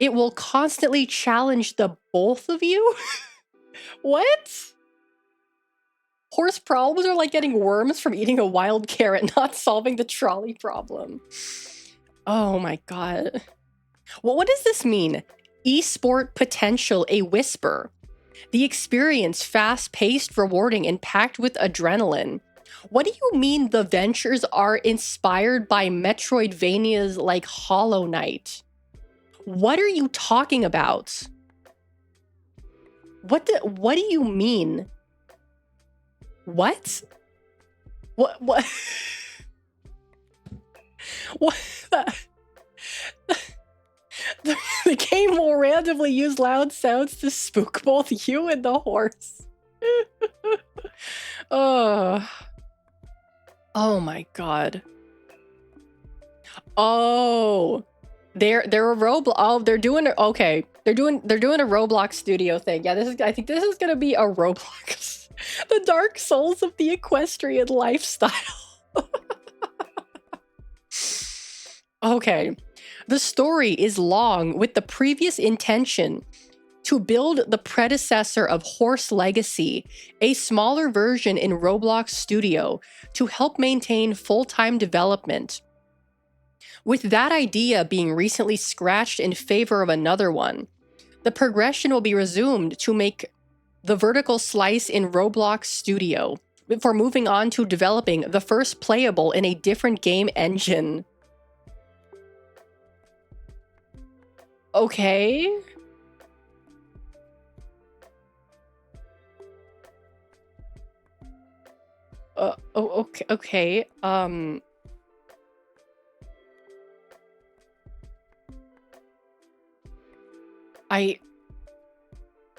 it will constantly challenge the both of you? What? Horse problems are like getting worms from eating a wild carrot, not solving the trolley problem. Oh my god. Well, what does this mean? Esport potential a whisper. The experience fast-paced, rewarding, and packed with adrenaline. What do you mean the ventures are inspired by Metroidvanias like Hollow Knight? What are you talking about? What do you mean? What? What? What? The game will randomly use loud sounds to spook both you and the horse. Oh my god. Oh, they're a Roblox. Oh, they're doing it. Okay, they're doing a Roblox studio thing. Yeah, this is. I think this is gonna be a Roblox, the Dark Souls of the equestrian lifestyle. Okay, the story is long with the previous intention to build the predecessor of Horse Legacy, a smaller version in Roblox Studio, to help maintain full-time development. With that idea being recently scratched in favor of another one, the progression will be resumed to make the vertical slice in Roblox Studio before moving on to developing the first playable in a different game engine. Okay. Okay, okay. I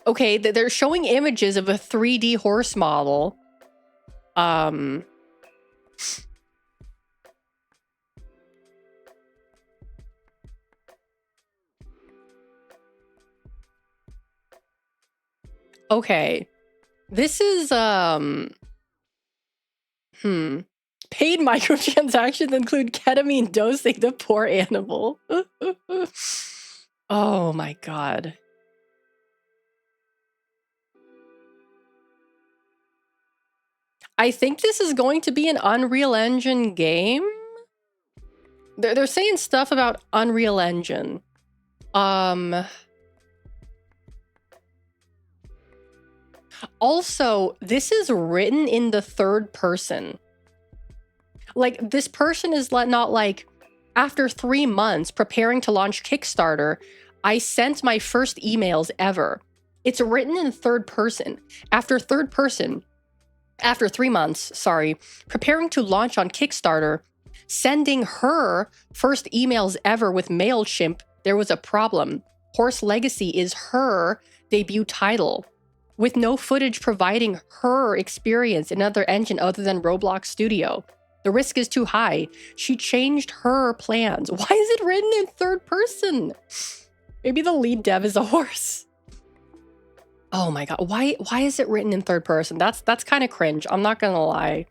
Okay, they're showing images of a 3D horse model. Um okay. This is paid microtransactions include ketamine dosing the poor animal. Oh my god. I think this is going to be an Unreal Engine game. They're saying stuff about Unreal Engine. Also, this is written in the third person. Like, this person is not like, after 3 months preparing to launch Kickstarter, I sent my first emails ever. It's written in third person. After 3 months, preparing to launch on Kickstarter, sending her first emails ever with MailChimp, there was a problem. Horse Legacy is her debut title, with no footage providing her experience in another engine other than Roblox Studio. The risk is too high. She changed her plans. Why is it written in third person? Maybe the lead dev is a horse. Oh my god, why is it written in third person? That's kind of cringe. I'm not gonna lie.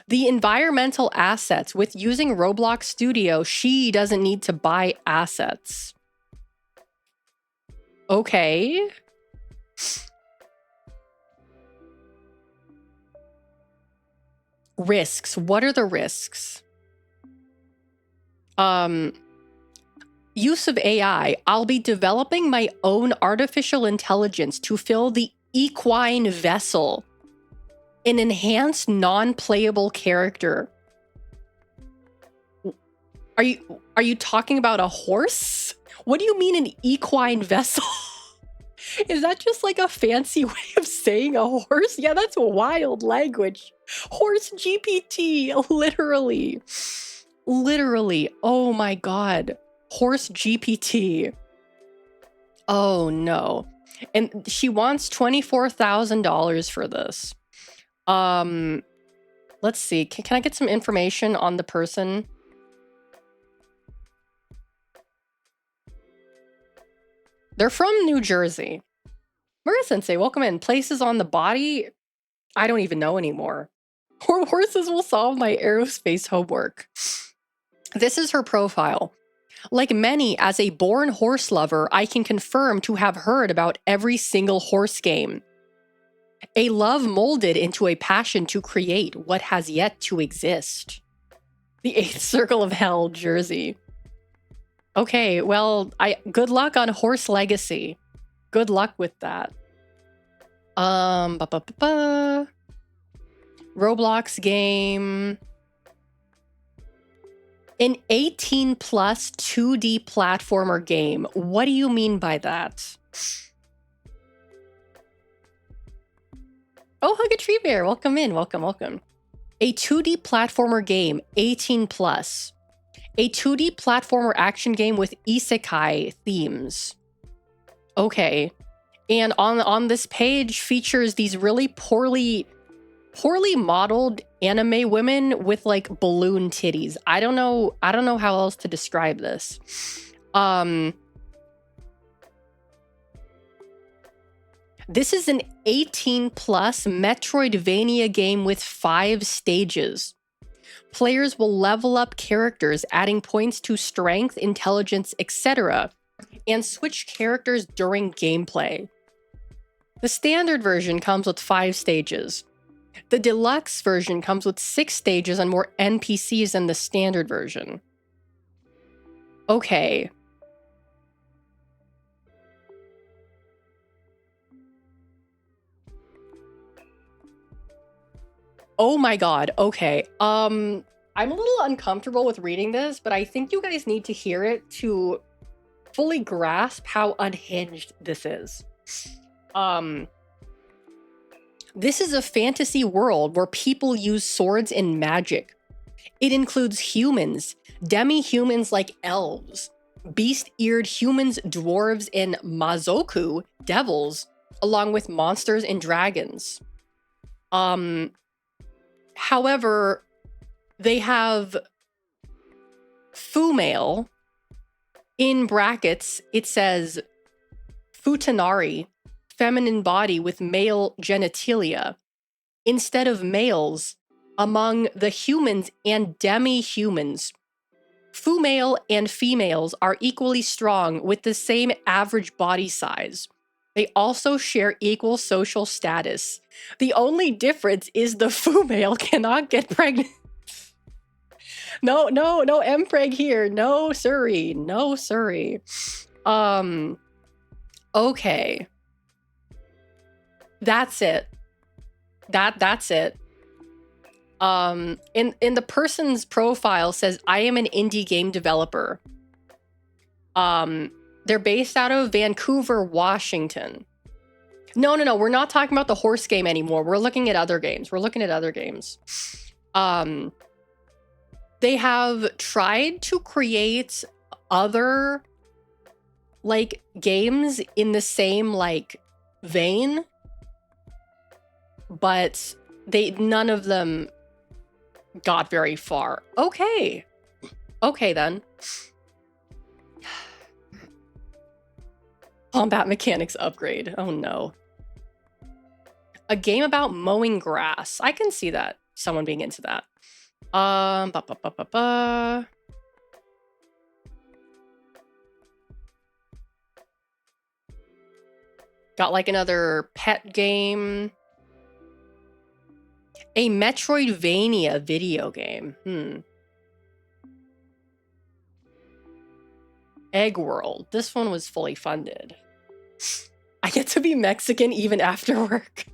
The environmental assets. With using Roblox Studio, she doesn't need to buy assets. Okay. Risks. What are the risks? Use of AI. I'll be developing my own artificial intelligence to fill the equine vessel. An enhanced non-playable character. Are you talking about a horse? What do you mean an equine vessel? Is that just like a fancy way of saying a horse? Yeah, that's wild language. Horse GPT, literally. Literally. Oh my god. Horse GPT. Oh no. And she wants $24,000 for this. Let's see. Can I get some information on the person? They're from New Jersey. Mura-sensei, welcome in. Places on the body? I don't even know anymore. Horses will solve my aerospace homework. This is her profile. Like many, as a born horse lover, I can confirm to have heard about every single horse game. A love molded into a passion to create what has yet to exist. The 8th Circle of Hell, Jersey. Okay, well, good luck on Horse Legacy. Good luck with that. Roblox game. An 18 plus 2D platformer game. What do you mean by that? Oh, Hug a Tree Bear. Welcome in. Welcome, welcome. A 2D platformer game, 18 plus. A 2D platformer action game with isekai themes. Okay. And on this page features these really poorly modeled anime women with like balloon titties. I don't know how else to describe this. This is an 18 plus Metroidvania game with 5 stages. Players will level up characters, adding points to strength, intelligence, etc., and switch characters during gameplay. The standard version comes with 5 stages. The deluxe version comes with 6 stages and more NPCs than the standard version. Okay. Oh my god, okay. I'm a little uncomfortable with reading this, but I think you guys need to hear it to fully grasp how unhinged this is. This is a fantasy world where people use swords and magic. It includes humans, demi-humans like elves, beast-eared humans, dwarves, and mazoku, devils, along with monsters and dragons. However, they have female, in brackets, it says futanari, feminine body with male genitalia, instead of males among the humans and demi-humans. Female and females are equally strong with the same average body size. They also share equal social status. The only difference is the female cannot get pregnant. No mpreg here. No siree. No siree. Okay. That's it. That's it. In the person's profile says, I am an indie game developer. They're based out of Vancouver, Washington. No, we're not talking about the horse game anymore. We're looking at other games. They have tried to create other like games in the same like vein, but none of them got very far. Okay then. Combat mechanics upgrade. Oh no. A game about mowing grass. I can see that. Someone being into that. Got like another pet game. A Metroidvania video game. Egg World. This one was fully funded. I get to be Mexican even after work.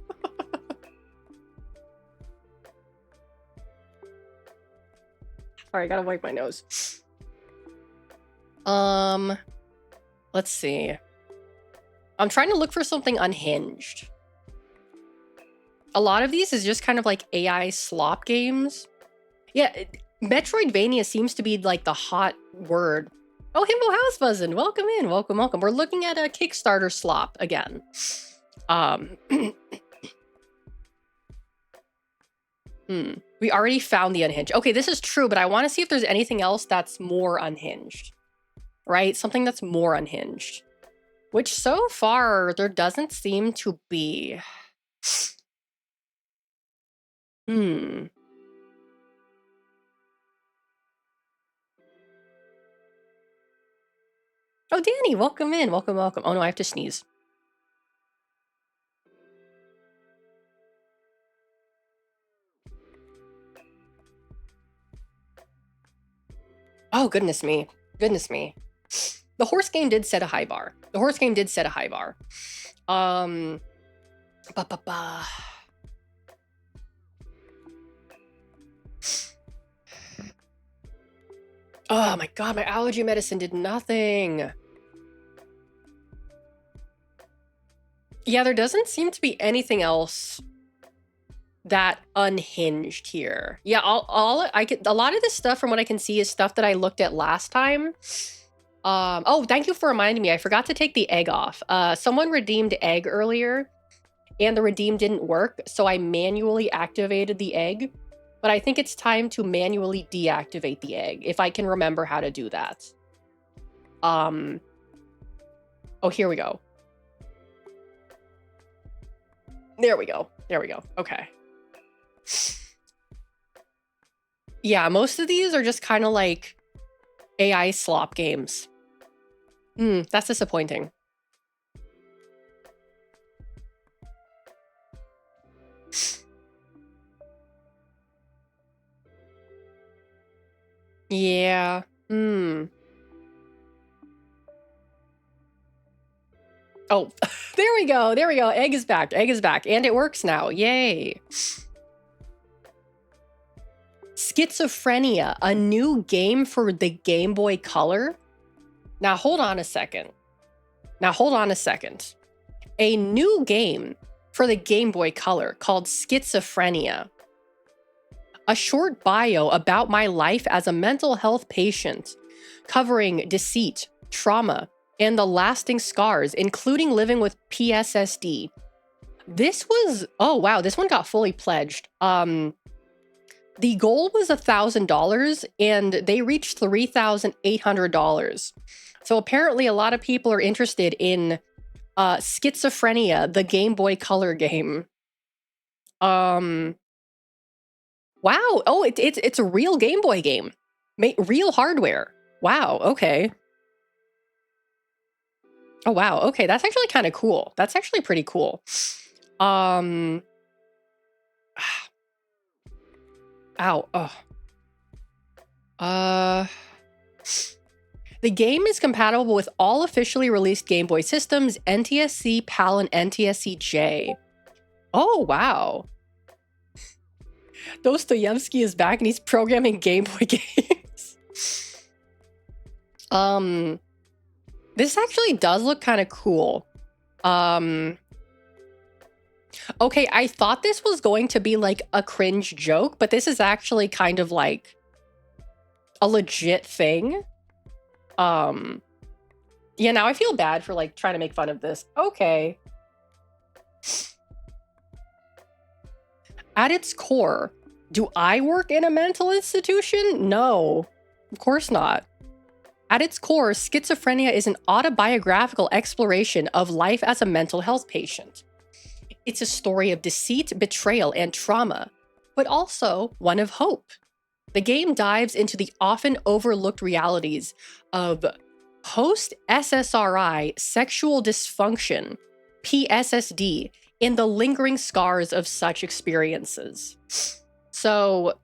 Sorry, I gotta wipe my nose. Let's see. I'm trying to look for something unhinged. A lot of these is just kind of like AI slop games. Yeah, Metroidvania seems to be like the hot word. Oh, Himbo House Buzzin', welcome in, welcome. We're looking at a Kickstarter slop again. We already found the unhinged. Okay, this is true, but I want to see if there's anything else that's more unhinged. Right? Something that's more unhinged. Which so far, there doesn't seem to be. Oh, Danny, welcome in. Welcome. Oh no, I have to sneeze. Oh, goodness me. The horse game did set a high bar. Oh my god, my allergy medicine did nothing. Yeah, there doesn't seem to be anything else that unhinged here. Yeah, a lot of this stuff from what I can see is stuff that I looked at last time. Oh, thank you for reminding me. I forgot to take the egg off. Someone redeemed egg earlier and the redeem didn't work, so I manually activated the egg. but I think it's time to manually deactivate the egg, if I can remember how to do that. Oh, here we go. There we go. There we go. Okay. Yeah, most of these are just kind of like AI slop games. That's disappointing. Yeah. Oh, there we go. There we go. Egg is back. Egg is back. And it works now. Yay. Schizophrenia, a new game for the Game Boy Color. Now, hold on a second. A new game for the Game Boy Color called Schizophrenia. A short bio about my life as a mental health patient, covering deceit, trauma, and the lasting scars, including living with PSSD. This was, oh wow, this one got fully pledged. The goal was $1,000 and they reached $3,800. So apparently a lot of people are interested in Schizophrenia, the Game Boy Color game. Wow. Oh, it's a real Game Boy game. Real hardware. Wow. Okay. Oh, wow. Okay. That's actually kind of cool. That's actually pretty cool. Ow. Oh. The game is compatible with all officially released Game Boy systems, NTSC, PAL, and NTSC-J. Oh, wow. Dostoevsky is back and he's programming Game Boy games. This actually does look kind of cool. Okay, I thought this was going to be like a cringe joke, but this is actually kind of like a legit thing. Yeah, now I feel bad for like trying to make fun of this. Okay. At its core, do I work in a mental institution? No, of course not. At its core, Schizophrenia is an autobiographical exploration of life as a mental health patient. It's a story of deceit, betrayal, and trauma, but also one of hope. The game dives into the often overlooked realities of post-SSRI sexual dysfunction, PSSD, and the lingering scars of such experiences. So,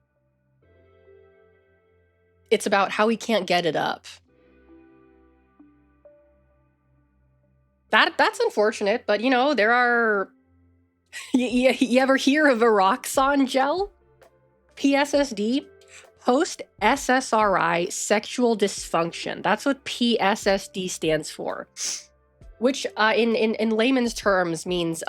it's about how he can't get it up. That's unfortunate, but you know, there are... You ever hear of Eroxon gel? PSSD? Post-SSRI sexual dysfunction. That's what PSSD stands for. Which, in layman's terms, means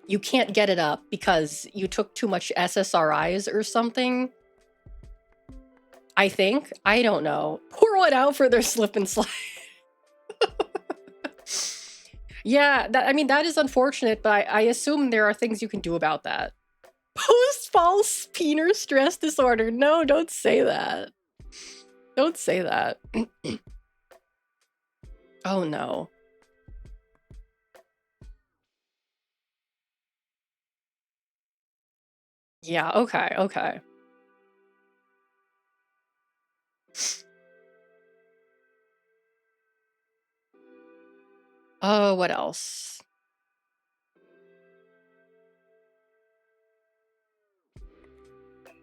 you can't get it up because you took too much SSRIs or something. I think. I don't know. Pour one out for their slip and slide. Yeah, I mean, that is unfortunate, but I assume there are things you can do about that. Post-false penile stress disorder. No, don't say that. Don't say that. Oh, no. Yeah, okay, okay. Oh, what else?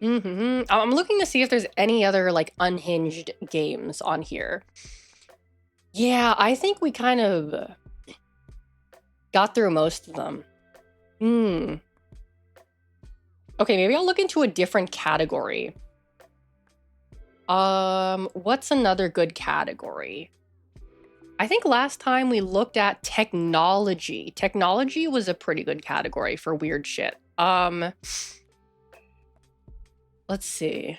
I'm looking to see if there's any other, like, unhinged games on here. Yeah, I think we kind of got through most of them. Okay, maybe I'll look into a different category. What's another good category? I think last time we looked at technology. Technology was a pretty good category for weird shit. Let's see.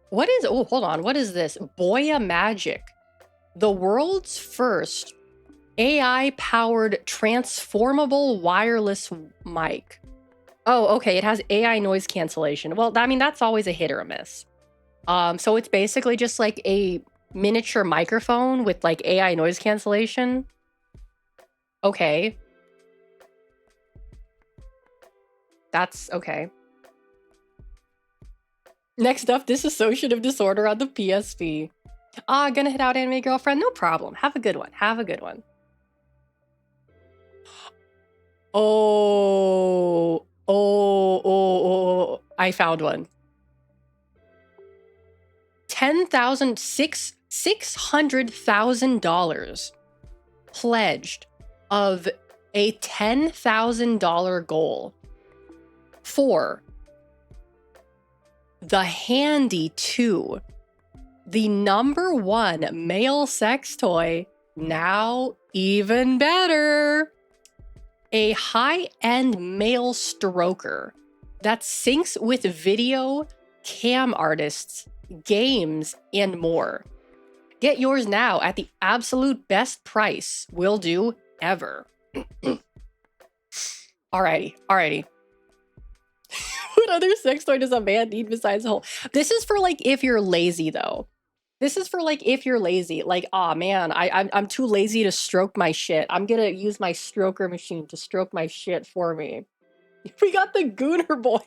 What is, oh, hold on. What is this? Boya Magic. The world's first AI-powered transformable wireless mic. Oh, okay, it has AI noise cancellation. Well, I mean, that's always a hit or a miss. So it's basically just like a miniature microphone with like AI noise cancellation. Okay. That's okay. Next up, dissociative disorder on the PSP. Gonna hit out anime girlfriend? No problem. Have a good one. Have a good one. Oh, I found one. 600,000 pledged of a $10,000 goal for the Handy 2, the #1 male sex toy, now even better. A high-end male stroker that syncs with video, cam artists, games, and more. Get yours now at the absolute best price will do ever. Alrighty. What other sex toy does a man need besides a hole? This is for like if you're lazy though. This is for like if you're lazy. Like, aw man, I'm too lazy to stroke my shit. I'm gonna use my stroker machine to stroke my shit for me. We got the Gooner Boy.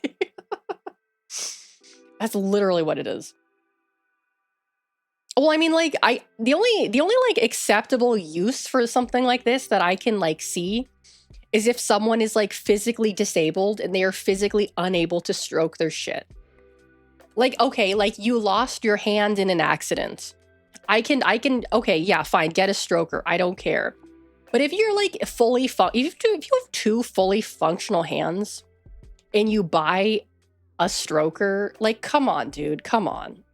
That's literally what it is. Well, I mean, like, the only like acceptable use for something like this that I can like see is if someone is like physically disabled and they are physically unable to stroke their shit. Like, okay, like you lost your hand in an accident. I can, okay, yeah, fine, get a stroker. I don't care. But if you're like if you have two fully functional hands and you buy a stroker, like, come on, dude, come on.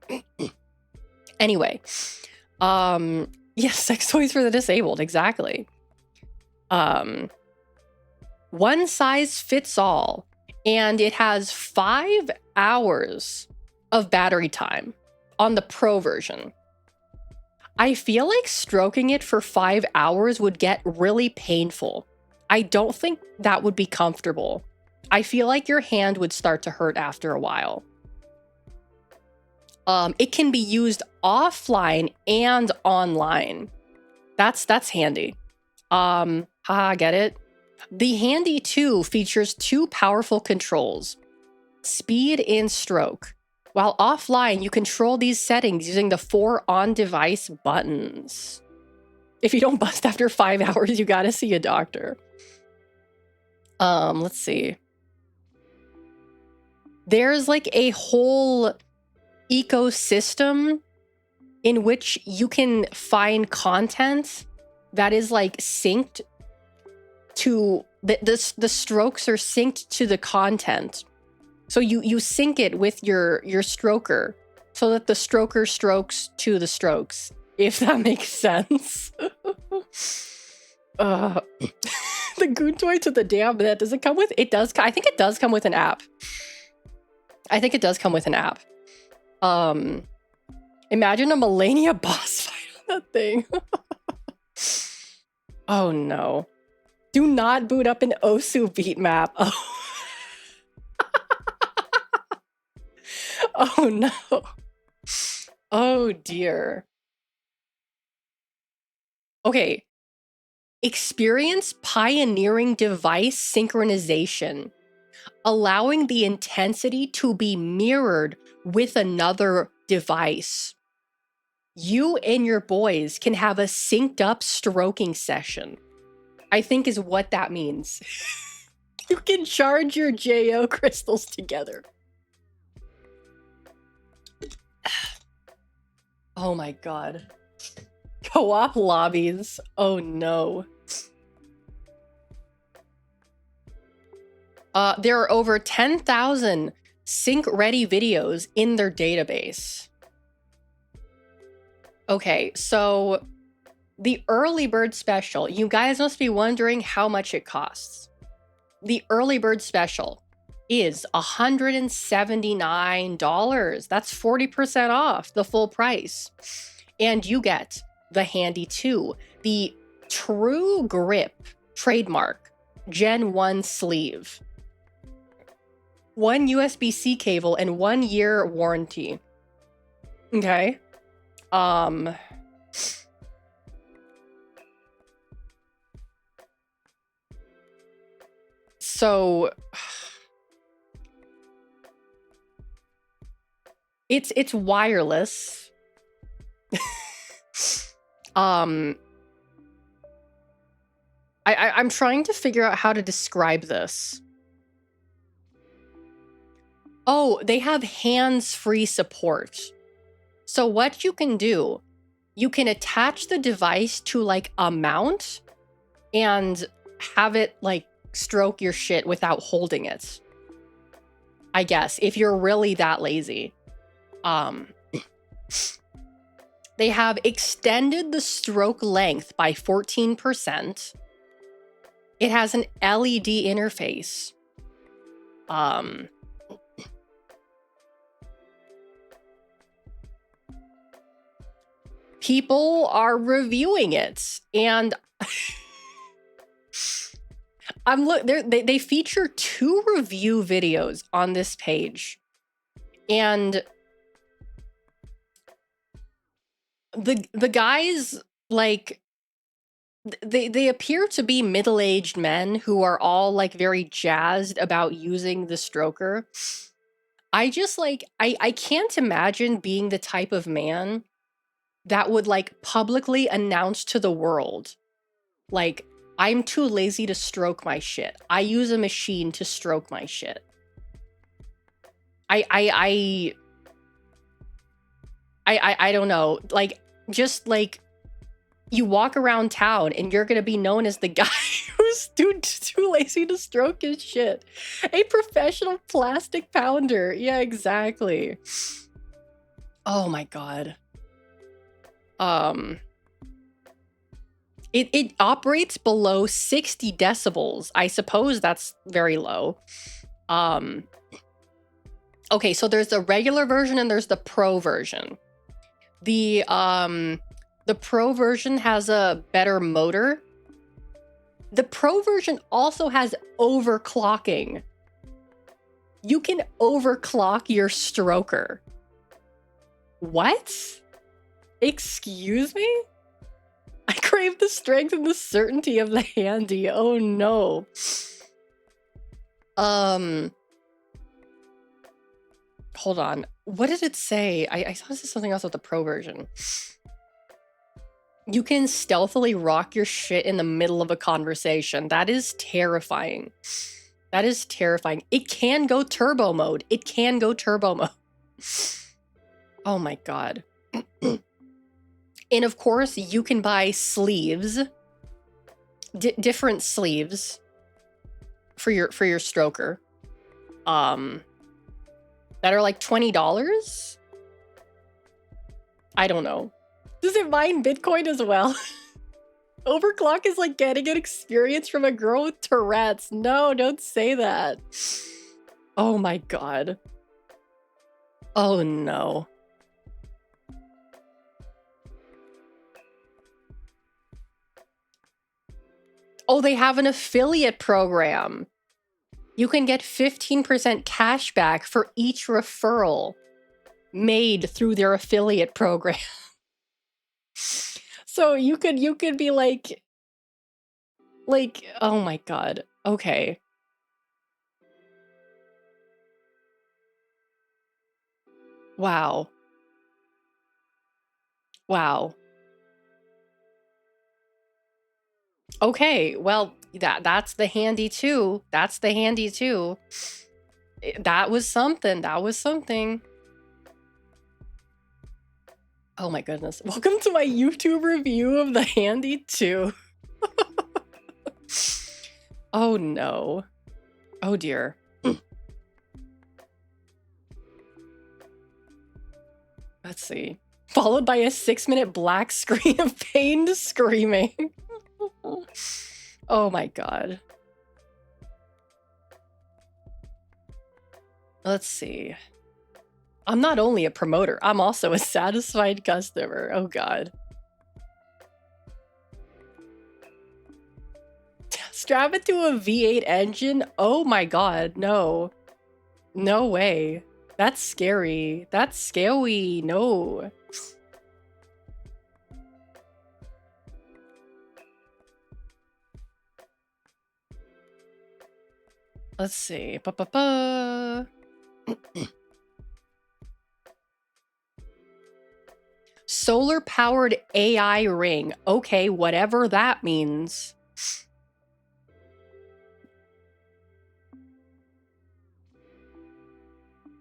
Anyway, yes, sex toys for the disabled, exactly. One size fits all, and it has 5 hours of battery time on the Pro version. I feel like stroking it for 5 hours would get really painful. I don't think that would be comfortable. I feel like your hand would start to hurt after a while. It can be used offline and online. That's handy. Get it? The Handy 2 features 2 powerful controls, speed and stroke. While offline, you control these settings using the 4 on-device buttons. If you don't bust after 5 hours, you gotta see a doctor. Let's see. There's like a whole ecosystem in which you can find content that is like synced to the strokes are synced to the content. So you sync it with your stroker so that the stroker strokes to the strokes, if that makes sense. The Goon Toy to the damn that does it come with? It does. I think it does come with an app. Imagine a Melania boss fight on that thing. Oh no. Do not boot up an Osu beat map. Oh. Oh no. Oh dear. Okay. Experience pioneering device synchronization, allowing the intensity to be mirrored with another device. You and your boys can have a synced up stroking session, I think is what that means. You can charge your JO crystals together. Oh my god. Co-op lobbies. Oh no. There are over 10,000 sync-ready videos in their database. Okay, so the early bird special. You guys must be wondering how much it costs. The early bird special is $179. That's 40% off the full price. And you get the Handy 2, the True Grip trademark, Gen 1 sleeve. 1 USB-C cable and 1 year warranty. Okay. So it's wireless. I'm trying to figure out how to describe this. Oh, they have hands-free support. So what you can do, you can attach the device to like a mount and have it like stroke your shit without holding it. I guess if you're really that lazy. They have extended the stroke length by 14%. It has an LED interface. People are reviewing it, and they feature 2 review videos on this page, and the guys, like, they appear to be middle-aged men who are all like very jazzed about using the stroker. I just like I can't imagine being the type of man that would like publicly announce to the world, like, I'm too lazy to stroke my shit. I use a machine to stroke my shit. I don't know. Like, just like, you walk around town and you're gonna be known as the guy who's too lazy to stroke his shit. A professional plastic pounder. Yeah, exactly. Oh my god. It operates below 60 decibels. I suppose that's very low. Okay, so there's the regular version and there's the pro version. The pro version has a better motor. The pro version also has overclocking. You can overclock your stroker. What? Excuse me? I crave the strength and the certainty of the handy. Oh no. Hold on. What did it say? I thought this is something else with the pro version. You can stealthily rock your shit in the middle of a conversation. That is terrifying. That is terrifying. It can go turbo mode. It can go turbo mode. Oh my god. And of course, you can buy sleeves, different sleeves for your stroker, that are like $20. I don't know. Does it mine Bitcoin as well? Overclock is like getting an experience from a girl with Tourette's. No, don't say that. Oh my god. Oh no. Oh, they have an affiliate program. You can get 15% cash back for each referral made through their affiliate program. So you could be like, oh my god. Okay. Wow. Wow. Okay, well, that's the handy too. That's the handy too. That was something. That was something. Oh my goodness. Welcome to my YouTube review of the handy 2. Oh no. Oh dear. Let's see. Followed by a 6-minute black screen of pained screaming. Oh my god. Let's see. I'm not only a promoter, I'm also a satisfied customer. Oh god. Strap it to a V8 engine? Oh my god, no. No way. That's scary. That's scary. No. Let's see. Ba-ba-ba. Solar-powered AI ring. Okay, whatever that means.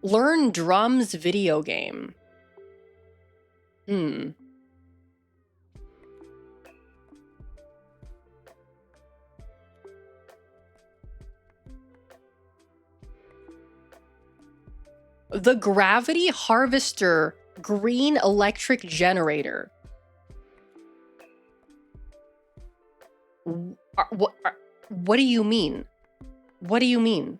Learn drums video game. Hmm. The Gravity Harvester Green Electric Generator. What do you mean? What do you mean?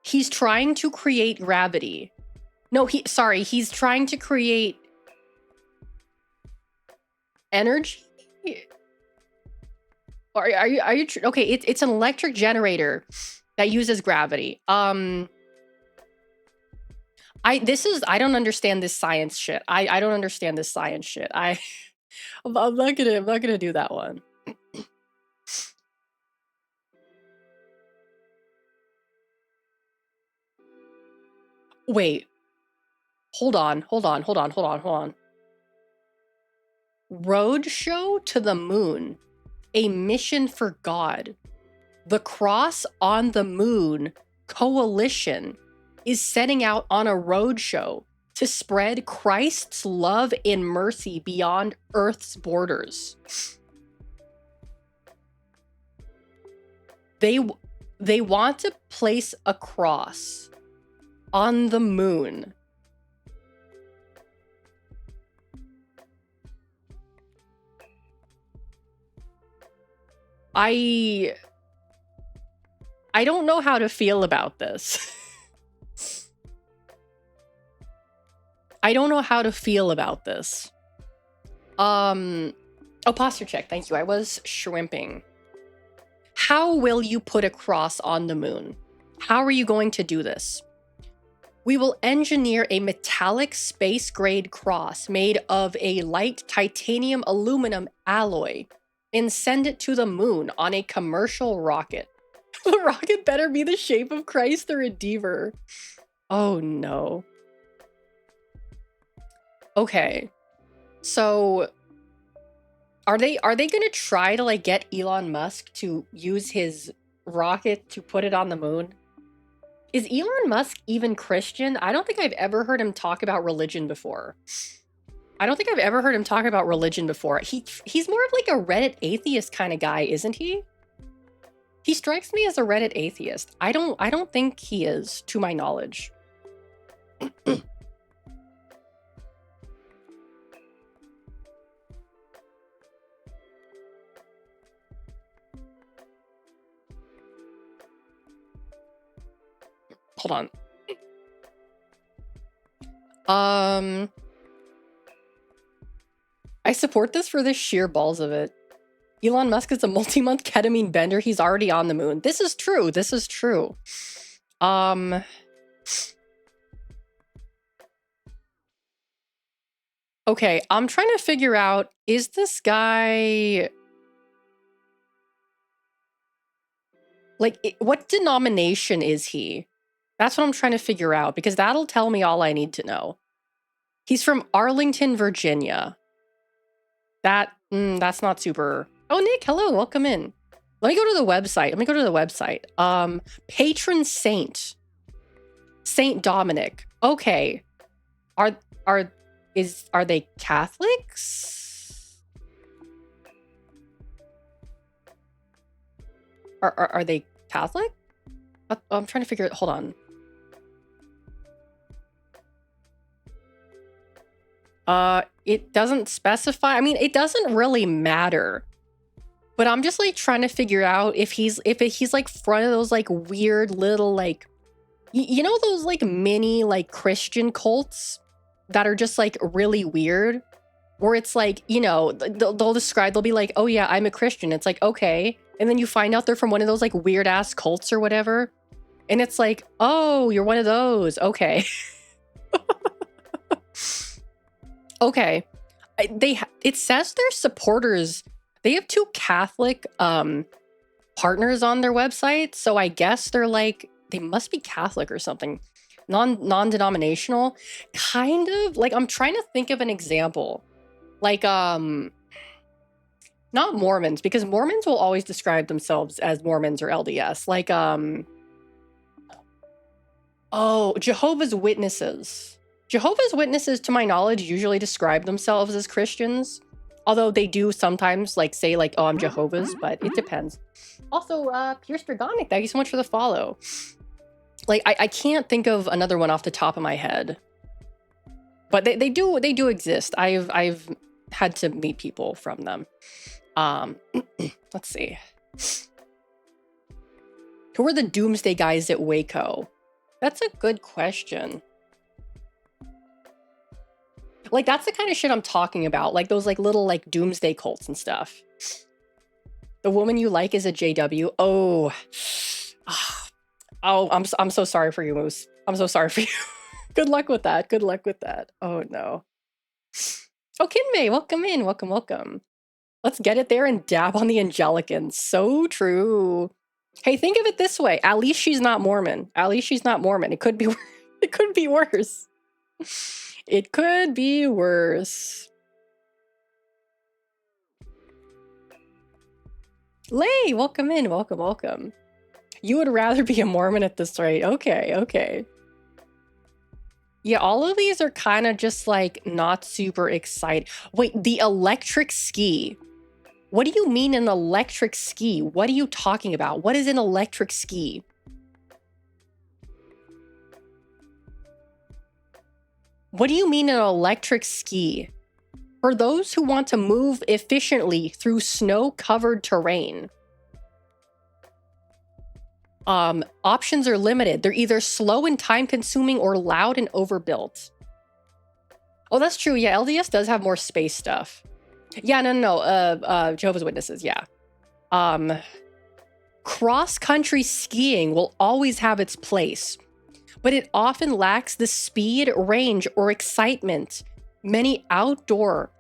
He's trying to create gravity. No, he's trying to create energy? Are you okay, it's an electric generator that uses gravity. I don't understand this science shit. I don't understand this science shit. I'm not gonna do that one. Wait. Hold on. Roadshow to the moon. A mission for God. The Cross on the Moon Coalition is setting out on a roadshow to spread Christ's love and mercy beyond Earth's borders. They want to place a cross on the moon. I don't know how to feel about this. I don't know how to feel about this. Oh, posture check. Thank you. I was shrimping. How will you put a cross on the moon? How are you going to do this? We will engineer a metallic space-grade cross made of a light titanium aluminum alloy and send it to the moon on a commercial rocket. The rocket better be the shape of Christ the Redeemer. Oh no. Okay. So are they gonna try to like get Elon Musk to use his rocket to put it on the moon? Is Elon Musk even Christian? I don't think I've ever heard him talk about religion before. He's more of like a Reddit atheist kind of guy, isn't he? He strikes me as a Reddit atheist. I don't think he is, to my knowledge. Hold on. I support this for the sheer balls of it. Elon Musk is a multi-month ketamine bender. He's already on the moon. This is true. Okay, I'm trying to figure out, is this guy... Like, what denomination is he? That's what I'm trying to figure out, because that'll tell me all I need to know. He's from Arlington, Virginia. That's not super... Oh, Nick, hello, welcome in. Let me go to the website. Patron saint. Saint Dominic. Okay. Are they Catholics? Are they Catholic? I'm trying to figure it. Hold on. It doesn't specify. I mean, it doesn't really matter. But I'm just like trying to figure out if he's like one of those like weird little like, you know, those like mini like Christian cults that are just like really weird. Where it's like, you know, they'll be like, oh yeah, I'm a Christian. It's like, okay. And then you find out they're from one of those like weird ass cults or whatever. And it's like, oh, you're one of those. Okay. Okay. It says their supporters, they have 2 Catholic partners on their website. So I guess they're like, they must be Catholic or something. Non-denominational. Kind of. Like, I'm trying to think of an example. Like, not Mormons, because Mormons will always describe themselves as Mormons or LDS. Like, oh, Jehovah's Witnesses. Jehovah's Witnesses, to my knowledge, usually describe themselves as Christians. Although they do sometimes, like, say, like, oh, I'm Jehovah's, but it depends. Also, Pierce Dragonic, thank you so much for the follow. Like, I can't think of another one off the top of my head. But they do exist. I've had to meet people from them. Let's see. Who are the doomsday guys at Waco? That's a good question. Like, that's the kind of shit I'm talking about. Like those like little like doomsday cults and stuff. The woman you like is a JW. Oh. Oh, I'm so sorry for you, Moose. I'm so sorry for you. Good luck with that. Good luck with that. Oh no. Oh, Kinmei, welcome in. Welcome, welcome. Let's get it there and dab on the Angelicans. So true. Hey, think of it this way. At least she's not Mormon. At least she's not Mormon. It could be it could be worse. It could be worse. Lay, welcome in. Welcome, welcome. You would rather be a Mormon at this rate. Okay, okay. Yeah, all of these are kind of just like not super exciting. Wait, the electric ski. What do you mean an electric ski? What are you talking about? What is an electric ski? What do you mean an electric ski? For those who want to move efficiently through snow-covered terrain. Options are limited. They're either slow and time-consuming or loud and overbuilt. Oh, that's true. Yeah, LDS does have more space stuff. Yeah, no. Jehovah's Witnesses, yeah. Cross-country skiing will always have its place, but it often lacks the speed, range, or excitement many outdoor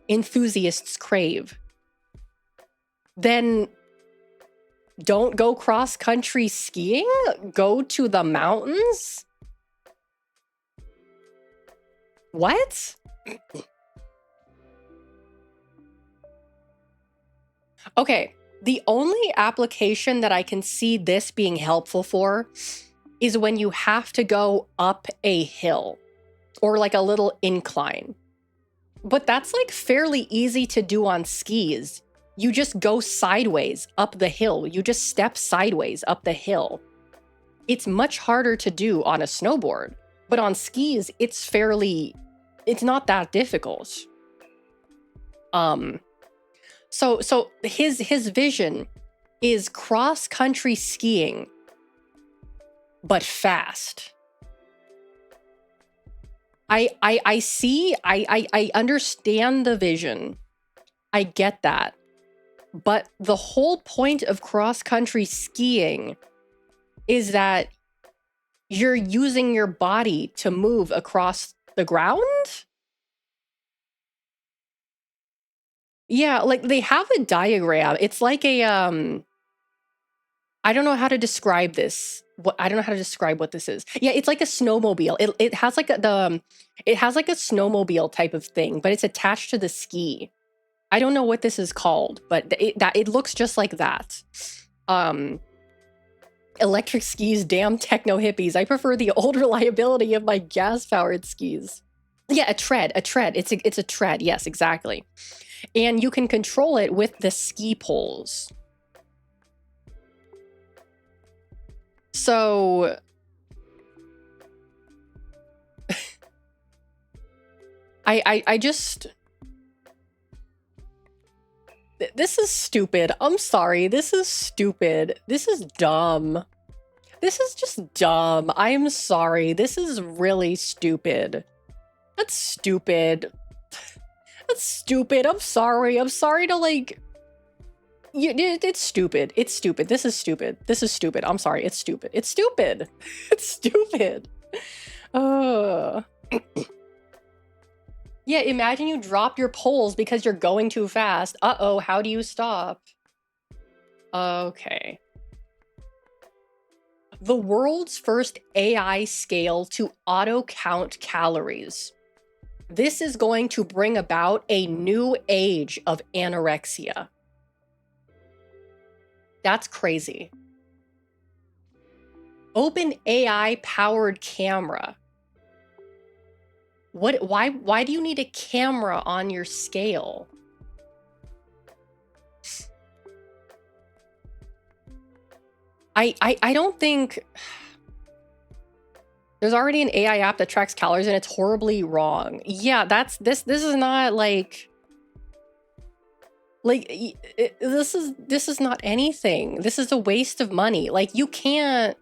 enthusiasts crave. Then don't go cross-country skiing? Go to the mountains? What? Okay, the only application that I can see this being helpful for is when you have to go up a hill or like a little incline. But that's like fairly easy to do on skis. You just go sideways up the hill. You just step sideways up the hill. It's much harder to do on a snowboard, but on skis, it's not that difficult. So his vision is cross-country skiing, but fast. I see, I understand the vision. I get that. But the whole point of cross-country skiing is that you're using your body to move across the ground? Yeah, like they have a diagram. It's like a I don't know how to describe this. I don't know how to describe what this is. Yeah, it's like a snowmobile. It has like it has like a snowmobile type of thing, but it's attached to the ski. I don't know what this is called, but it looks just like that. Electric skis, damn techno hippies. I prefer the old reliability of my gas-powered skis. Yeah, a tread. It's a tread. Yes, exactly. And you can control it with the ski poles. So I just this is stupid. I'm sorry. This is stupid. This is dumb. This is just dumb. I'm sorry. This is really stupid. That's stupid. That's stupid. I'm sorry. I'm sorry to like. It's stupid. It's stupid. This is stupid. This is stupid. I'm sorry. It's stupid. It's stupid. It's stupid. Uh. Yeah, imagine you drop your poles because you're going too fast. Uh-oh, how do you stop? Okay. The world's first AI scale to auto-count calories. This is going to bring about a new age of anorexia. That's crazy. Open AI powered camera. Why do you need a camera on your scale? I don't think there's already an AI app that tracks calories and it's horribly wrong. Yeah, this is not like this is not anything. This is a waste of money. Like you can't,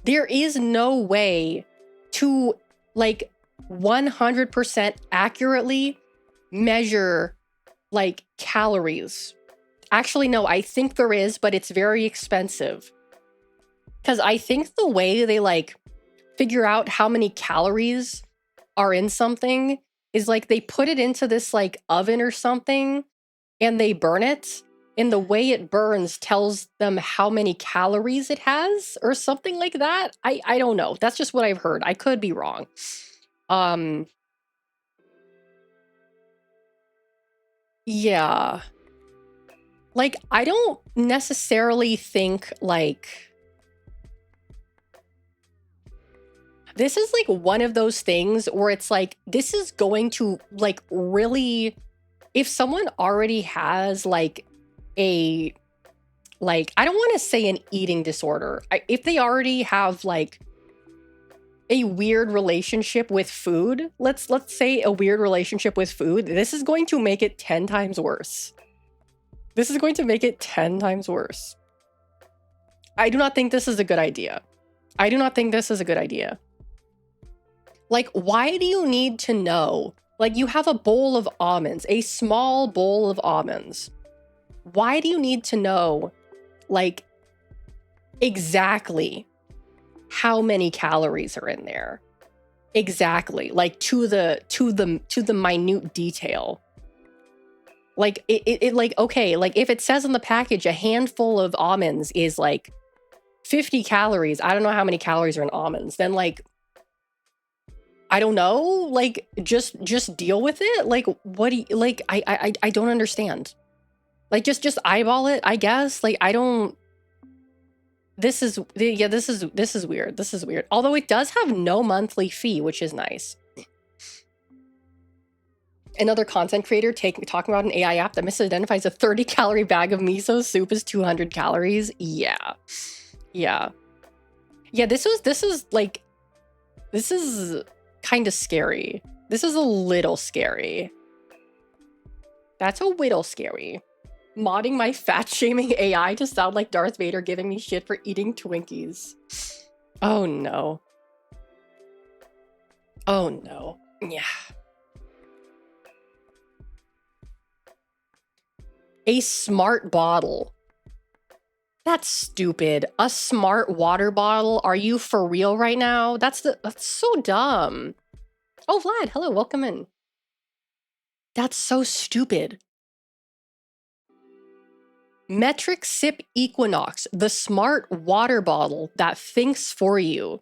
there is no way to like 100% accurately measure like calories. Actually, no, I think there is, but it's very expensive. Because I think the way they like figure out how many calories are in something is like they put it into this like oven or something and they burn it. And the way it burns tells them how many calories it has or something like that. I don't know. That's just what I've heard. I could be wrong. Yeah. Like, I don't necessarily think, like... This is, like, one of those things where it's, like, this is going to, like, really... If someone already has, like, a... Like, I don't want to say an eating disorder. If they already have, like... a weird relationship with food, let's say a weird relationship with food, this is going to make it 10 times worse. This is going to make it 10 times worse. I do not think this is a good idea. I do not think this is a good idea. Like, why do you need to know? Like, you have a bowl of almonds, a small bowl of almonds. Why do you need to know, like, exactly how many calories are in there? Exactly, like to the minute detail. Like it like, okay, like if it says on the package a handful of almonds is like 50 calories, I don't know how many calories are in almonds, then like I don't know, like just deal with it. Like what do you, like I don't understand. Like just eyeball it, I guess. Like I don't. This is weird. This is weird. Although it does have no monthly fee, which is nice. Another content creator talking about an AI app that misidentifies a 30-calorie bag of miso soup as 200 calories. Yeah. Yeah. Yeah, this is kind of scary. This is a little scary. That's a little scary. Modding my fat-shaming AI to sound like Darth Vader giving me shit for eating Twinkies. Oh no. Oh no. Yeah. A smart bottle. That's stupid. A smart water bottle? Are you for real right now? That's so dumb. Oh, Vlad, hello, welcome in. That's so stupid. Metric Sip Equinox, the smart water bottle that thinks for you.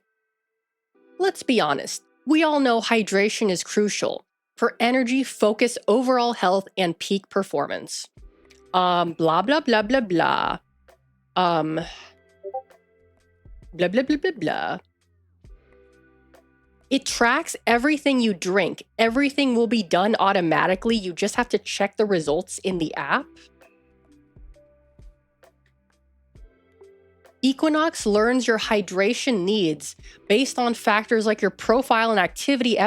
Let's be honest, we all know hydration is crucial for energy, focus, overall health, and peak performance. Blah, blah, blah, blah, blah. Blah, blah, blah, blah, blah. It tracks everything you drink. Everything will be done automatically. You just have to check the results in the app. Equinox learns your hydration needs based on factors like your profile and activity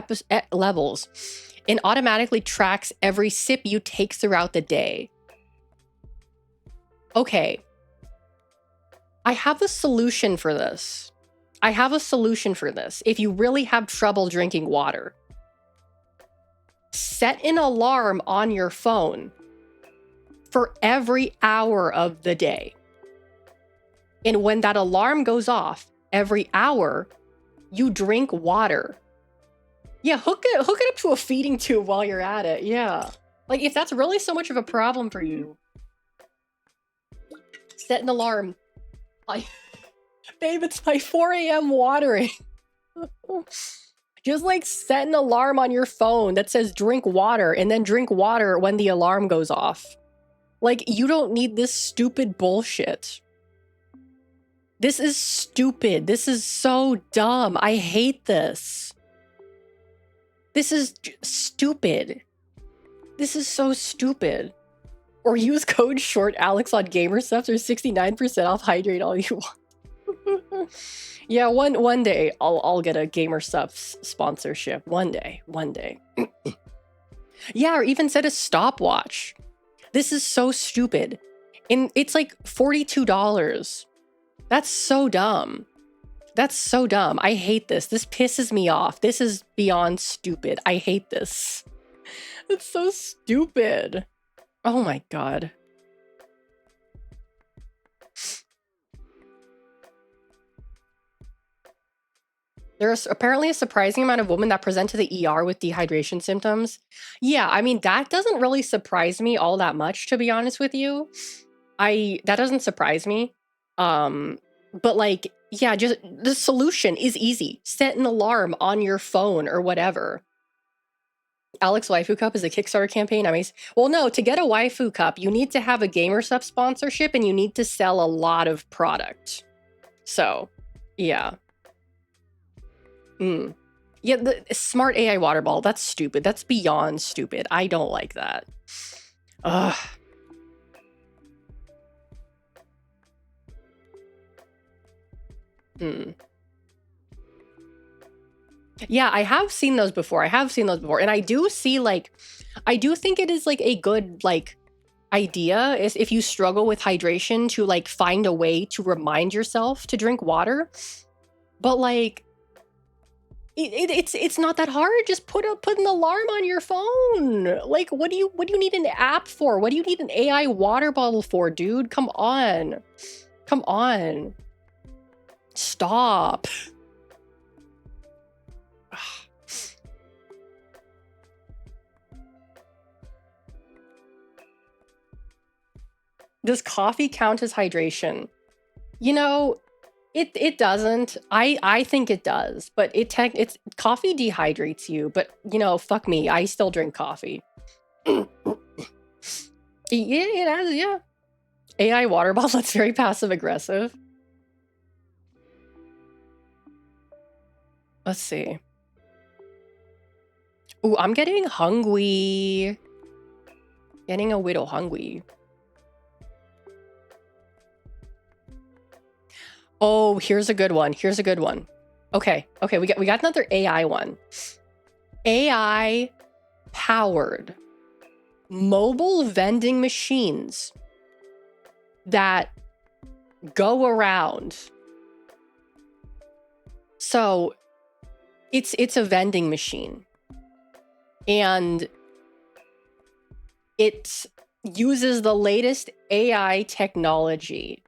levels and automatically tracks every sip you take throughout the day. Okay. I have a solution for this. If you really have trouble drinking water. Set an alarm on your phone for every hour of the day. And when that alarm goes off every hour, you drink water. Yeah, hook it up to a feeding tube while you're at it. Yeah. Like, if that's really so much of a problem for you, set an alarm. Babe, it's my 4 a.m. watering. Just like set an alarm on your phone that says drink water, and then drink water when the alarm goes off. Like, you don't need this stupid bullshit. This is stupid. This is so dumb. I hate this. This is stupid. This is so stupid. Or use code SHORTALEX on GamerSups or 69% off Hydrate all you want. Yeah, one day I'll get a GamerSups sponsorship. One day. Yeah, or even set a stopwatch. This is so stupid. And it's like $42. That's so dumb. That's so dumb. I hate this. This pisses me off. This is beyond stupid. I hate this. It's so stupid. Oh my god. There's apparently a surprising amount of women that present to the ER with dehydration symptoms. Yeah, I mean, that doesn't really surprise me all that much, to be honest with you. That doesn't surprise me. But like, yeah, just the solution is easy. Set an alarm on your phone or whatever. Alex Waifu Cup is a Kickstarter campaign. Well, no, to get a Waifu Cup, you need to have a GamerSup sponsorship and you need to sell a lot of product. So, yeah. Yeah, the smart AI water ball, that's stupid. That's beyond stupid. I don't like that. Ugh. Yeah, I have seen those before. And I do see, like, I do think it is like a good, like, idea is if you struggle with hydration to like find a way to remind yourself to drink water. But like, it's not that hard. Just put an alarm on your phone. Like, what do you need an app for? What do you need an AI water bottle for, dude? Come on. Stop. Does coffee count as hydration? You know, it doesn't. I think it does, but it's coffee dehydrates you, but you know, fuck me. I still drink coffee. Yeah, it has, yeah. AI water bottle, that's very passive aggressive. Let's see. Ooh, I'm getting hungry. Getting a little hungry. Oh, here's a good one. Okay, we got another AI one. AI powered mobile vending machines that go around. So it's a vending machine, and it uses the latest AI technology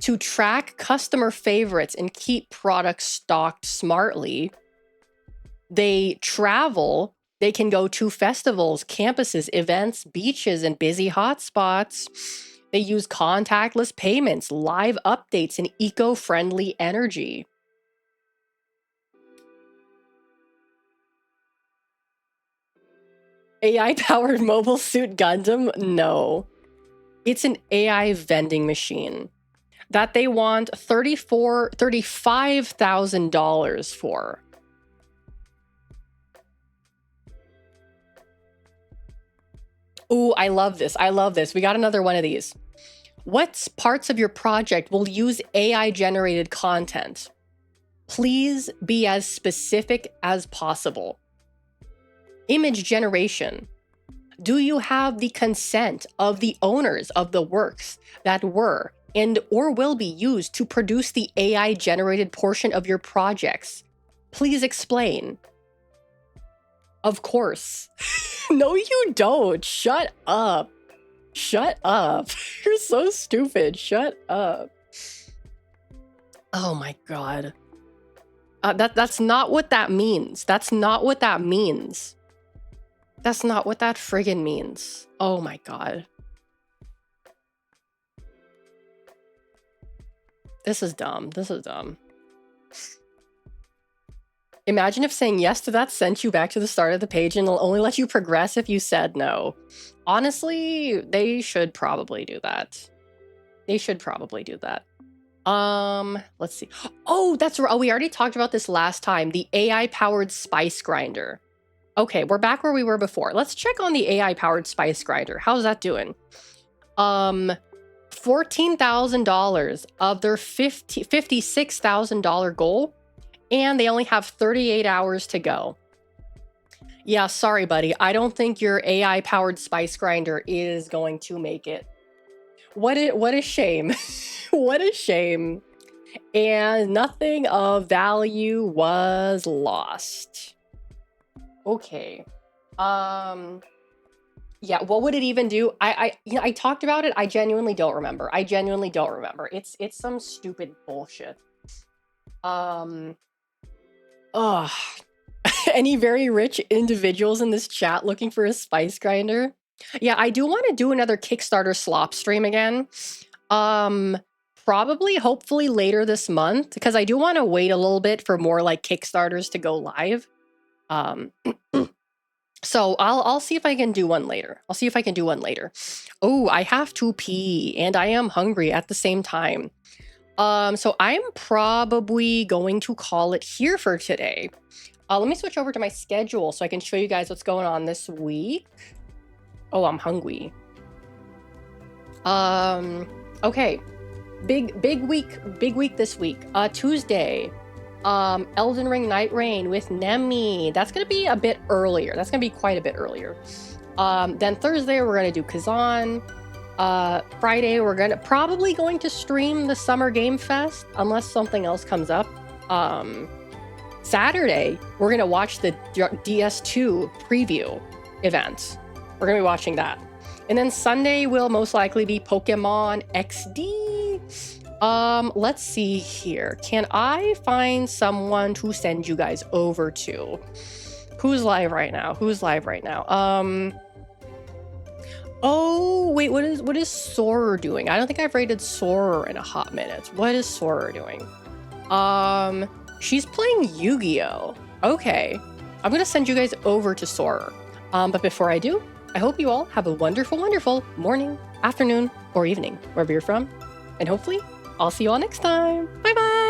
to track customer favorites and keep products stocked smartly. They travel. They can go to festivals, campuses, events, beaches, and busy hotspots. They use contactless payments, live updates, and eco-friendly energy. AI-powered mobile suit Gundam? No. It's an AI vending machine that they want $35,000 for. Ooh, I love this. We got another one of these. What parts of your project will use AI-generated content? Please be as specific as possible. Image generation. Do you have the consent of the owners of the works that were and or will be used to produce the AI-generated portion of your projects? Please explain. Of course. No, you don't. Shut up. Shut up. You're so stupid. Shut up. Oh my god. That's not what that means. That's not what that means. That's not what that friggin' means. Oh my god. This is dumb. This is dumb. Imagine if saying yes to that sent you back to the start of the page and it'll only let you progress if you said no. Honestly, they should probably do that. They should probably do that. Let's see. Oh, that's right. Oh, we already talked about this last time. The AI-powered spice grinder. Okay, we're back where we were before. Let's check on the AI-powered spice grinder. How's that doing? $14,000 of their $56,000 goal, and they only have 38 hours to go. Yeah, sorry, buddy. I don't think your AI-powered spice grinder is going to make it. What a shame. What a shame. And nothing of value was lost. Okay. Yeah, what would it even do? I talked about it. I genuinely don't remember. It's some stupid bullshit. Any very rich individuals in this chat looking for a spice grinder? Yeah, I do want to do another Kickstarter slop stream again. Probably, hopefully later this month, because I do want to wait a little bit for more like Kickstarters to go live. So I'll see if I can do one later. Oh, I have to pee and I am hungry at the same time. So I'm probably going to call it here for today. Let me switch over to my schedule so I can show you guys what's going on this week. Oh, I'm hungry. Okay. Big week this week. Tuesday. Elden Ring Night Rain with Nemi. That's gonna be a bit earlier. That's gonna be quite a bit earlier. Then Thursday we're gonna do Kazan. Friday we're probably going to stream the Summer Game Fest unless something else comes up. Saturday we're gonna watch the DS2 preview event. We're gonna be watching that. And then Sunday will most likely be Pokemon XD. Let's see here. Can I find someone to send you guys over to? Who's live right now? Oh, wait, what is Sorer doing? I don't think I've rated Sorer in a hot minute. What is Sorer doing? She's playing Yu-Gi-Oh! Okay. I'm gonna send you guys over to Sorer. But before I do, I hope you all have a wonderful, wonderful morning, afternoon, or evening, wherever you're from. And hopefully, I'll see you all next time. Bye-bye!